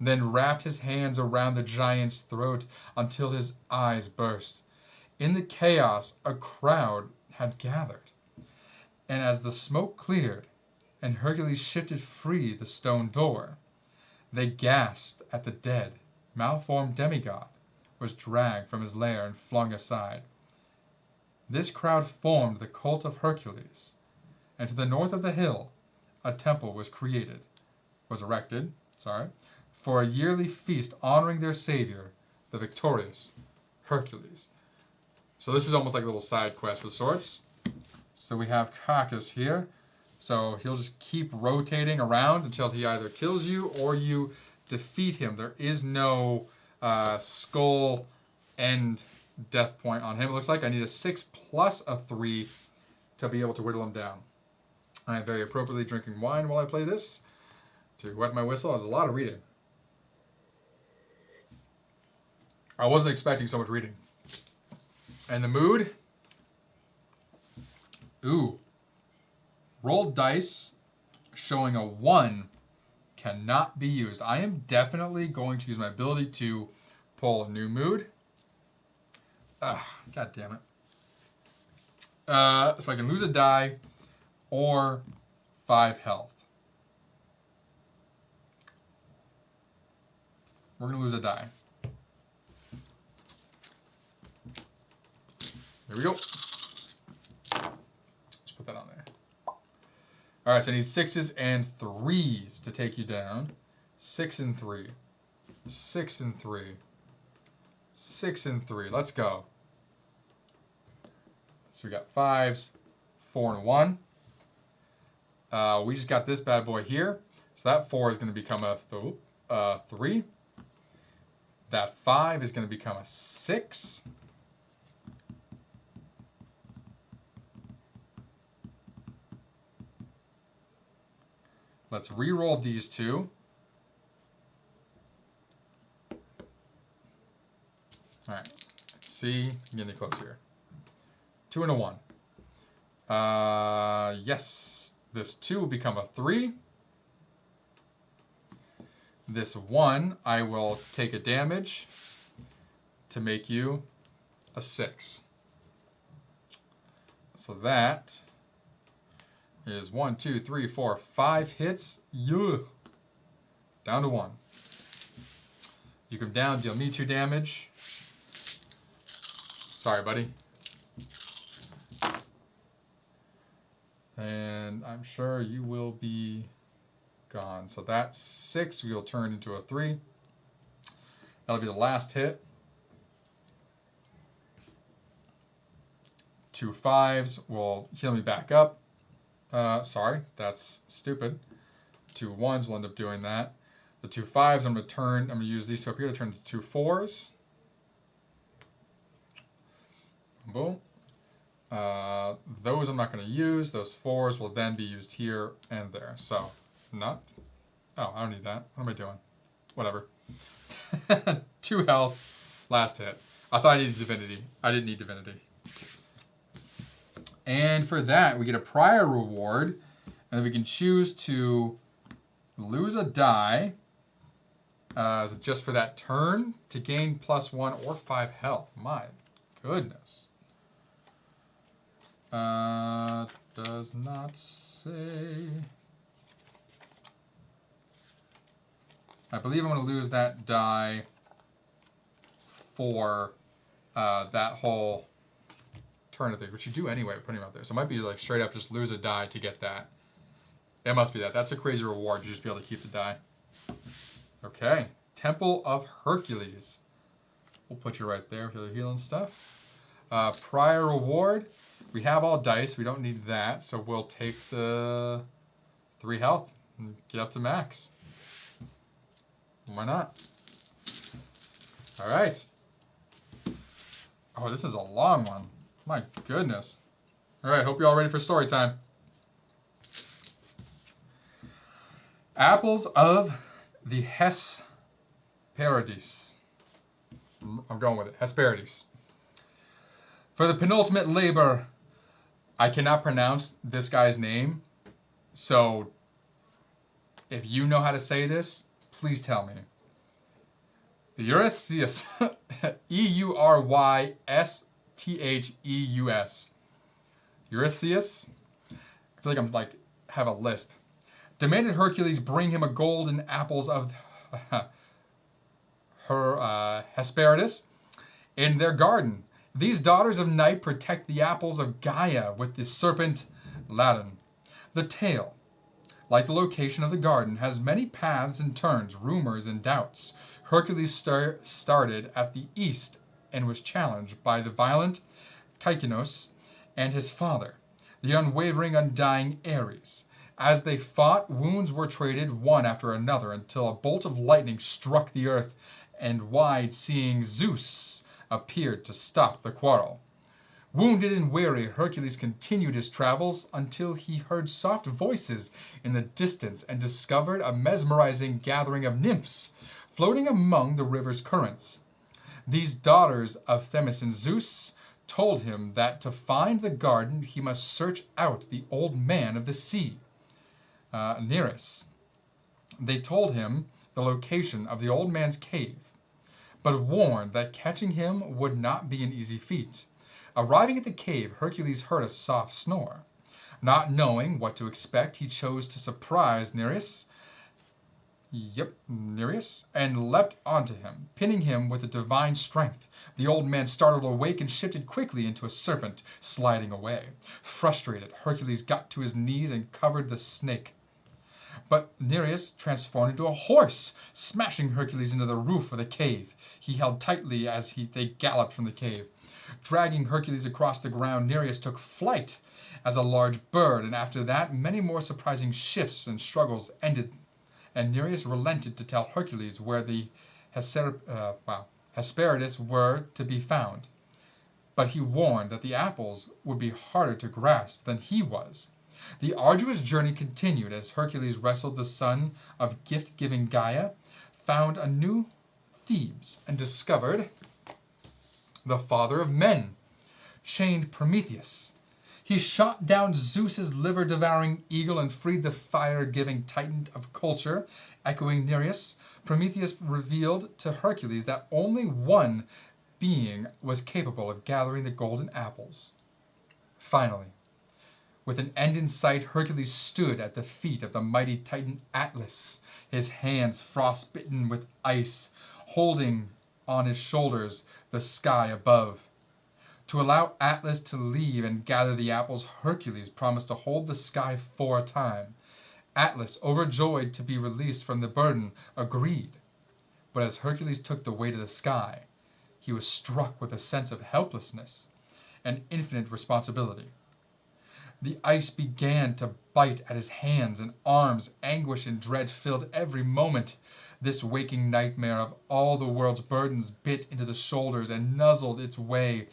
then wrapped his hands around the giant's throat until his eyes burst. In the chaos, a crowd had gathered, and as the smoke cleared and Hercules shifted free the stone door, they gasped at the dead, malformed demigod was dragged from his lair and flung aside. This crowd formed the cult of Hercules, and to the north of the hill, a temple was erected, for a yearly feast honoring their savior, the victorious Hercules. So this is almost like a little side quest of sorts. So we have Cacus here. So he'll just keep rotating around until he either kills you or you defeat him. There is no skull end death point on him. It looks like I need a 6 plus a 3 to be able to whittle him down. I am very appropriately drinking wine while I play this to wet my whistle. There's a lot of reading. I wasn't expecting so much reading. And the mood? Ooh. Rolled dice showing a 1 cannot be used. I am definitely going to use my ability to pull a new mood. God damn it. So I can lose a die or 5 health. We're going to lose a die. There we go. Let's put that on there. All right, so I need 6s and 3s to take you down. 6 and 3. 6 and 3. 6 and 3. Let's go. So we got 5s, 4 and 1. We just got this bad boy here. So that 4 is going to become a 3. That 5 is going to become a 6. Let's re-roll these 2. All right. Let's see. I'm getting close here. 2 and a 1. Yes. This 2 will become a 3. This 1, I will take a damage to make you a 6. So that is 1, 2, 3, 4, 5 hits. Yeah. Down to 1. You come down, deal me 2 damage. Sorry, buddy. And I'm sure you will be gone. So that 6 will turn into a 3. That'll be the last hit. 2 5s will heal me back up. Sorry, that's stupid. 2 1s will end up doing that. The 2 5s I'm going to use these two up here to turn into 2 4s. Boom. Those I'm not going to use. Those 4s will then be used here and there. So, not. Oh, I don't need that. What am I doing? Whatever. 2 health. Last hit. I thought I needed Divinity. I didn't need Divinity. And for that, we get a prior reward. And then we can choose to lose a die just for that turn to gain +1 or 5 health. My goodness. Does not say. I believe I'm going to lose that die for that whole turn of thing, which you do anyway, putting them out there. So it might be like straight up just lose a die to get that. It must be that. That's a crazy reward. You just be able to keep the die. Okay. Temple of Hercules. We'll put you right there with your healing stuff. Prior reward. We have all dice. We don't need that. So we'll take the 3 health and get up to max. Why not? All right. Oh, this is a long one. My goodness. All right. Hope you're all ready for story time. Apples of the Hesperides. I'm going with it. Hesperides. For the penultimate labor, I cannot pronounce this guy's name. So, if you know how to say this, please tell me. Eurystheus. Eurystheus. Eurystheus. I feel like I'm have a lisp. Demanded Hercules bring him a golden apples of her Hesperides in their garden. These daughters of night protect the apples of Gaia with the serpent Ladon. The tale, like the location of the garden, has many paths and turns, rumors and doubts. Hercules started at the east and was challenged by the violent Caeconos and his father, the unwavering, undying Ares. As they fought, wounds were traded one after another until a bolt of lightning struck the earth, and wide-seeing Zeus appeared to stop the quarrel. Wounded and weary, Hercules continued his travels until he heard soft voices in the distance and discovered a mesmerizing gathering of nymphs floating among the river's currents. These daughters of Themis and Zeus told him that to find the garden he must search out the old man of the sea, Nereus. They told him the location of the old man's cave, but warned that catching him would not be an easy feat. Arriving at the cave, Hercules heard a soft snore. Not knowing what to expect, he chose to surprise Nereus. Nereus, and leapt onto him, pinning him with a divine strength. The old man startled awake and shifted quickly into a serpent, sliding away. Frustrated, Hercules got to his knees and covered the snake. But Nereus transformed into a horse, smashing Hercules into the roof of the cave. He held tightly as they galloped from the cave. Dragging Hercules across the ground, Nereus took flight as a large bird, and after that, many more surprising shifts and struggles ended, and Nereus relented to tell Hercules where the Hesperides were to be found. But he warned that the apples would be harder to grasp than he was. The arduous journey continued as Hercules wrestled the son of gift-giving Gaia, found a new Thebes, and discovered the father of men, chained Prometheus. He shot down Zeus's liver-devouring eagle and freed the fire-giving titan of culture. Echoing Nereus, Prometheus revealed to Hercules that only one being was capable of gathering the golden apples. Finally, with an end in sight, Hercules stood at the feet of the mighty titan Atlas, his hands frostbitten with ice, holding on his shoulders the sky above. To allow Atlas to leave and gather the apples, Hercules promised to hold the sky for a time. Atlas, overjoyed to be released from the burden, agreed. But as Hercules took the weight of the sky, he was struck with a sense of helplessness and infinite responsibility. The ice began to bite at his hands and arms. Anguish and dread filled every moment. This waking nightmare of all the world's burdens bit into the shoulders and nuzzled its way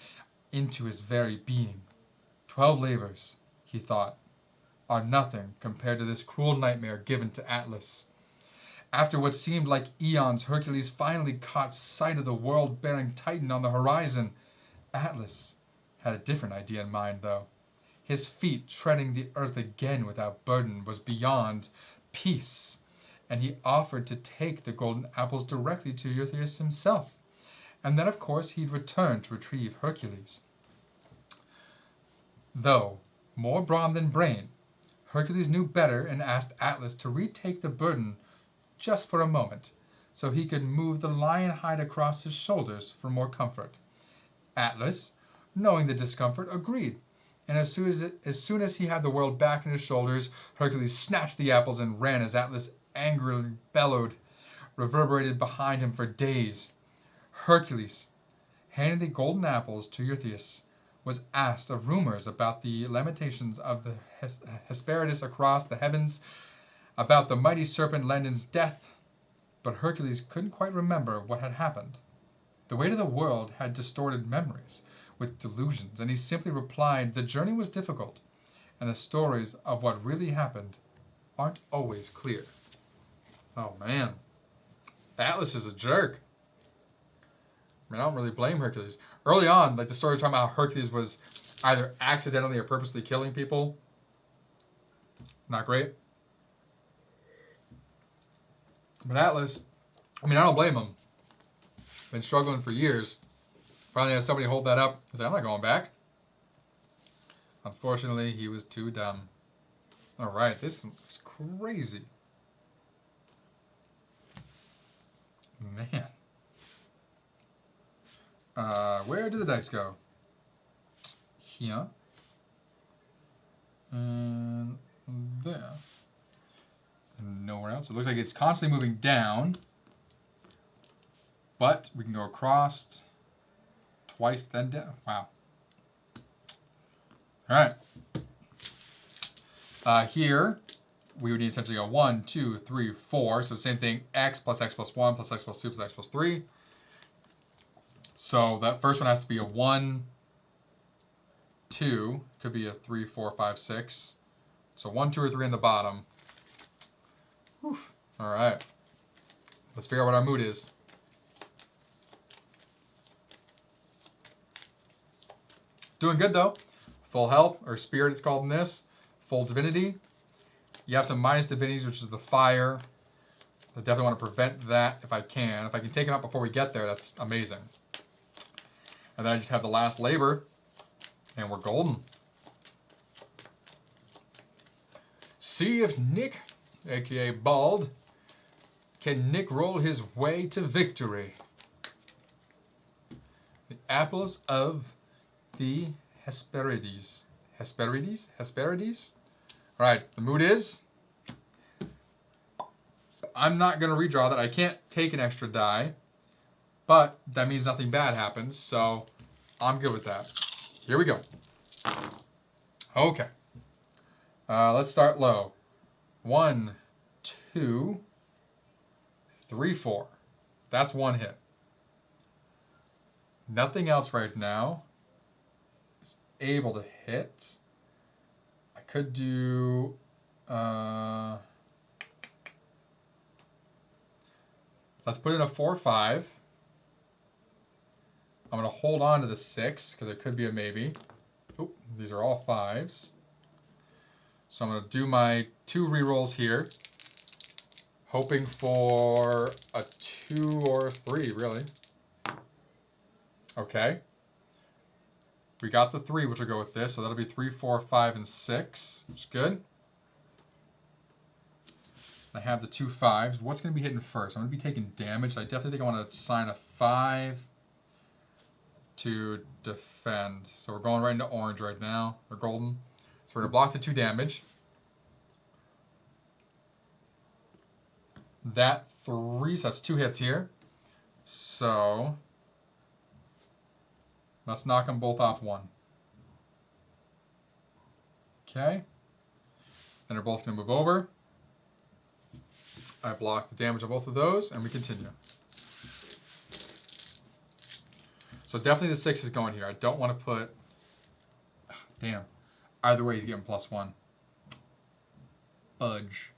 into his very being. 12 labors, he thought, are nothing compared to this cruel nightmare given to Atlas. After what seemed like eons, Hercules finally caught sight of the world-bearing Titan on the horizon. Atlas had a different idea in mind, though. His feet treading the earth again without burden was beyond peace, and he offered to take the golden apples directly to Eurystheus himself, and then, of course, he'd return to retrieve Hercules. Though more brawn than brain, Hercules knew better and asked Atlas to retake the burden just for a moment, so he could move the lion hide across his shoulders for more comfort. Atlas, knowing the discomfort, agreed, and as soon as he had the world back on his shoulders, Hercules snatched the apples and ran as Atlas angrily bellowed, reverberated behind him for days. Hercules, handing the golden apples to Eurystheus, was asked of rumors about the lamentations of the Hesperides across the heavens, about the mighty serpent Landon's death, but Hercules couldn't quite remember what had happened. The weight of the world had distorted memories with delusions, and he simply replied the journey was difficult, and the stories of what really happened aren't always clear. Oh man, Atlas is a jerk. I mean, I don't really blame Hercules. Early on, like the story was talking about how Hercules was either accidentally or purposely killing people. Not great. But Atlas, I mean, I don't blame him. Been struggling for years. Finally has somebody hold that up. He said, I'm not going back. Unfortunately, he was too dumb. All right, this is crazy. Man. Where did the dice go? Here. And there. And nowhere else. It looks like it's constantly moving down. But we can go across twice, then down. Wow. All right. Here, we would need essentially a 1, 2, 3, 4. So same thing, x plus 1 plus x plus 2 plus x plus 3. So that first one has to be a 1, 2. Could be a 3, 4, 5, 6. So 1, 2, or 3 in the bottom. Whew. All right. Let's figure out what our mood is. Doing good, though. Full health, or spirit it's called in this. Full divinity. You have some minus divinities, which is the fire. I definitely want to prevent that if I can. If I can take him out before we get there, that's amazing. And then I just have the last labor, and we're golden. See if Nick, aka Bald, can Nick roll his way to victory. The apples of the Hesperides. Hesperides? All right, the mood is, I'm not going to redraw that. I can't take an extra die, but that means nothing bad happens, so I'm good with that. Here we go. Okay. Let's start low. 1, 2, 3, 4. That's one hit. Nothing else right now is able to hit. I could do... let's put in a 4, 5. I'm going to hold on to the 6 because it could be a maybe. Oop, these are all 5s. So I'm going to do my 2 rerolls here, hoping for a 2 or a 3, really. Okay. We got the 3, which will go with this, so that'll be 3, 4, 5, and 6, which is good. I have the 2 5s. What's going to be hitting first? I'm going to be taking damage. So I definitely think I want to assign a 5 to defend. So we're going right into orange right now, or golden. So we're going to block the 2 damage. That 3, so that's 2 hits here. So let's knock them both off 1. Okay. Then they're both going to move over. I block the damage of both of those, and we continue. So definitely the 6 is going here. I don't want to put... Damn. Either way, he's getting +1. Fudge.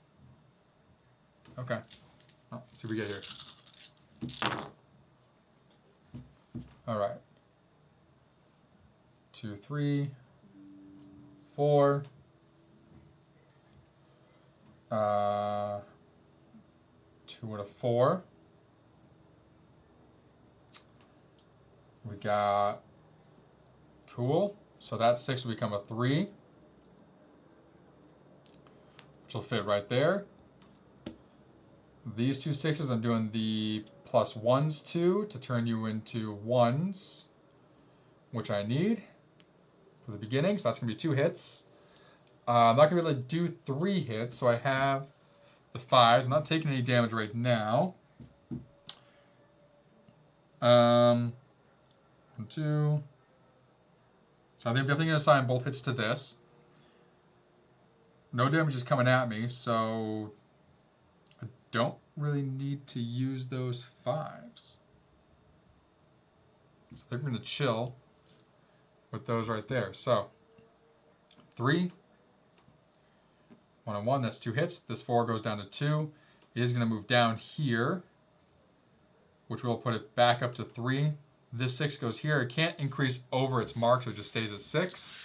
Okay. Well, let's see what we get here. All right. 2, 3, 4. 2 out of 4. We got cool. So that 6 will become a 3, which will fit right there. These 2 6s, I'm doing the +1s to turn you into 1s, which I need for the beginning. So that's going to be 2 hits. I'm not going to be able to do 3 hits, so I have the 5s. I'm not taking any damage right now. 1, 2. So I think I'm definitely going to assign both hits to this. No damage is coming at me, so I don't really need to use those 5s. So I think we're going to chill with those right there. So 3, 1 and 1, that's 2 hits. This 4 goes down to 2. It is going to move down here, which will put it back up to 3. This 6 goes here. It can't increase over its mark, so it just stays at 6.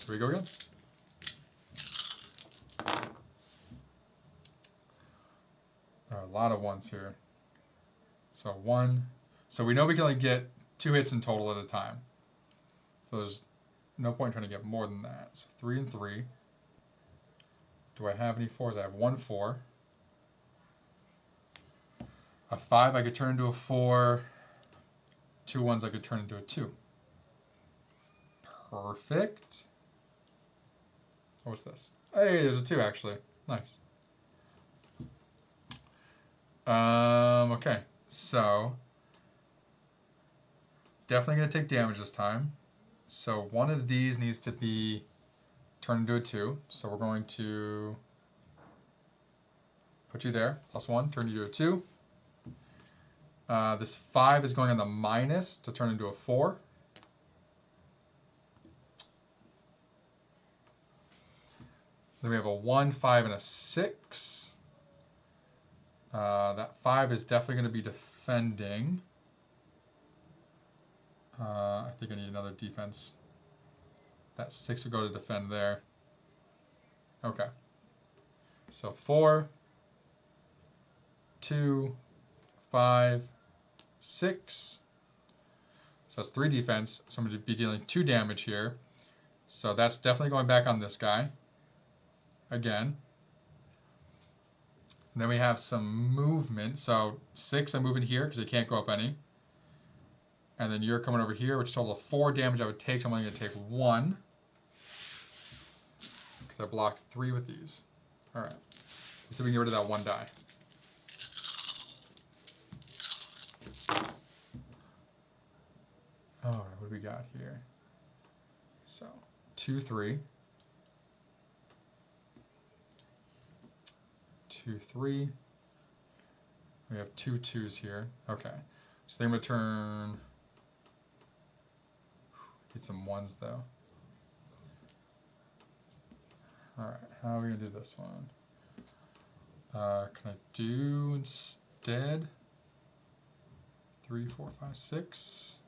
Here we go again. There are a lot of 1s here. So 1. So we know we can only get 2 hits in total at a time. So there's no point trying to get more than that. So 3 and 3. Do I have any 4s? I have 1 4. A 5 I could turn into a 4. 2 1s I could turn into a 2. Perfect. What's this? Hey, there's a 2 actually. Nice. Okay. So definitely going to take damage this time. So one of these needs to be turned into a 2. So we're going to put you there. +1, turn you to a 2. This 5 is going on the minus to turn into a 4. Then we have a 1, 5, and a 6. That 5 is definitely going to be defending. I think I need another defense. That 6 will go to defend there. Okay. So 4, 2, 5, 6. So that's 3 defense. So I'm going to be dealing 2 damage here. So that's definitely going back on this guy. Again. And then we have some movement. So 6, I'm moving here because it can't go up any. And then you're coming over here, which total of 4 damage I would take. So I'm only going to take 1. Because I blocked 3 with these. Alright. Let's see if we can get rid of that 1 die. Alright, what do we got here? So, 2, 3. 2, 3. We have 2 2s here. Okay. So then I'm going to turn... Get some 1s though. Alright, how are we going to do this one? Can I do instead 3, 4, 5, 6?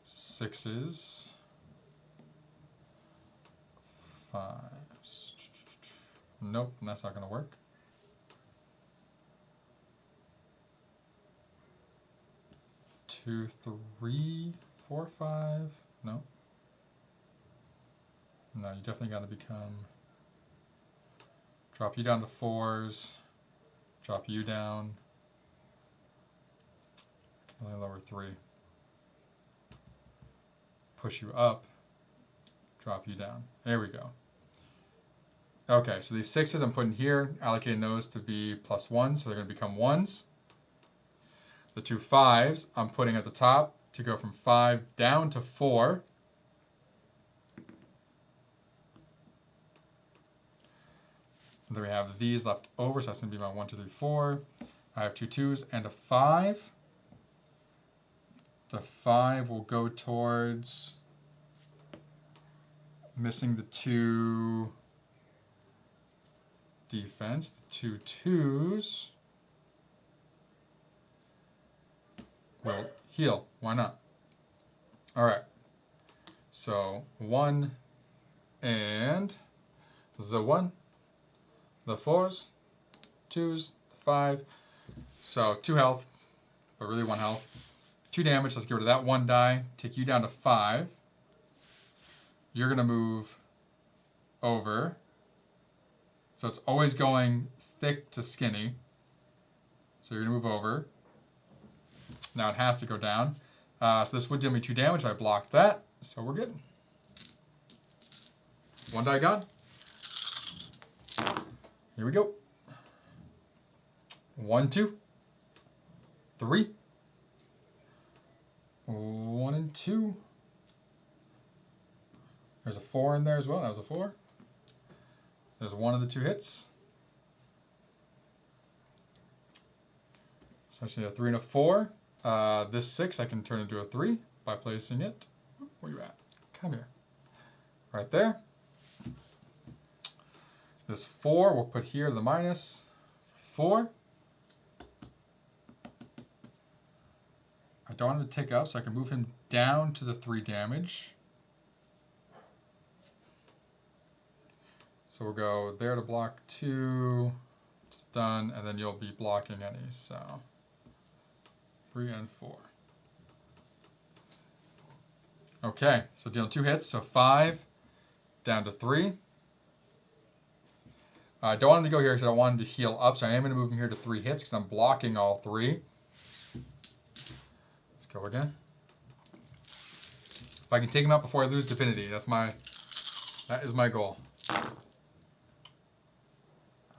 6s. 5s. Nope, that's not going to work. 2, 3, 4, 5. No. No, you definitely got to become Drop you down to 4s. Drop you down. Can only lower 3. Push you up. Drop you down. There we go. Okay, so these 6s I'm putting here, allocating those to be +1, so they're going to become 1s. The 2 5s I'm putting at the top to go from 5 down to 4. And then we have these left over, so that's going to be my 1, 2, 3, 4. I have 2 2s and a 5. The 5 will go towards missing the 2 defense. The 2 2s will heal. Why not? All right. So 1 and this is a 1. The 4s, 2s, the 5. So 2 health, but really 1 health. 2 damage. Let's get rid of that 1 die. Take you down to 5. You're going to move over. So it's always going thick to skinny. So you're going to move over. Now it has to go down. So this would deal me 2 damage. I blocked that. So we're good. 1 die gone. Here we go. 1, 2, 3. 1 and 2. There's a 4 in there as well. That was a 4. There's 1 of the 2 hits. So I should need a 3 and a 4. This 6 I can turn into a 3 by placing it. Where you at? Come here. Right there. This 4 we'll put here to the -4. I don't want him to tick up, so I can move him down to the 3 damage. So we'll go there to block 2. It's done, and then you'll be blocking any. So 3 and 4. Okay, so dealing 2 hits. So 5 down to 3. I don't want him to go here because I don't want him to heal up, so I am going to move him here to 3 hits because I'm blocking all 3. Let's go again. If I can take him out before I lose Divinity, that is my goal.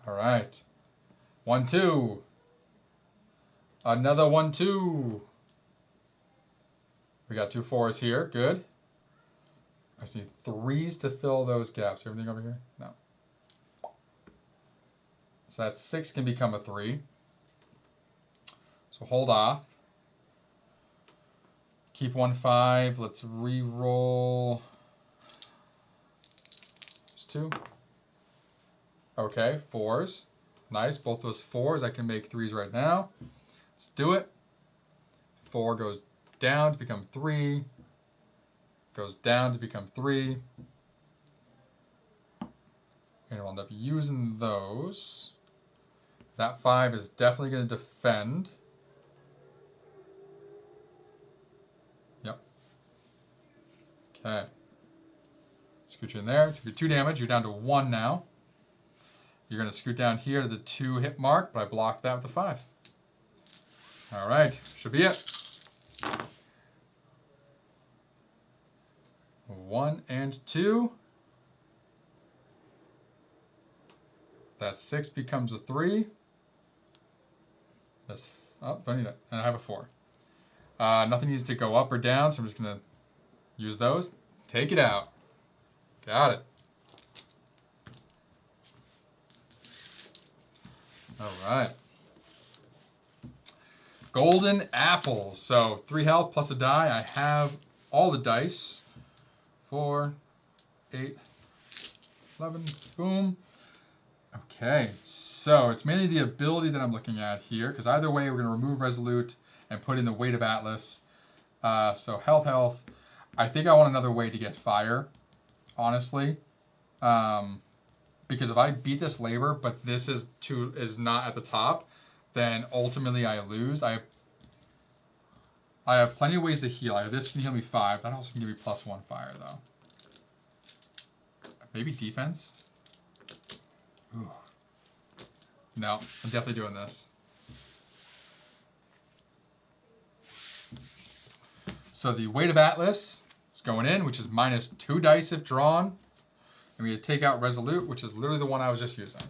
All right. 1, 2. Another 1, 2. We got 2 4s here. Good. I just need 3s to fill those gaps. Everything over here? No. So that 6 can become a 3. So hold off. Keep 1 5. Let's re-roll. There's 2. Okay, 4s. Nice. Both those 4s. I can make 3s right now. Let's do it. 4 goes down to become 3. Goes down to become 3. And I'll end up using those. That 5 is definitely going to defend. Yep. Okay. Scoot you in there. It's going to be 2 damage. You're down to 1 now. You're going to scoot down here to the 2 hit mark, but I blocked that with the 5. All right. Should be it. 1 and 2. That 6 becomes a 3. That's, oh, don't need it. And I have a 4. Nothing needs to go up or down, so I'm just going to use those. Take it out. Got it. All right. Golden apples. So 3 health plus a die. I have all the dice. 4, 8, 11. Boom. Okay, so it's mainly the ability that I'm looking at here, because either way we're going to remove Resolute and put in the Weight of Atlas. So health. I think I want another way to get fire, honestly. Because if I beat this labor, but this is not at the top, then ultimately I lose. I have plenty of ways to heal. This can heal me 5. That also can give me +1 fire, though. Maybe defense? Ooh. No, I'm definitely doing this. So the weight of Atlas is going in, which is minus 2 dice if drawn. And we take out Resolute, which is literally the one I was just using.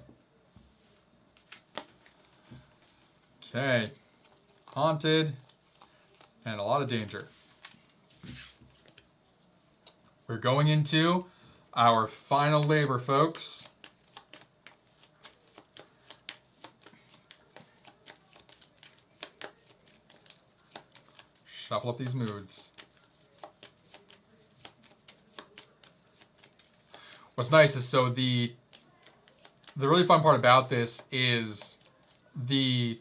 Okay. Haunted. And a lot of danger. We're going into our final labor, folks. Shuffle up these moods. What's nice is so the really fun part about this is the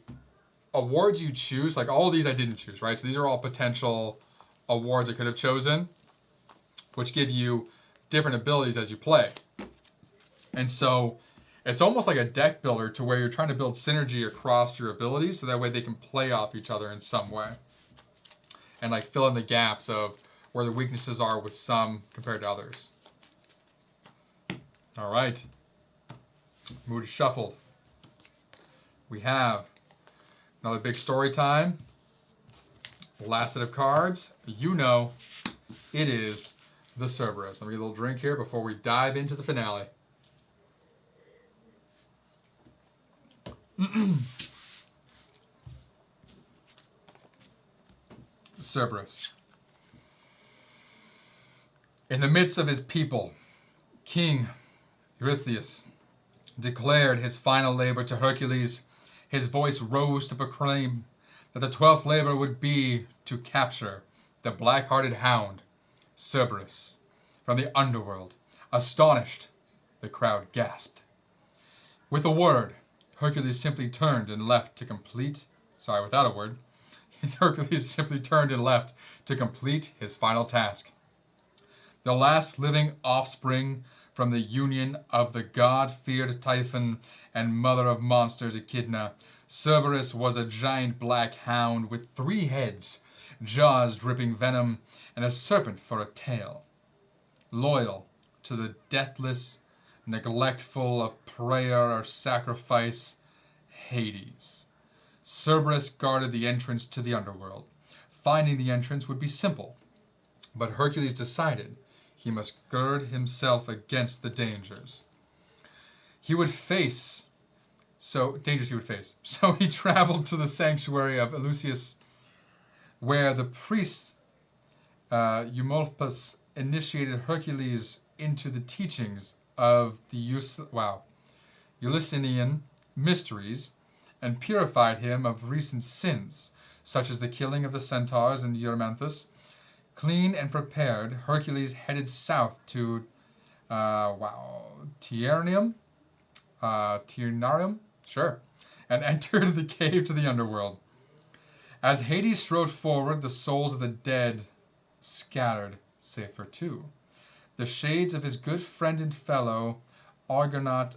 awards you choose. Like all of these I didn't choose, right? So these are all potential awards I could have chosen, which give you different abilities as you play. And so it's almost like a deck builder to where you're trying to build synergy across your abilities so that way they can play off each other in some way. And like fill in the gaps of where the weaknesses are with some compared to others. All right. Mood is shuffled. We have another big story time. Last set of cards. You know it is the Cerberus. Let me get a little drink here before we dive into the finale. Cerberus. In the midst of his people, King Eurystheus declared his final labor to Hercules. His voice rose to proclaim that the 12th labor would be to capture the black-hearted hound, Cerberus, from the underworld. Astonished, the crowd gasped. With a word, Hercules simply turned and left to complete... Sorry, without a word. Hercules simply turned and left to complete his final task. The last living offspring from the union of the god-feared Typhon and mother of monsters Echidna, Cerberus was a giant black hound with 3 heads, jaws dripping venom, and a serpent for a tail. Loyal to the deathless, neglectful of prayer or sacrifice, Hades. Cerberus guarded the entrance to the underworld. Finding the entrance would be simple, but Hercules decided he must gird himself against the dangers. He would face. So he traveled to the sanctuary of Olympus, where the priest Olympus initiated Hercules into the teachings of the Eleusinian mysteries and purified him of recent sins, such as the killing of the centaurs in Erymanthus. Clean and prepared, Hercules headed south to Tiernarium, and entered the cave to the underworld. As Hades strode forward, the souls of the dead scattered, save for 2. The shades of his good friend and fellow, Argonaut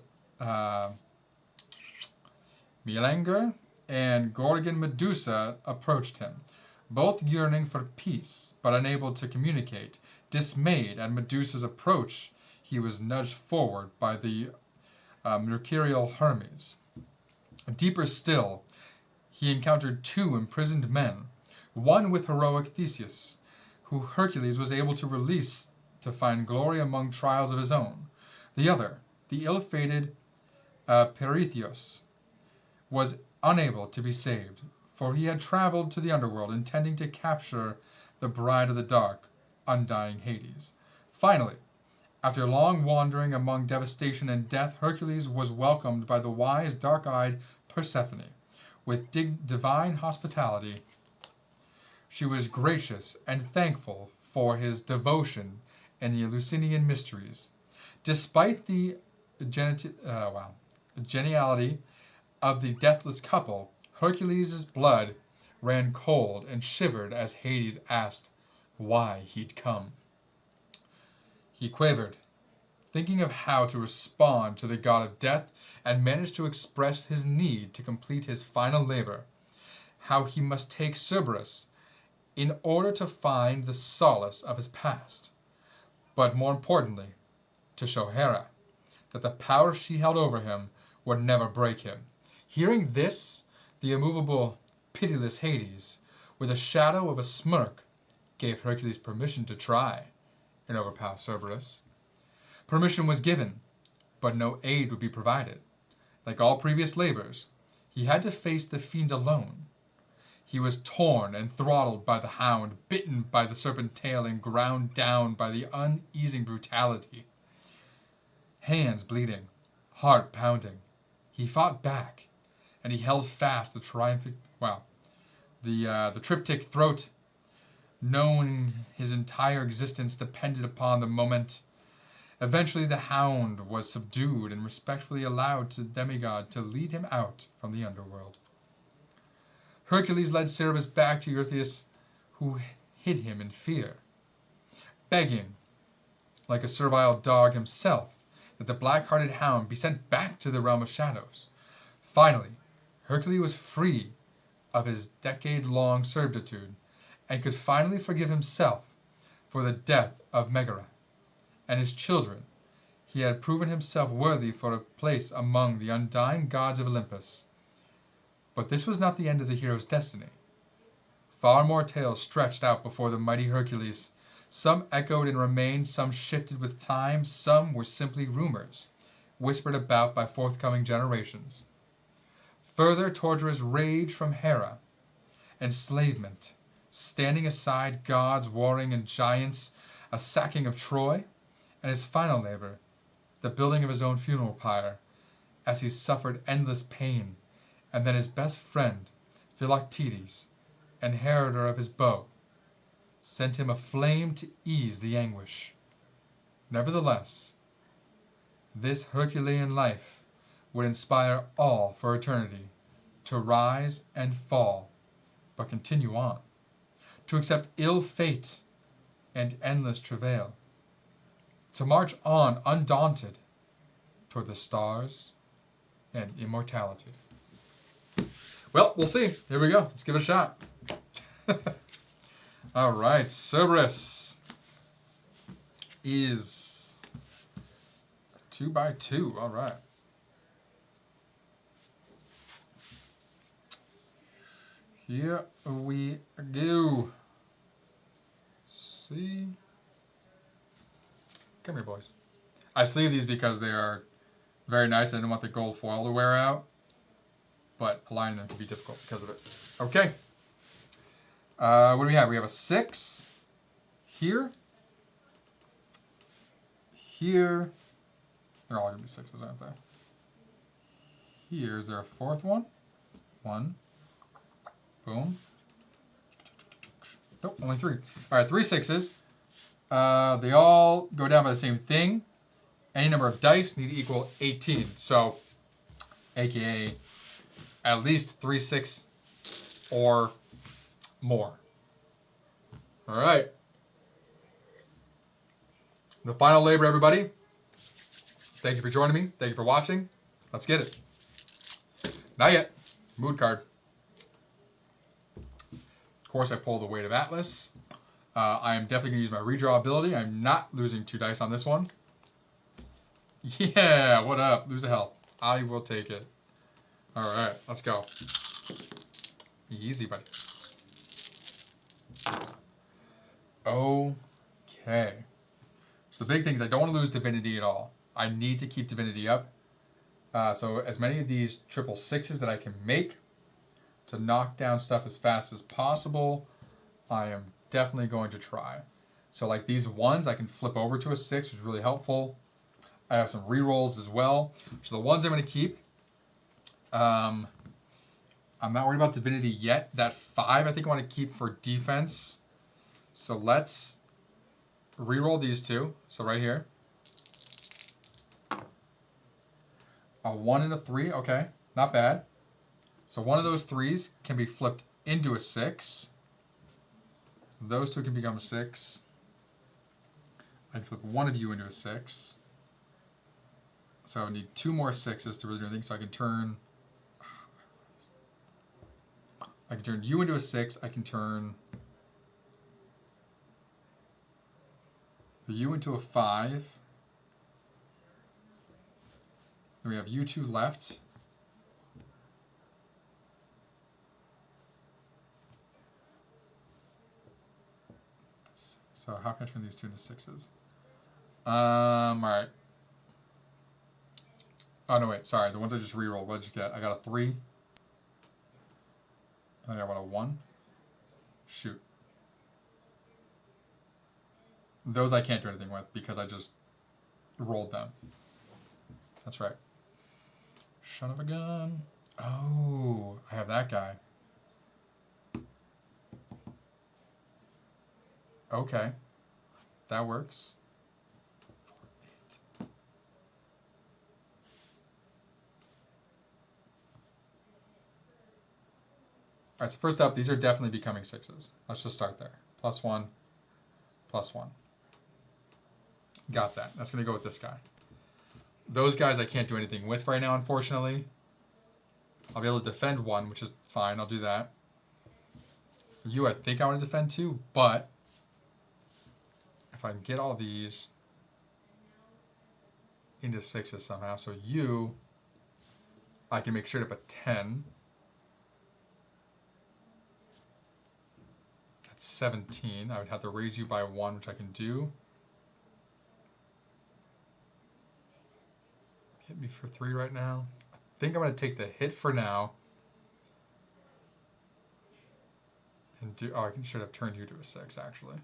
Melanger and Gorgon Medusa, approached him, both yearning for peace, but unable to communicate. Dismayed at Medusa's approach, he was nudged forward by the mercurial Hermes. Deeper still, he encountered 2 imprisoned men, one with heroic Theseus, who Hercules was able to release to find glory among trials of his own. The other, the ill-fated Peirithous, was unable to be saved, for he had traveled to the underworld intending to capture the bride of the dark, undying Hades. Finally, after long wandering among devastation and death, Hercules was welcomed by the wise, dark-eyed Persephone. With divine hospitality, she was gracious and thankful for his devotion in the Eleusinian mysteries. Despite the geniality of the deathless couple, Hercules' blood ran cold and shivered as Hades asked why he'd come. He quavered, thinking of how to respond to the god of death, and managed to express his need to complete his final labor, how he must take Cerberus in order to find the solace of his past, but more importantly, to show Hera that the power she held over him would never break him. Hearing this, the immovable, pitiless Hades, with a shadow of a smirk, gave Hercules permission to try and overpower Cerberus. Permission was given, but no aid would be provided. Like all previous labors, he had to face the fiend alone. He was torn and throttled by the hound, bitten by the serpent tail, and ground down by the uneasing brutality. Hands bleeding, heart pounding, he fought back, and he held fast the the triptych throat, knowing his entire existence depended upon the moment. Eventually the hound was subdued and respectfully allowed to demigod to lead him out from the underworld. Hercules led Cerberus back to Eurystheus, who hid him in fear, begging, like a servile dog himself, that the black-hearted hound be sent back to the realm of shadows. Finally, Hercules was free of his decade-long servitude and could finally forgive himself for the death of Megara and his children. He had proven himself worthy for a place among the undying gods of Olympus. But this was not the end of the hero's destiny. Far more tales stretched out before the mighty Hercules. Some echoed and remained, some shifted with time, some were simply rumors, whispered about by forthcoming generations. Further torturous rage from Hera, enslavement, standing aside gods warring and giants, a sacking of Troy, and his final labor, the building of his own funeral pyre, as he suffered endless pain, and then his best friend, Philoctetes, inheritor of his bow, sent him a flame to ease the anguish. Nevertheless, this Herculean life would inspire all for eternity to rise and fall, but continue on, to accept ill fate and endless travail, to march on undaunted toward the stars and immortality. Well, we'll see. Here we go. Let's give it a shot. All right, Cerberus is 2x2. All right. Here we go. See? Come here, boys. I sleeve these because they are very nice. I didn't want the gold foil to wear out, but aligning them can be difficult because of it. Okay. What do we have? We have a 6 here. Here. They're all going to be 6s, aren't they? Here. Is there a 4th one? 1. Boom. Nope, only 3. All right, 3 6s. They all go down by the same thing. Any number of dice need to equal 18. So, aka at least 3 6 or more. All right. The final labor, everybody. Thank you for joining me. Thank you for watching. Let's get it. Not yet. Mood card. Of course, I pull the Weight of Atlas. I am definitely going to use my redraw ability. I'm not losing 2 dice on this one. Yeah, what up? Lose a health. I will take it. All right, let's go. Easy, buddy. Okay. So the big thing is I don't want to lose Divinity at all. I need to keep Divinity up. So as many of these 666s that I can make to knock down stuff as fast as possible, I am definitely going to try. So like these 1s, I can flip over to a 6, which is really helpful. I have some rerolls as well. So the 1s I'm going to keep. I'm not worried about Divinity yet. That 5 I think I want to keep for defense. So let's reroll these 2. So right here. A 1 and a 3. Okay, not bad. So one of those 3s can be flipped into a 6. Those 2 can become a 6. I can flip one of you into a 6. So I need 2 more 6s to really do anything. So I can turn you into a 6. I can turn you into a 5. Then we have you 2 left. So how can I turn these two into sixes? Alright. Oh, no, wait. Sorry. The ones I just rerolled. What did I just get? I got a 3. And I got, what, a 1? Shoot. Those I can't do anything with because I just rolled them. That's right. Son of a gun. Oh, I have that guy. Okay. That works. 4, 8. Alright, so first up, these are definitely becoming sixes. Let's just start there. +1, +1. Got that. That's going to go with this guy. Those guys I can't do anything with right now, unfortunately. I'll be able to defend 1, which is fine. I'll do that. You, I think I want to defend 2, but if I can get all these into sixes somehow, so you, I can make straight up a 10. That's 17. I would have to raise you by 1, which I can do. Hit me for 3 right now. I think I'm going to take the hit for now. And do, oh, I should have turned you to a 6, actually.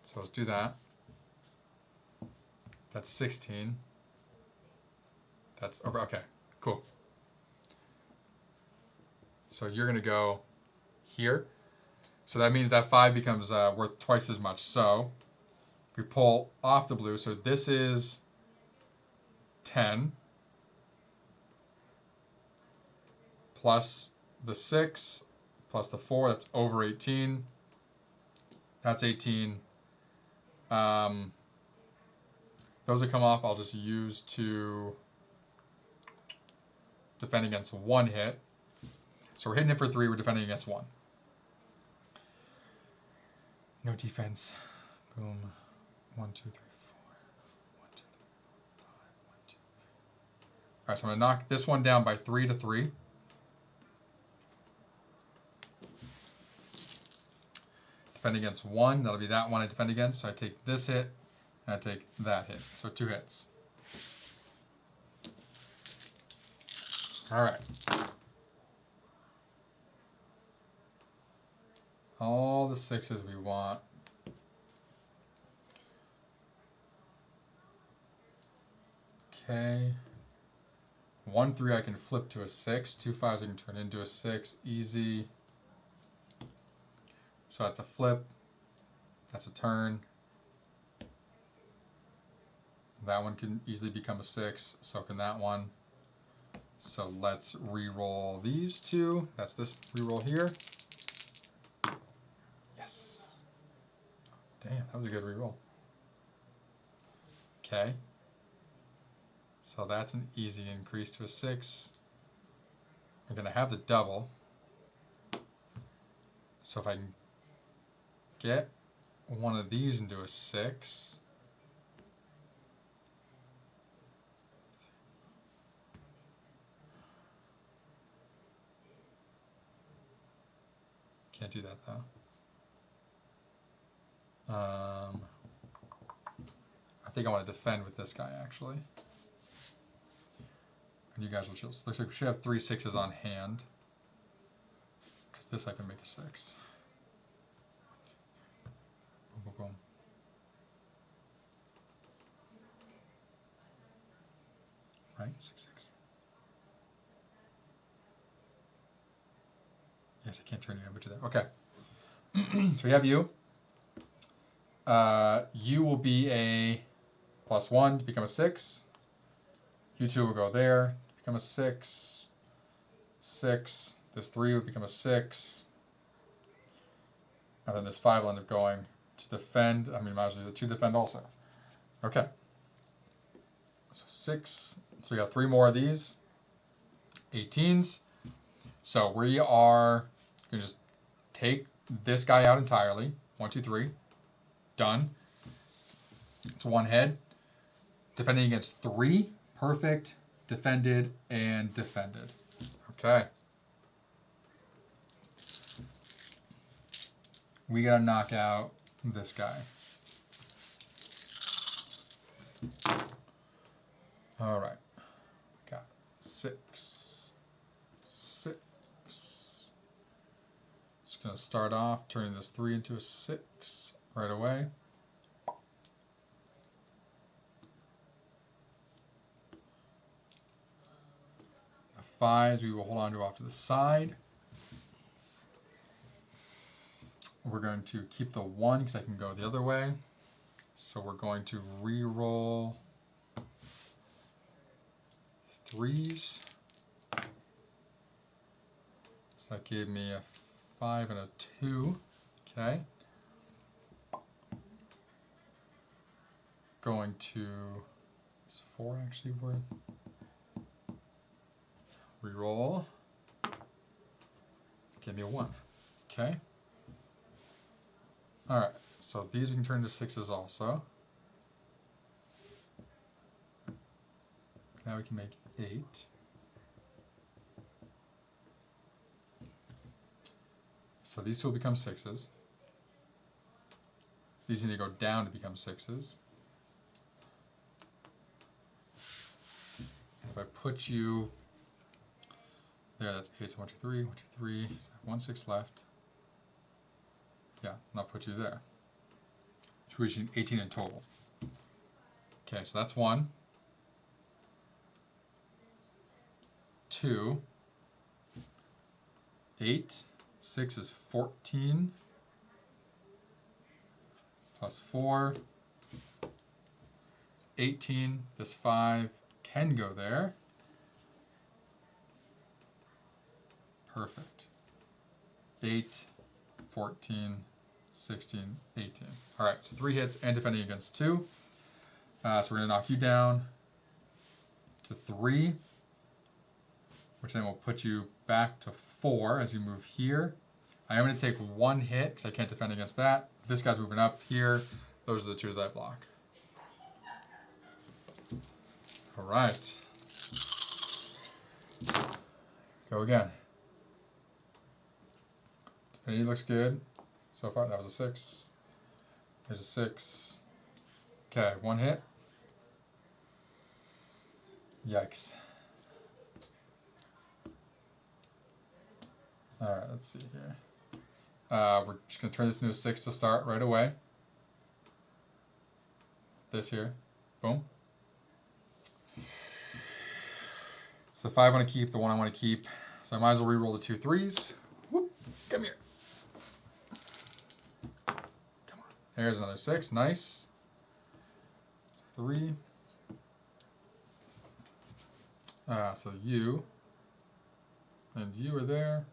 So let's do that. That's 16. That's over. Okay, cool. So you're going to go here. So that means that 5 becomes worth twice as much. So we pull off the blue. So this is 10 plus the 6 plus the 4. That's over 18. That's 18. Those that come off, I'll just use to defend against 1 hit. So we're hitting it for 3. We're defending against 1. No defense. Boom. 1, 2, 3, 4. 1, 2, 3, 4, 5. 1, 2, 3. All right, so I'm going to knock this one down by 3 to 3. Defend against 1. That'll be that one I defend against. So I take this hit, and I take that hit. So 2 hits. All right. All the 6s we want. Okay. 1, 3 I can flip to a 6. 2 5s I can turn into a 6. Easy. So that's a flip. That's a turn. That one can easily become a 6. So can that one. So let's re-roll these 2. That's this re-roll here. Yes. Damn, that was a good re-roll. Okay. So that's an easy increase to a 6. I'm going to have the double. So if I can get one of these into a 6. Can't do that though. I think I want to defend with this guy actually. And you guys will chill. So looks like we should have 3 6s on hand. Because this I can make a 6. Boom, boom, boom. Right? 6, 6. Yes, I can't turn you over to that. Okay. So we have you. You will be a +1 to become a 6. You 2 will go there, become a 6. 6. This 3 would become a 6. And then this 5 will end up going to defend. I mean, might as well use it to defend also. Okay. So 6. So we got 3 more of these. 18s. So we are going to just take this guy out entirely. 1, 2, 3. Done. It's 1 head. Defending against 3. Perfect. Defended and defended. Okay. We gotta knock out this guy. All right. Got 6. 6. Just gonna start off turning this 3 into a 6 right away. The 5s we will hold on to off to the side. We're going to keep the 1 because I can go the other way. So we're going to re-roll 3s. So that gave me a 5 and a 2. Okay. Going to, is 4 actually worth? Reroll. Give me a 1. Okay. Alright, so these we can turn to 6s also. Now we can make 8. So these two will become 6s. These need to go down to become 6s. If I put you there, that's 8, so 1, 2, 3, 1, 2, 3, so 1 6 left. Yeah, and I'll put you there. So we should 18 in total. Okay, so that's 1. 2. 8. 6 is 14. Plus 4. 18. This 5 can go there. Perfect. 8, 14, 16, 18. All right, so 3 hits and defending against 2. So we're going to knock you down to 3, which then will put you back to 4 as you move here. I am going to take 1 hit because I can't defend against that. This guy's moving up here. Those are the 2 that I block. All right. Go again. Defending looks good. So far, that was a 6. There's a 6. Okay, 1 hit. Yikes. Alright, let's see here. We're just going to turn this into a 6 to start right away. This here. Boom. So the 5 I want to keep, the 1 I want to keep. So I might as well re-roll the 2 3s. Whoop, come here. Come on. There's another 6. Nice. 3. So you and you are there.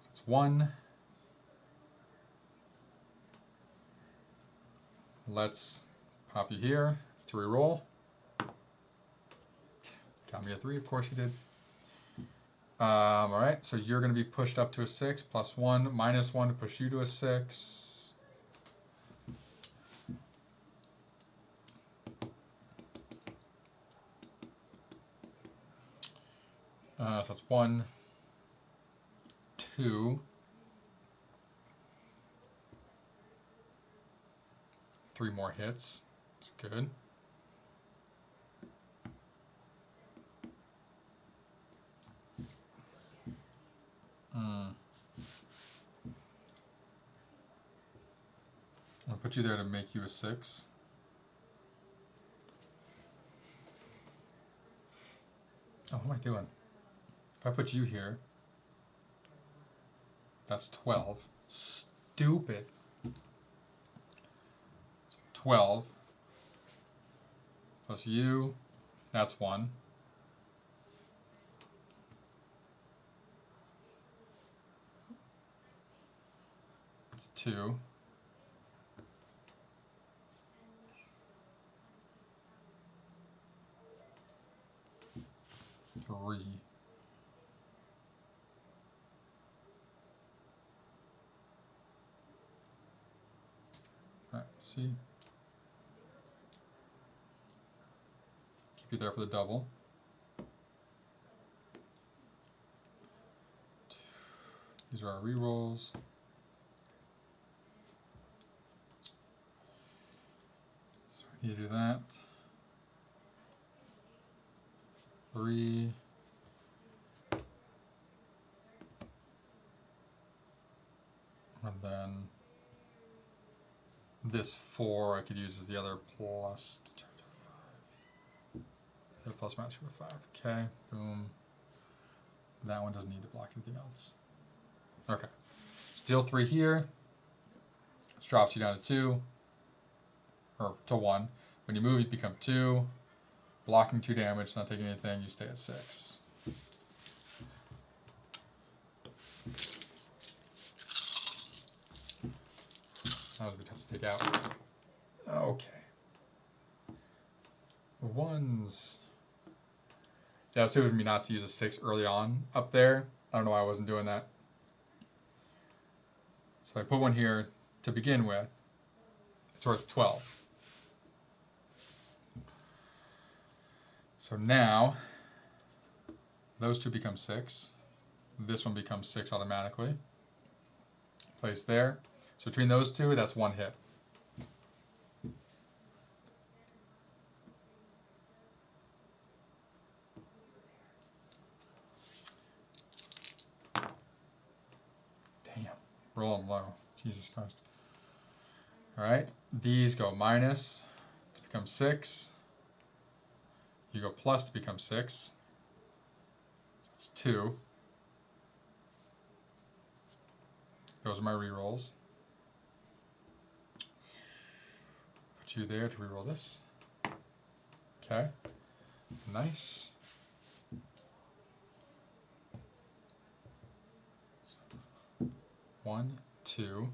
It's 1. Let's pop you here to reroll. Got me a 3, of course you did. All right, so you're going to be pushed up to a 6, plus 1, minus 1 to push you to a 6. So it's 1, 2, 3 more hits. It's good. I'll put you there to make you a 6. Oh, what am I doing? If I put you here, that's 12. Stupid. So 12 plus you, that's 1. It's 2. 3. Alright, see. Keep you there for the double. These are our rerolls. So we need to do that. 3. And then this 4 I could use as the other plus. The plus match for 5. Okay, boom. That one doesn't need to block anything else. Okay. Deal 3 here. This drops you down to 2. Or to 1. When you move, you become 2. Blocking 2 damage, not taking anything, you stay at 6. That was a bit tough to take out. Okay. 1s. Yeah, it was stupid of me not to use a 6 early on up there. I don't know why I wasn't doing that. So I put 1 here to begin with. It's worth 12. So now, those 2 become 6. This one becomes 6 automatically. Place there. So between those 2, that's 1 hit. Damn. Rolling low. Jesus Christ. Alright. These go minus to become 6. You go plus to become 6. That's 2. Those are my rerolls. Put you there to reroll this. Okay. Nice. So, 1, 2.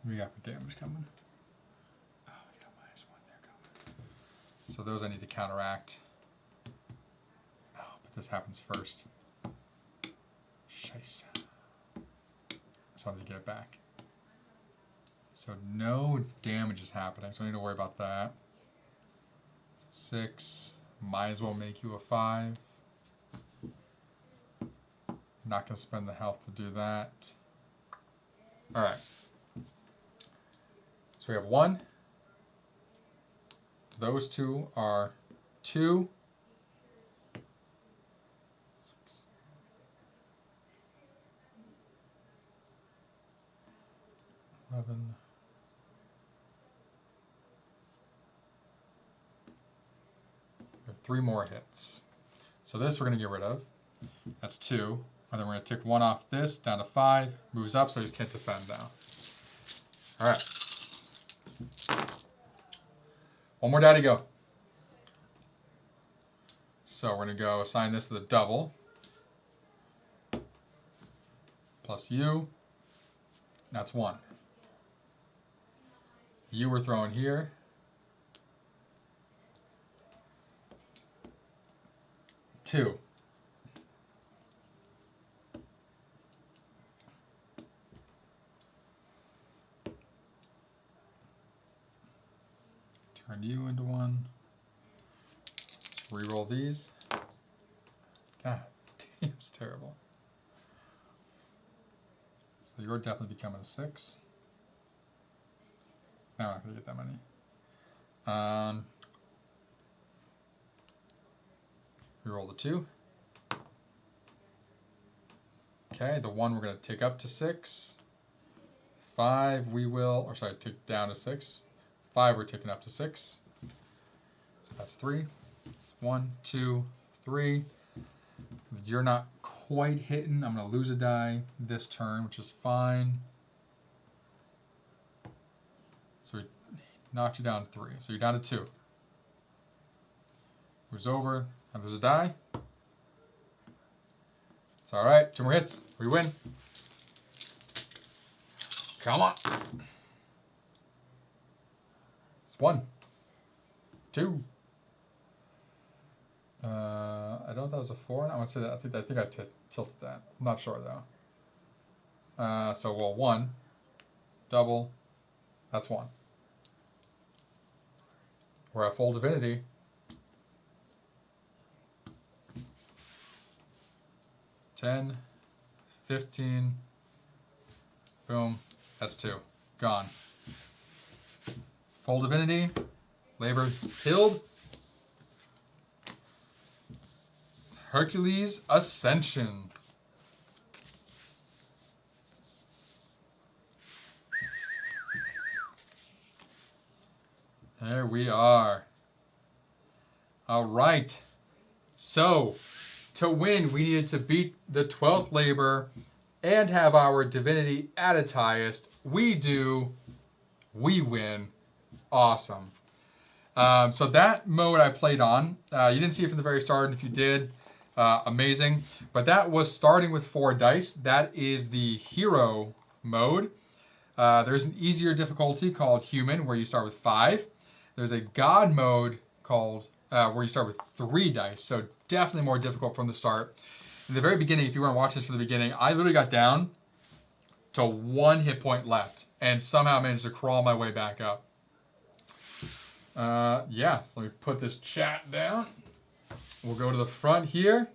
We got for damage coming. Oh, we got -1 there coming. So those I need to counteract. Oh, but this happens first. Scheiße. So I need to get it back. So no damage is happening, so I don't need to worry about that. 6. Might as well make you a 5. Not going to spend the health to do that. Alright. So we have 1. Those 2 are 2. 11. We have 3 more hits. So this we're going to get rid of. That's 2. And then we're going to tick 1 off this down to 5. Moves up, so I just can't defend now. Alright. 1 more die to go. So we're going to go assign this to the double. Plus you. That's 1. You were thrown here. 2. Turn you into 1. Let's reroll these. God damn, it's terrible. So you're definitely becoming a 6. No, I'm not going to get that many. Reroll the 2. Okay, the 1 we're going to take up to 6. 5 we will, or sorry, take down to 6. 5 we're taking up to 6. So that's 3. 1, 2, 3. You're not quite hitting. I'm going to lose a die this turn, which is fine. So we knocked you down to 3. So you're down to 2. Moves over, and there's a die. It's alright. 2 more hits. We win. Come on. It's 1, 2. I don't know if that was a 4. I want to say that. I think I tilted that. I'm not sure though. So well, 1, double. That's 1. We're at full divinity. 10, 15. Boom. That's 2. Gone. Full divinity. Labor killed. Hercules Ascension. There we are. All right. So, to win, we needed to beat the 12th labor and have our divinity at its highest. We do. We win. Awesome. So that mode I played on, you didn't see it from the very start, and if you did, amazing. But that was starting with 4 dice. That is the hero mode. There's an easier difficulty called human, where you start with 5. There's a god mode called where you start with 3 dice, so definitely more difficult from the start. In the very beginning, if you want to watch this from the beginning, I literally got down to 1 hit point left, and somehow managed to crawl my way back up. Yeah, so let me put this chat down. We'll go to the front here.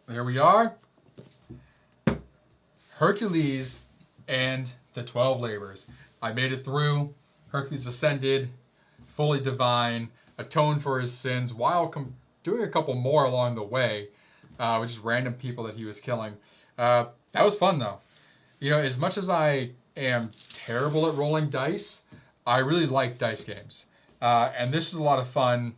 There we are. Hercules and the 12 labors. I made it through. Hercules ascended, fully divine, atoned for his sins while doing a couple more along the way, with just random people that he was killing. That was fun though. You know, as much as I am terrible at rolling dice, I really like dice games. And this was a lot of fun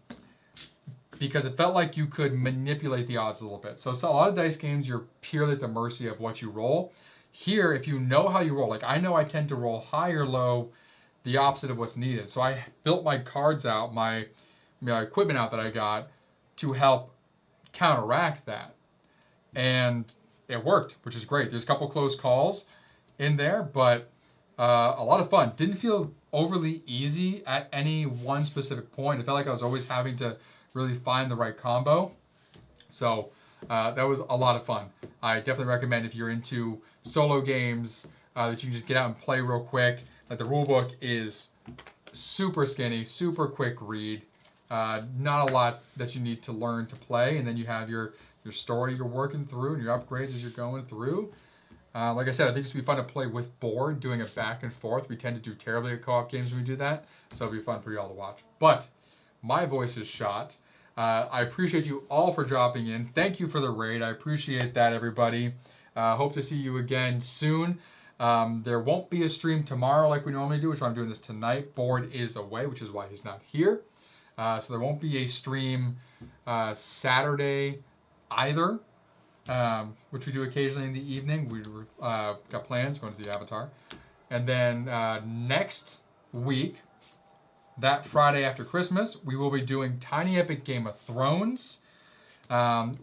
because it felt like you could manipulate the odds a little bit. So a lot of dice games, you're purely at the mercy of what you roll. Here, if you know how you roll, like I know I tend to roll high or low, the opposite of what's needed. So I built my cards out, my equipment out that I got to help counteract that. And it worked, which is great. There's a couple close calls in there, but a lot of fun. Didn't feel overly easy at any one specific point. It felt like I was always having to really find the right combo. So that was a lot of fun. I definitely recommend if you're into solo games that you can just get out and play real quick. Like the rule book is super skinny, super quick read. Not a lot that you need to learn to play, and then you have your story you're working through and your upgrades as you're going through. Like I said, I think this would be fun to play with board, doing it back and forth. We tend to do terribly at co-op games when we do that, so it'll be fun for you all to watch. But my voice is shot. I appreciate you all for dropping in. Thank you for the raid. I appreciate that, everybody. Hope to see you again soon. There won't be a stream tomorrow like we normally do, which is why I'm doing this tonight. Board is away, which is why he's not here. So there won't be a stream Saturday either, which we do occasionally in the evening. We got plans, going to see Avatar. And then next week, that Friday after Christmas, we will be doing Tiny Epic Game of Thrones.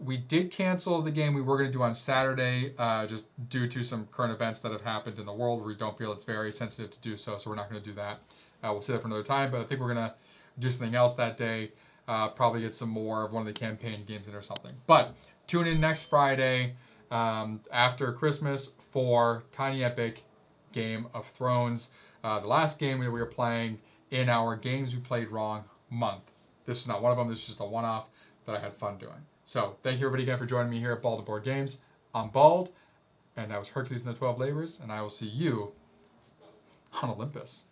We did cancel the game we were going to do on Saturday just due to some current events that have happened in the world where we don't feel it's very sensitive to do so we're not going to do that. We'll save that for another time, but I think we're going to do something else that day. Probably get some more of one of the campaign games in or something. But tune in next Friday after Christmas for Tiny Epic Game of Thrones, the last game that we were playing in our Games We Played Wrong month. This is not one of them. This is just a one-off that I had fun doing. So thank you everybody again for joining me here at Bald Board Games. I'm Bald, and that was Hercules and the 12 Labors, and I will see you on Olympus.